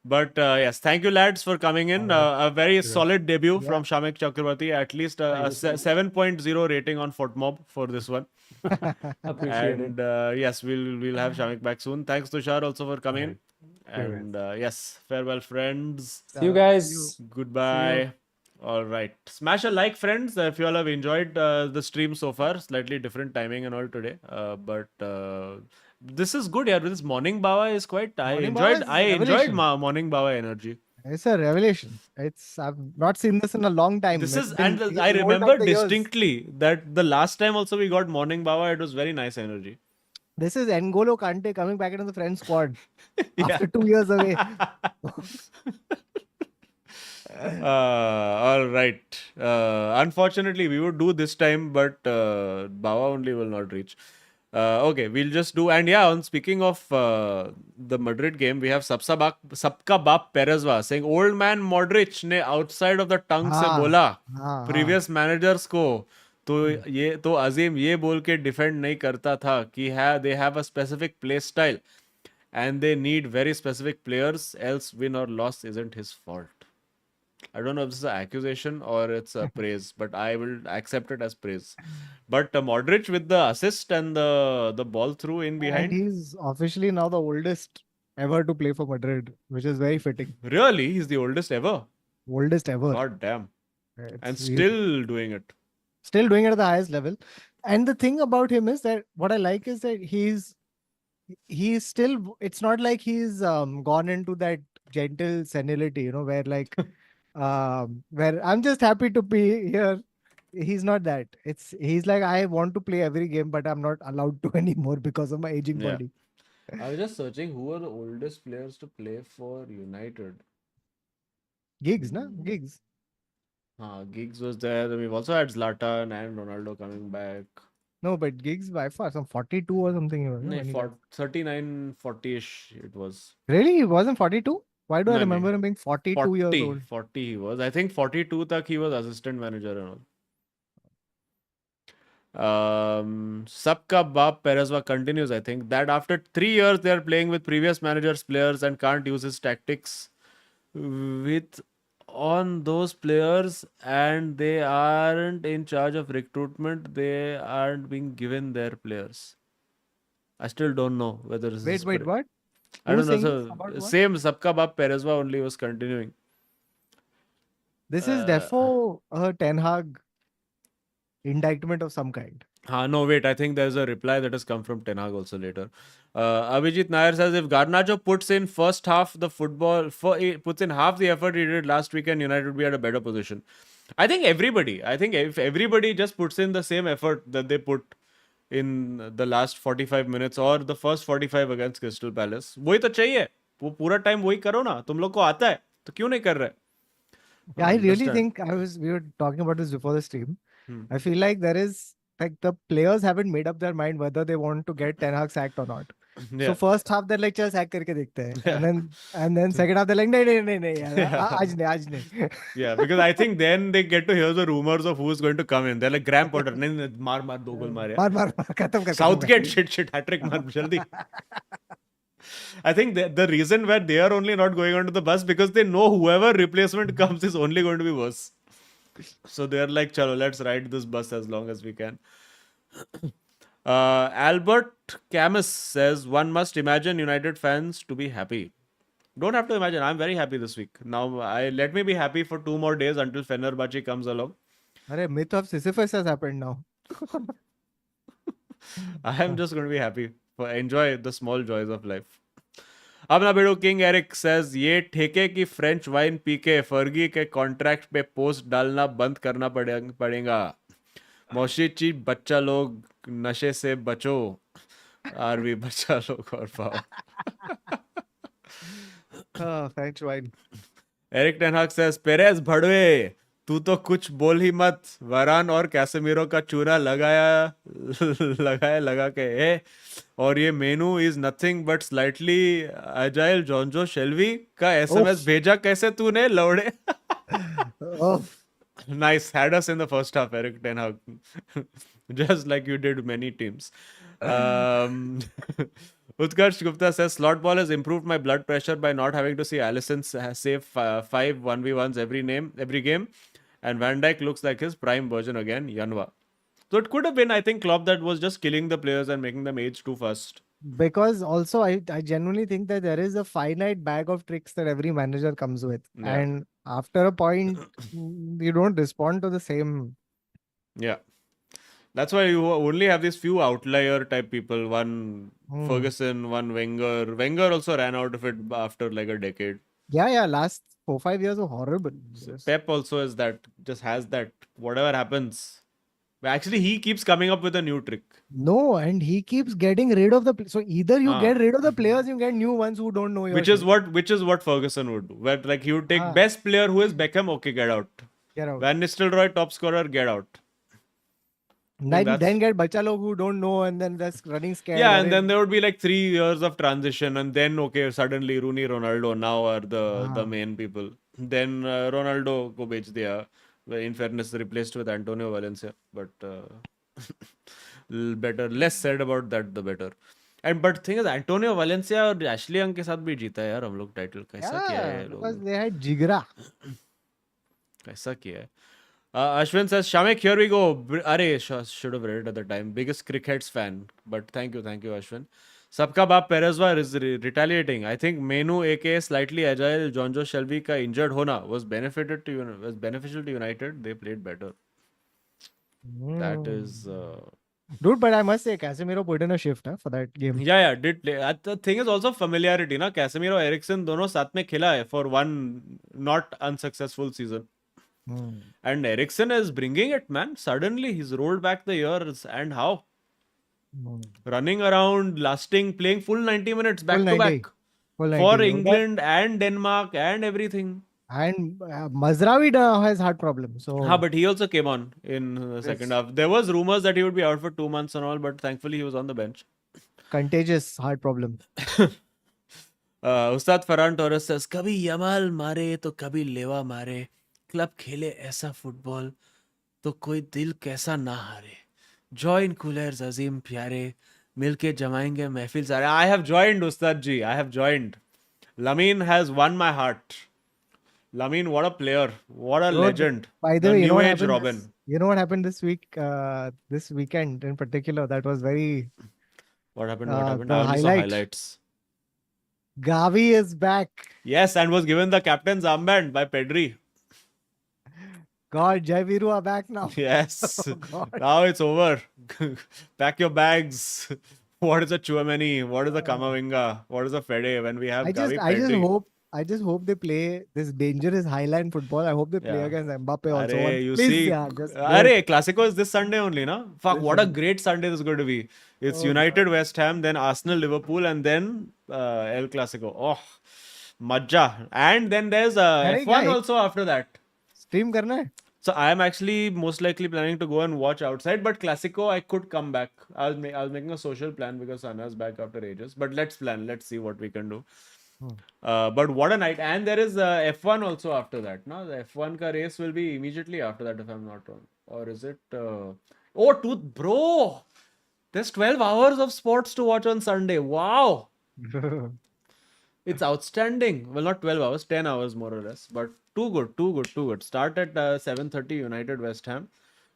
But yes, thank you lads for coming in. A very solid debut from Shamik Chakrabarti. At least a 7.0 rating on FootMob for this one. Appreciate And it. yes, we'll have Shamik back soon. Thanks Tushar also for coming in. And yes, farewell friends. See you guys. Goodbye. All right. Smash a like, friends, if you all have enjoyed the stream so far. Slightly different timing and all today. But this is good, yeah. This morning Bawa is quite. Morning Bawa is I enjoyed revelation. morning Bawa energy. It's a revelation. I've not seen this in a long time. This It's is, been- and he's I rolled up remember the years. distinctly that the last time also we got morning Bawa, it was very nice energy. This is N'Golo Kante coming back into the French squad Yeah. after 2 years away. All right. Unfortunately, we would do this time, but Bawa only will not reach. Okay, we'll just do. And yeah, on speaking of the Madrid game, we have Sabka Bap Perezva saying old man Modric ने outside of the tongue से बोला previous managers को तो अजीम ये बोल के defend नहीं करता था कि they have a specific play style and they need very specific players, else win or loss isn't his fault. I don't know if this is an accusation or it's a praise, but I will accept it as praise. But Modric with the assist and the ball through in And behind. he's officially now the oldest ever to play for Madrid, which is very fitting. Really? He's the oldest ever. Oldest ever. God damn. It's And really- still doing it. still doing it at the highest level. And the thing about him is that what I like is that he's still, it's not like he's gone into that gentle senility, where like where I'm just happy to be here. He's not that. He's like, I want to play every game, but I'm not allowed to anymore because of my aging Yeah. body. I was just searching who are the oldest players to play for United. Gigs, na? Gigs. Giggs was there. Then we've also had Zlatan and Ronaldo coming back. No, but Gigs by far, some 42 or something. He was, no, No, when he- 39, 40-ish it was. Really? He wasn't 42? Why do I No, no. remember him being 42 years 40, old? 40 he was. I think 42 tak he was assistant manager and all. Sabka Bap Perezva continues, I think, that after 3 years they are playing with previous managers' players and can't use his tactics with on those players and they aren't in charge of recruitment, they aren't being given their players. I still don't know whether this is Wait, what? I don't Who's know. saying this? So About what? same Sabka Bap Perezva only was continuing. This is therefore a Ten Hag indictment of some kind. No, wait. I think there's a reply that has come from Ten Hag also later. Abhijit Nair says if Garnacho puts in first half the football, puts in half the effort he did last weekend, United would be at a better position. I think if everybody just puts in the same effort that they put in the last 45 minutes or the first 45 against Crystal Palace, वही तो चाहिए. वो पूरा time वही करो ना. तुम लोग को आता है तो क्यों नहीं कर रहे? Yeah, I really Understand. think we were talking about this before the stream. Hmm. I feel like there is like the players haven't made up their mind whether they want to get Ten Hag sacked or not. Yeah. So first half they're like, चल sack करके देखते हैं. And then second half they're like, नहीं यार, आज नहीं. Yeah, because I think then they get to hear the rumors of who's going to come in. They're like Graham Potter, नहीं मार 2 goal मारे. मार, खत्म कर. Southgate shit hat-trick मार जल्दी. I think the reason where they are only not going onto the bus because they know whoever replacement comes is only going to be worse. So they're like, chalo, let's ride this bus as long as we can. Albert Camus says, one must imagine United fans to be happy. Don't have to imagine. I'm very happy this week. Now, let me be happy for 2 more days until Fenerbahce comes along. Arey, myth of Sisyphus has happened now. I am just going to be happy. Enjoy the small joys of life. अपना बेड़ो king Eric says ये ठेके की French wine P के फर्गी के contract पे post डालना बंद करना पड़ेगा मोशिची बच्चा लोग नशे से बचो आरवी बच्चा लोग और पाओ French wine. एरिक टेन हाग says पेरेज भड़वे तू तो कुछ बोल ही मत वरान और कैसेमीरो का चूना लगा के और ये menu is nothing but slightly agile Jonjo Shelvey का एसएमएस भेजा कैसे तूने लौड़े Oh, Nice, had us in the first half, Eric Ten Hag. Just like you did many teams. Utkarsh Gupta says slot ball has improved my blood pressure by not having to see Alisson save 5 1v1s every game, and Van Dijk looks like his prime version again. Yanwa. So it could have been, I think, Klopp that was just killing the players and making them age too fast. because also I genuinely think that there is a finite bag of tricks that every manager comes with. Yeah. And after a point, you don't respond to the same. Yeah. That's why you only have these few outlier type people. One Ferguson, one Wenger. Wenger also ran out of it after like a decade. Yeah. Last 4-5 years were horrible. Pep also is that, just has that, whatever happens. But actually, he keeps coming up with a new trick. No, and he keeps getting rid of the. So either you get rid of the players, you get new ones who don't know your Which is what Ferguson would do. Where like he would take best player who is Beckham, okay, get out. Get out. Van Nistelrooy, top scorer, get out. Then get bacha log who don't know, and then that's running scared. Yeah, and then there would be like 3 years of transition, and then okay, suddenly Rooney, Ronaldo now are the main people. Then Ronaldo ko bech diya. In fairness, replaced with Antonio Valencia, but less said about that, the better. And but thing is, Antonio Valencia और Ashley Young के साथ भी जीता है यार हम लोग title कैसा किया है because they had jigra. कैसा किया है Ashwin says Shamek here we go अरे should have read it at the time biggest crickets fan but thank you Ashwin सबका बाप पेरेजवा is retaliating I think Menu aka slightly agile Jonjo Shelby का injured होना was beneficial to United they played better that is Dude, but I must say, Casemiro put in a shift for that game. Yeah, did play. The thing is also familiarity, na. Casemiro, Eriksen, दोनों साथ में खेला है for one not unsuccessful season. And Eriksen is bringing it, man. Suddenly he's rolled back the years and how? Running around, lasting, playing full 90 minutes back to back for England and Denmark and everything. And Mazraoui has heart problems. So but he also came on in the second half. There was rumors that he would be out for 2 months and all, but thankfully he was on the bench. Contagious heart problem. Ustad Farhan Torres says, कभी Yamal मारे तो कभी लेवा मारे club खेले ऐसा football तो कोई दिल कैसा ना हारे जॉइन कूलर्स अजीम प्यारे मिलके जमाएंगे महफिल सारे I have joined Ustad ji I have joined Lamine has won my heart Lamine, what a player. What a legend. By the way, new age Robin. You know what happened this week? This weekend in particular, that was very... What happened? The I only saw highlights. Gavi is back. Yes, and was given the captain's armband by Pedri. God, Jai Viru are back now. Yes. Now it's over. Pack your bags. What is a Chouameni? What is a Kamavinga? What is a Fede when we have Gavi Pedri? I just hope they play this dangerous highline football. I hope they play against Mbappe also. You see, Clasico is this Sunday only, no? Fuck, what a great Sunday this is going to be. It's United West Ham, then Arsenal Liverpool, and then El Clasico. Oh, Majja. And then there's F1 also after that. Stream karna hai? So I am actually most likely planning to go and watch outside, but Clasico I could come back. I was making a social plan because Sana's back after ages. But let's plan. Let's see what we can do. But what a night. And there is F1 also after that. No? The F1 ka race will be immediately after that if I'm not wrong. Or is it... Bro! There's 12 hours of sports to watch on Sunday. Wow! It's outstanding. Well, not 12 hours, 10 hours more or less. But too good. Start at 7:30 United West Ham.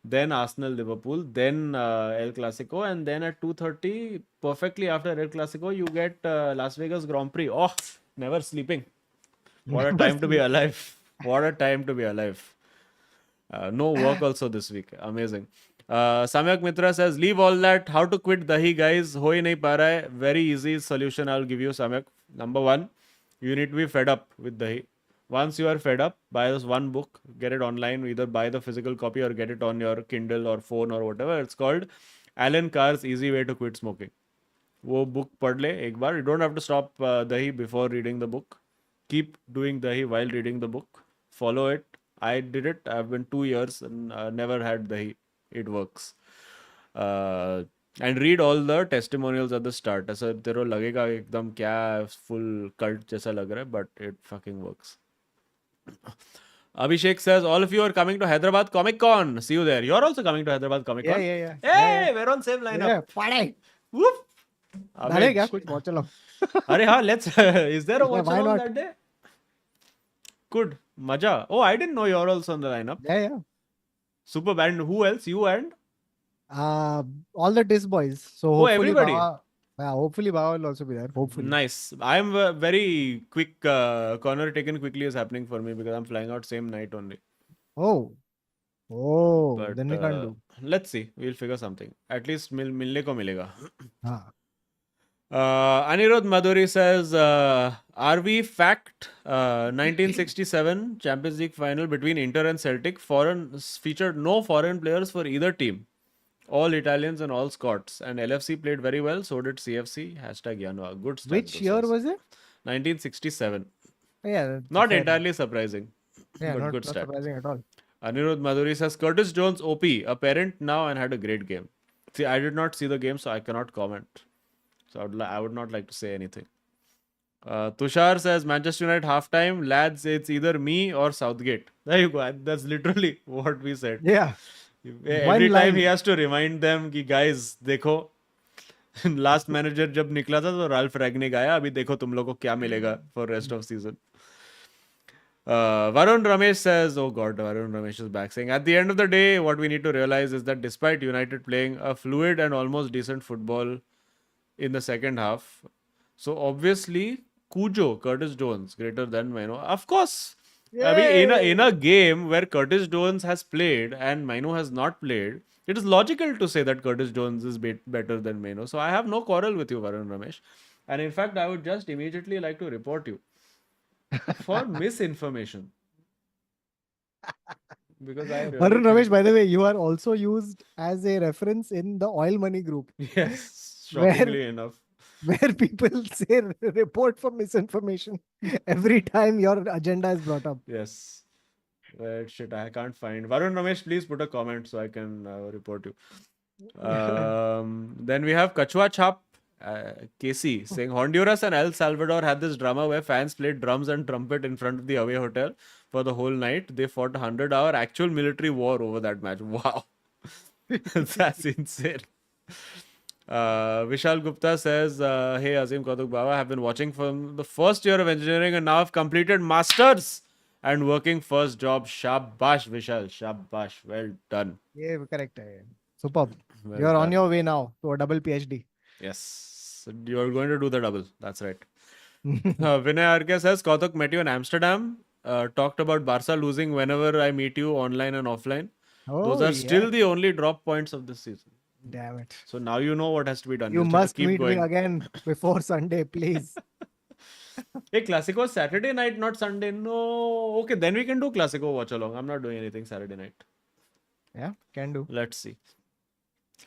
Then Arsenal Liverpool. Then El Clasico. And then at 2:30, perfectly after El Clasico, you get Las Vegas Grand Prix. Oh, never sleeping. What a Never time to be sleep. alive. What a time to be alive. No work also this week. Amazing. Samyak Mitra says, leave all that. How to quit dahi, guys? Ho hi nahi pa raha hai. Very easy solution I'll give you, Samyak. Number one, you need to be fed up with dahi. Once you are fed up, buy this one book, get it online, either buy the physical copy or get it on your Kindle or phone or whatever. It's called Alan Carr's Easy Way to Quit Smoking. वो book पढ़ ले एक बार. You don't have to stop dahi before reading the book. Keep doing dahi while reading the book. Follow it. I did it. I've been 2 years and never had dahi. It works. And read all the testimonials at the start. ऐसा तेरे को लगेगा एकदम क्या full cult जैसा लग रहा है, but it fucking works. Abhishek says, all of you are coming to Hyderabad Comic Con. See you there. You're also coming to Hyderabad Comic Con. Yeah. Hey, we're on same lineup. Yeah, पढ़ाई. Whoop. डाले क्या कुछ watch along? अरे हाँ, let's. Is there a watch why along not? that day? Good. Maja. Oh, I didn't know you're also on the lineup. Yeah. Super band. Who else? You and? All the disc boys. So Oh, hopefully everybody. hopefully Baba will also be there. Hopefully. Nice. I'm very quick. Corner taken quickly is happening for me because I'm flying out same night only. Oh, But then we can't do. let's see. We'll figure something. At least मिलने को मिलेगा. हाँ. Anirudh Madhuri says, RV fact, 1967 Champions League final between Inter and Celtic featured no foreign players for either team. All Italians and all Scots. And LFC played very well, so did CFC. Hashtag Yanwa. Good start. Which year was it? 1967. Yeah. that's Not fair. entirely surprising, Yeah, but not good start. surprising at all. Anirudh Madhuri says, Curtis Jones OP, a parent now and had a great game. See, I did not see the game, so I cannot comment. So I would not like to say anything. Tushar says, Manchester United halftime. Lads, it's either me or Southgate. There you go. That's literally what we said. Yeah. Every time line. he has to remind them कि guys देखो last manager जब निकला था तो Ralph रैगनिक आया अभी देखो तुम लोग को क्या मिलेगा for rest of season. Varun Ramesh says, oh god, Varun Ramesh is back saying, at the end of the day, what we need to realize is that despite United playing a fluid and almost decent football in the second half, so obviously Cujo, Curtis Jones, greater than Maino. Of course, I mean, in a game where Curtis Jones has played and Maino has not played, it is logical to say that Curtis Jones is better than Maino. So I have no quarrel with you, Varun Ramesh. And in fact, I would just immediately like to report you for misinformation. Because I really Varun think- Ramesh, by the way, you are also used as a reference in the oil money group, Yes, shockingly enough. where people say report for misinformation every time your agenda is brought up. Yes. Shit, I can't find. Varun Ramesh, please put a comment so I can report you. Then we have Kachua Chap, Casey, saying Honduras and El Salvador had this drama where fans played drums and trumpet in front of the away hotel for the whole night. They fought a 100-hour actual military war over that match. Wow. That's insane. Vishal Gupta says, hey Azim Kautuk Baba, I have been watching from the first year of engineering and now I've completed masters and working first job. Shabash Vishal, shabash, well done. Yeah, correct. Superb. Well You're on done. your way now to a double PhD. Yes, you're going to do the double. That's right. Vinay RK says, Kautuk met you in Amsterdam. Talked about Barca losing whenever I meet you online and offline. Those Oh, are yeah. still the only drop points of this season. Damn it. So now you know what has to be done. You just have to must keep meet going. me again before Sunday, please. Hey, Classico Saturday night, not Sunday. No. Okay, then we can do Classico watch along. I'm not doing anything Saturday night. Yeah, can do. Let's see.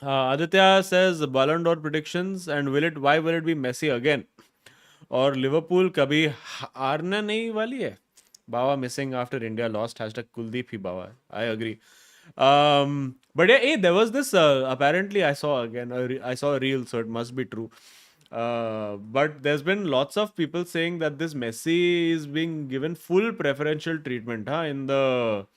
Aditya says Ballon d'Or predictions and why will it be Messi again? Or Liverpool कभी हारने नहीं वाली है? Bawa missing after India lost. Hashtag Kuldeep hi Bawa. I agree. But yeah, hey, there was this. Apparently, I saw again. I saw a reel, so it must be true. But there's been lots of people saying that this Messi is being given full preferential treatment, in the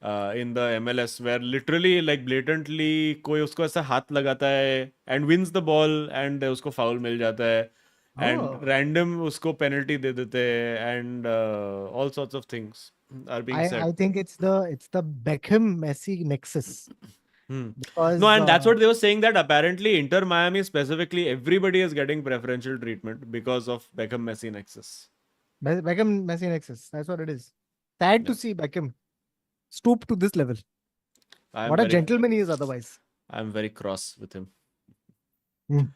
MLS, where literally like blatantly कोई उसको ऐसा हाथ लगाता है and wins the ball and उसको foul मिल जाता है and Oh. random उसको penalty दे देते हैं and all sorts of things are being said. I think it's the Beckham Messi nexus. because No, and that's what they were saying, that apparently Inter Miami specifically, everybody is getting preferential treatment because of Beckham Messi nexus. Beckham Messi nexus. That's what it is. Sad to Yeah. see Beckham stoop to this level. I'm What a very, gentleman he is otherwise. I'm very cross with him. Hmm.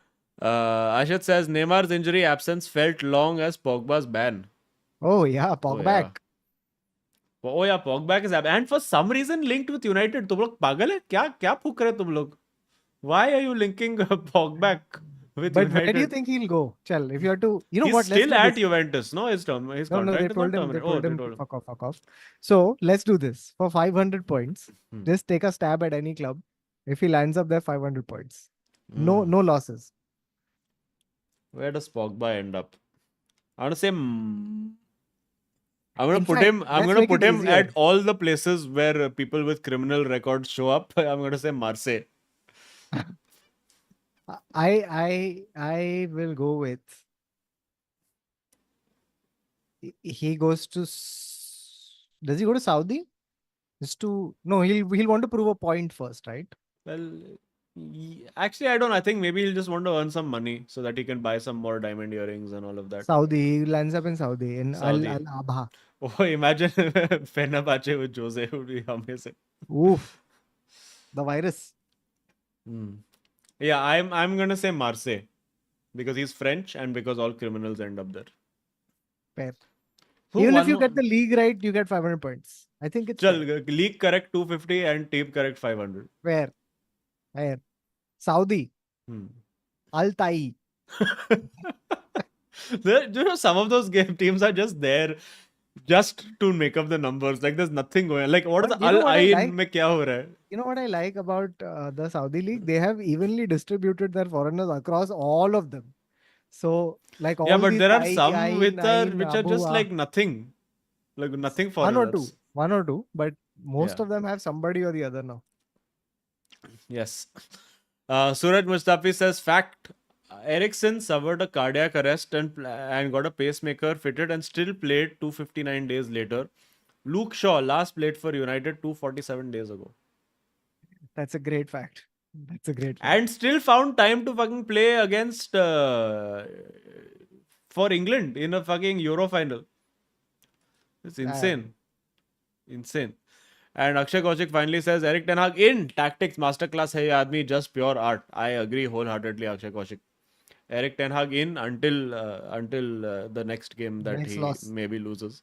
Ashit says Neymar's injury absence felt long as Pogba's ban. Oh yeah, Oh Pogba yeah. back. Oh yeah, Pogba is and for some reason linked with United. तुम लोग पागल है क्या क्या फूक रहे तुम लोग? Why are you linking Pogba with But where do you United? think he'll go? Chal, if you have to, you know He's what? Let's still do at this. Juventus, no? His No, contract they is told not him. They terminated. Oh, told they him told to him. fuck off, fuck off. So let's do this for 500 points. Hmm. Just take a stab at any club. If he lands up there, 500 points. No, Hmm. no losses. Where does Pogba end up? I want to say. I'm gonna In put fact, him. I'm let's gonna make put it him easier. at all the places where people with criminal records show up. I'm gonna say Marseille. I will go with. He goes to. Does he go to Saudi? Just to no, he'll want to prove a point first, right? Well, actually, I don't. I think maybe he'll just want to earn some money so that he can buy some more diamond earrings and all of that. Saudi. He lands up in Saudi in Saudi. Al Abha. Oh, imagine Fenerbahce with Jose would be amazing. Oof, the virus. Yeah, I'm gonna say Marseille because he's French and because all criminals end up there. Fair. Who Even if won you get the league right, you get 500 points. I think it's Chal, fair. league correct 250 and team correct 500. Fair. Fair. Saudi. Al Tai. Some of those game teams are just there just to make up the numbers. Like there's nothing going on. Like what is But the you know Al what I Ain like? mein kya ho raha hai? You know what I like about the Saudi league? They have evenly distributed their foreigners across all of them. So, like Yeah, all but these there are Tai, some Ain, Ain, which are Abu, just like nothing. Like nothing one or two. foreigners. One or two. But most Yeah. of them have somebody or the other now. Yes. Suraj Mustafi says, fact, Ericsson suffered a cardiac arrest and got a pacemaker fitted and still played 259 days later. Luke Shaw last played for United 247 days ago. That's a great fact. That's a great fact. And still found time to fucking play against for England in a fucking Euro final. It's insane. Insane. And Akshay Kaushik finally says, Eric Ten Hag in tactics masterclass hai ye aadmi, just pure art. I agree wholeheartedly, Akshay Kaushik. Eric Ten Hag in until the next game that Next he loss. maybe loses.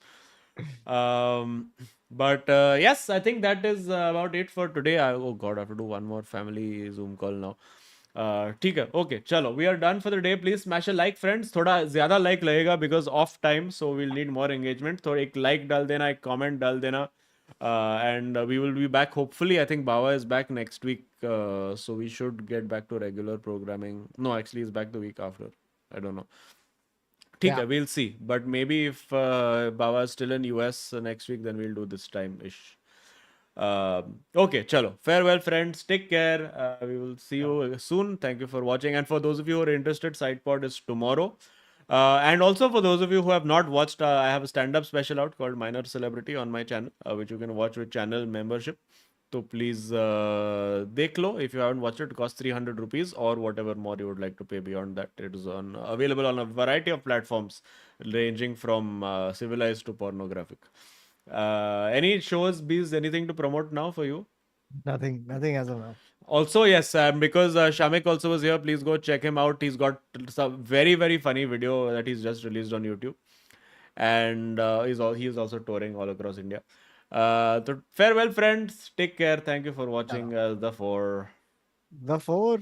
But yes, I think that is about it for today. Oh God, I have to do one more family Zoom call now. ठीक है, okay, चलो, we are done for the day. Please smash a like, friends. थोड़ा ज़्यादा like लगेगा because off time, so we'll need more engagement. तो एक like डाल देना, एक comment डाल देना. And we will be back hopefully. I think Bawa is back next week, so we should get back to regular programming. No, actually, he's back the week after. I don't know. ठीक है, we'll see. But maybe if Bawa is still in US next week, then we'll do this time-ish. Okay, chalo. Farewell, friends. Take care. We will see you soon. Thank you for watching. And for those of you who are interested, SidePod is tomorrow. And also for those of you who have not watched, I have a stand-up special out called Minor Celebrity on my channel, which you can watch with channel membership. So please, dekh lo. If you haven't watched it, it costs 300 rupees or whatever more you would like to pay beyond that. It is available on a variety of platforms, ranging from civilized to pornographic. Any shows, Bees, anything to promote now for you? Nothing as of now. Also, yes, because Shamek also was here, please go check him out. He's got some very, very funny video that he's just released on YouTube. And he's also touring all across India. So farewell, friends. Take care. Thank you for watching the 4. The 4.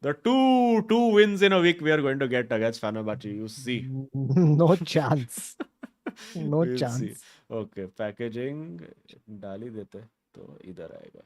The two wins in a week we are going to get against Fenerbahce. You see. No chance. No We'll chance. see. Okay, packaging डाल ही देते तो इधर आएगा.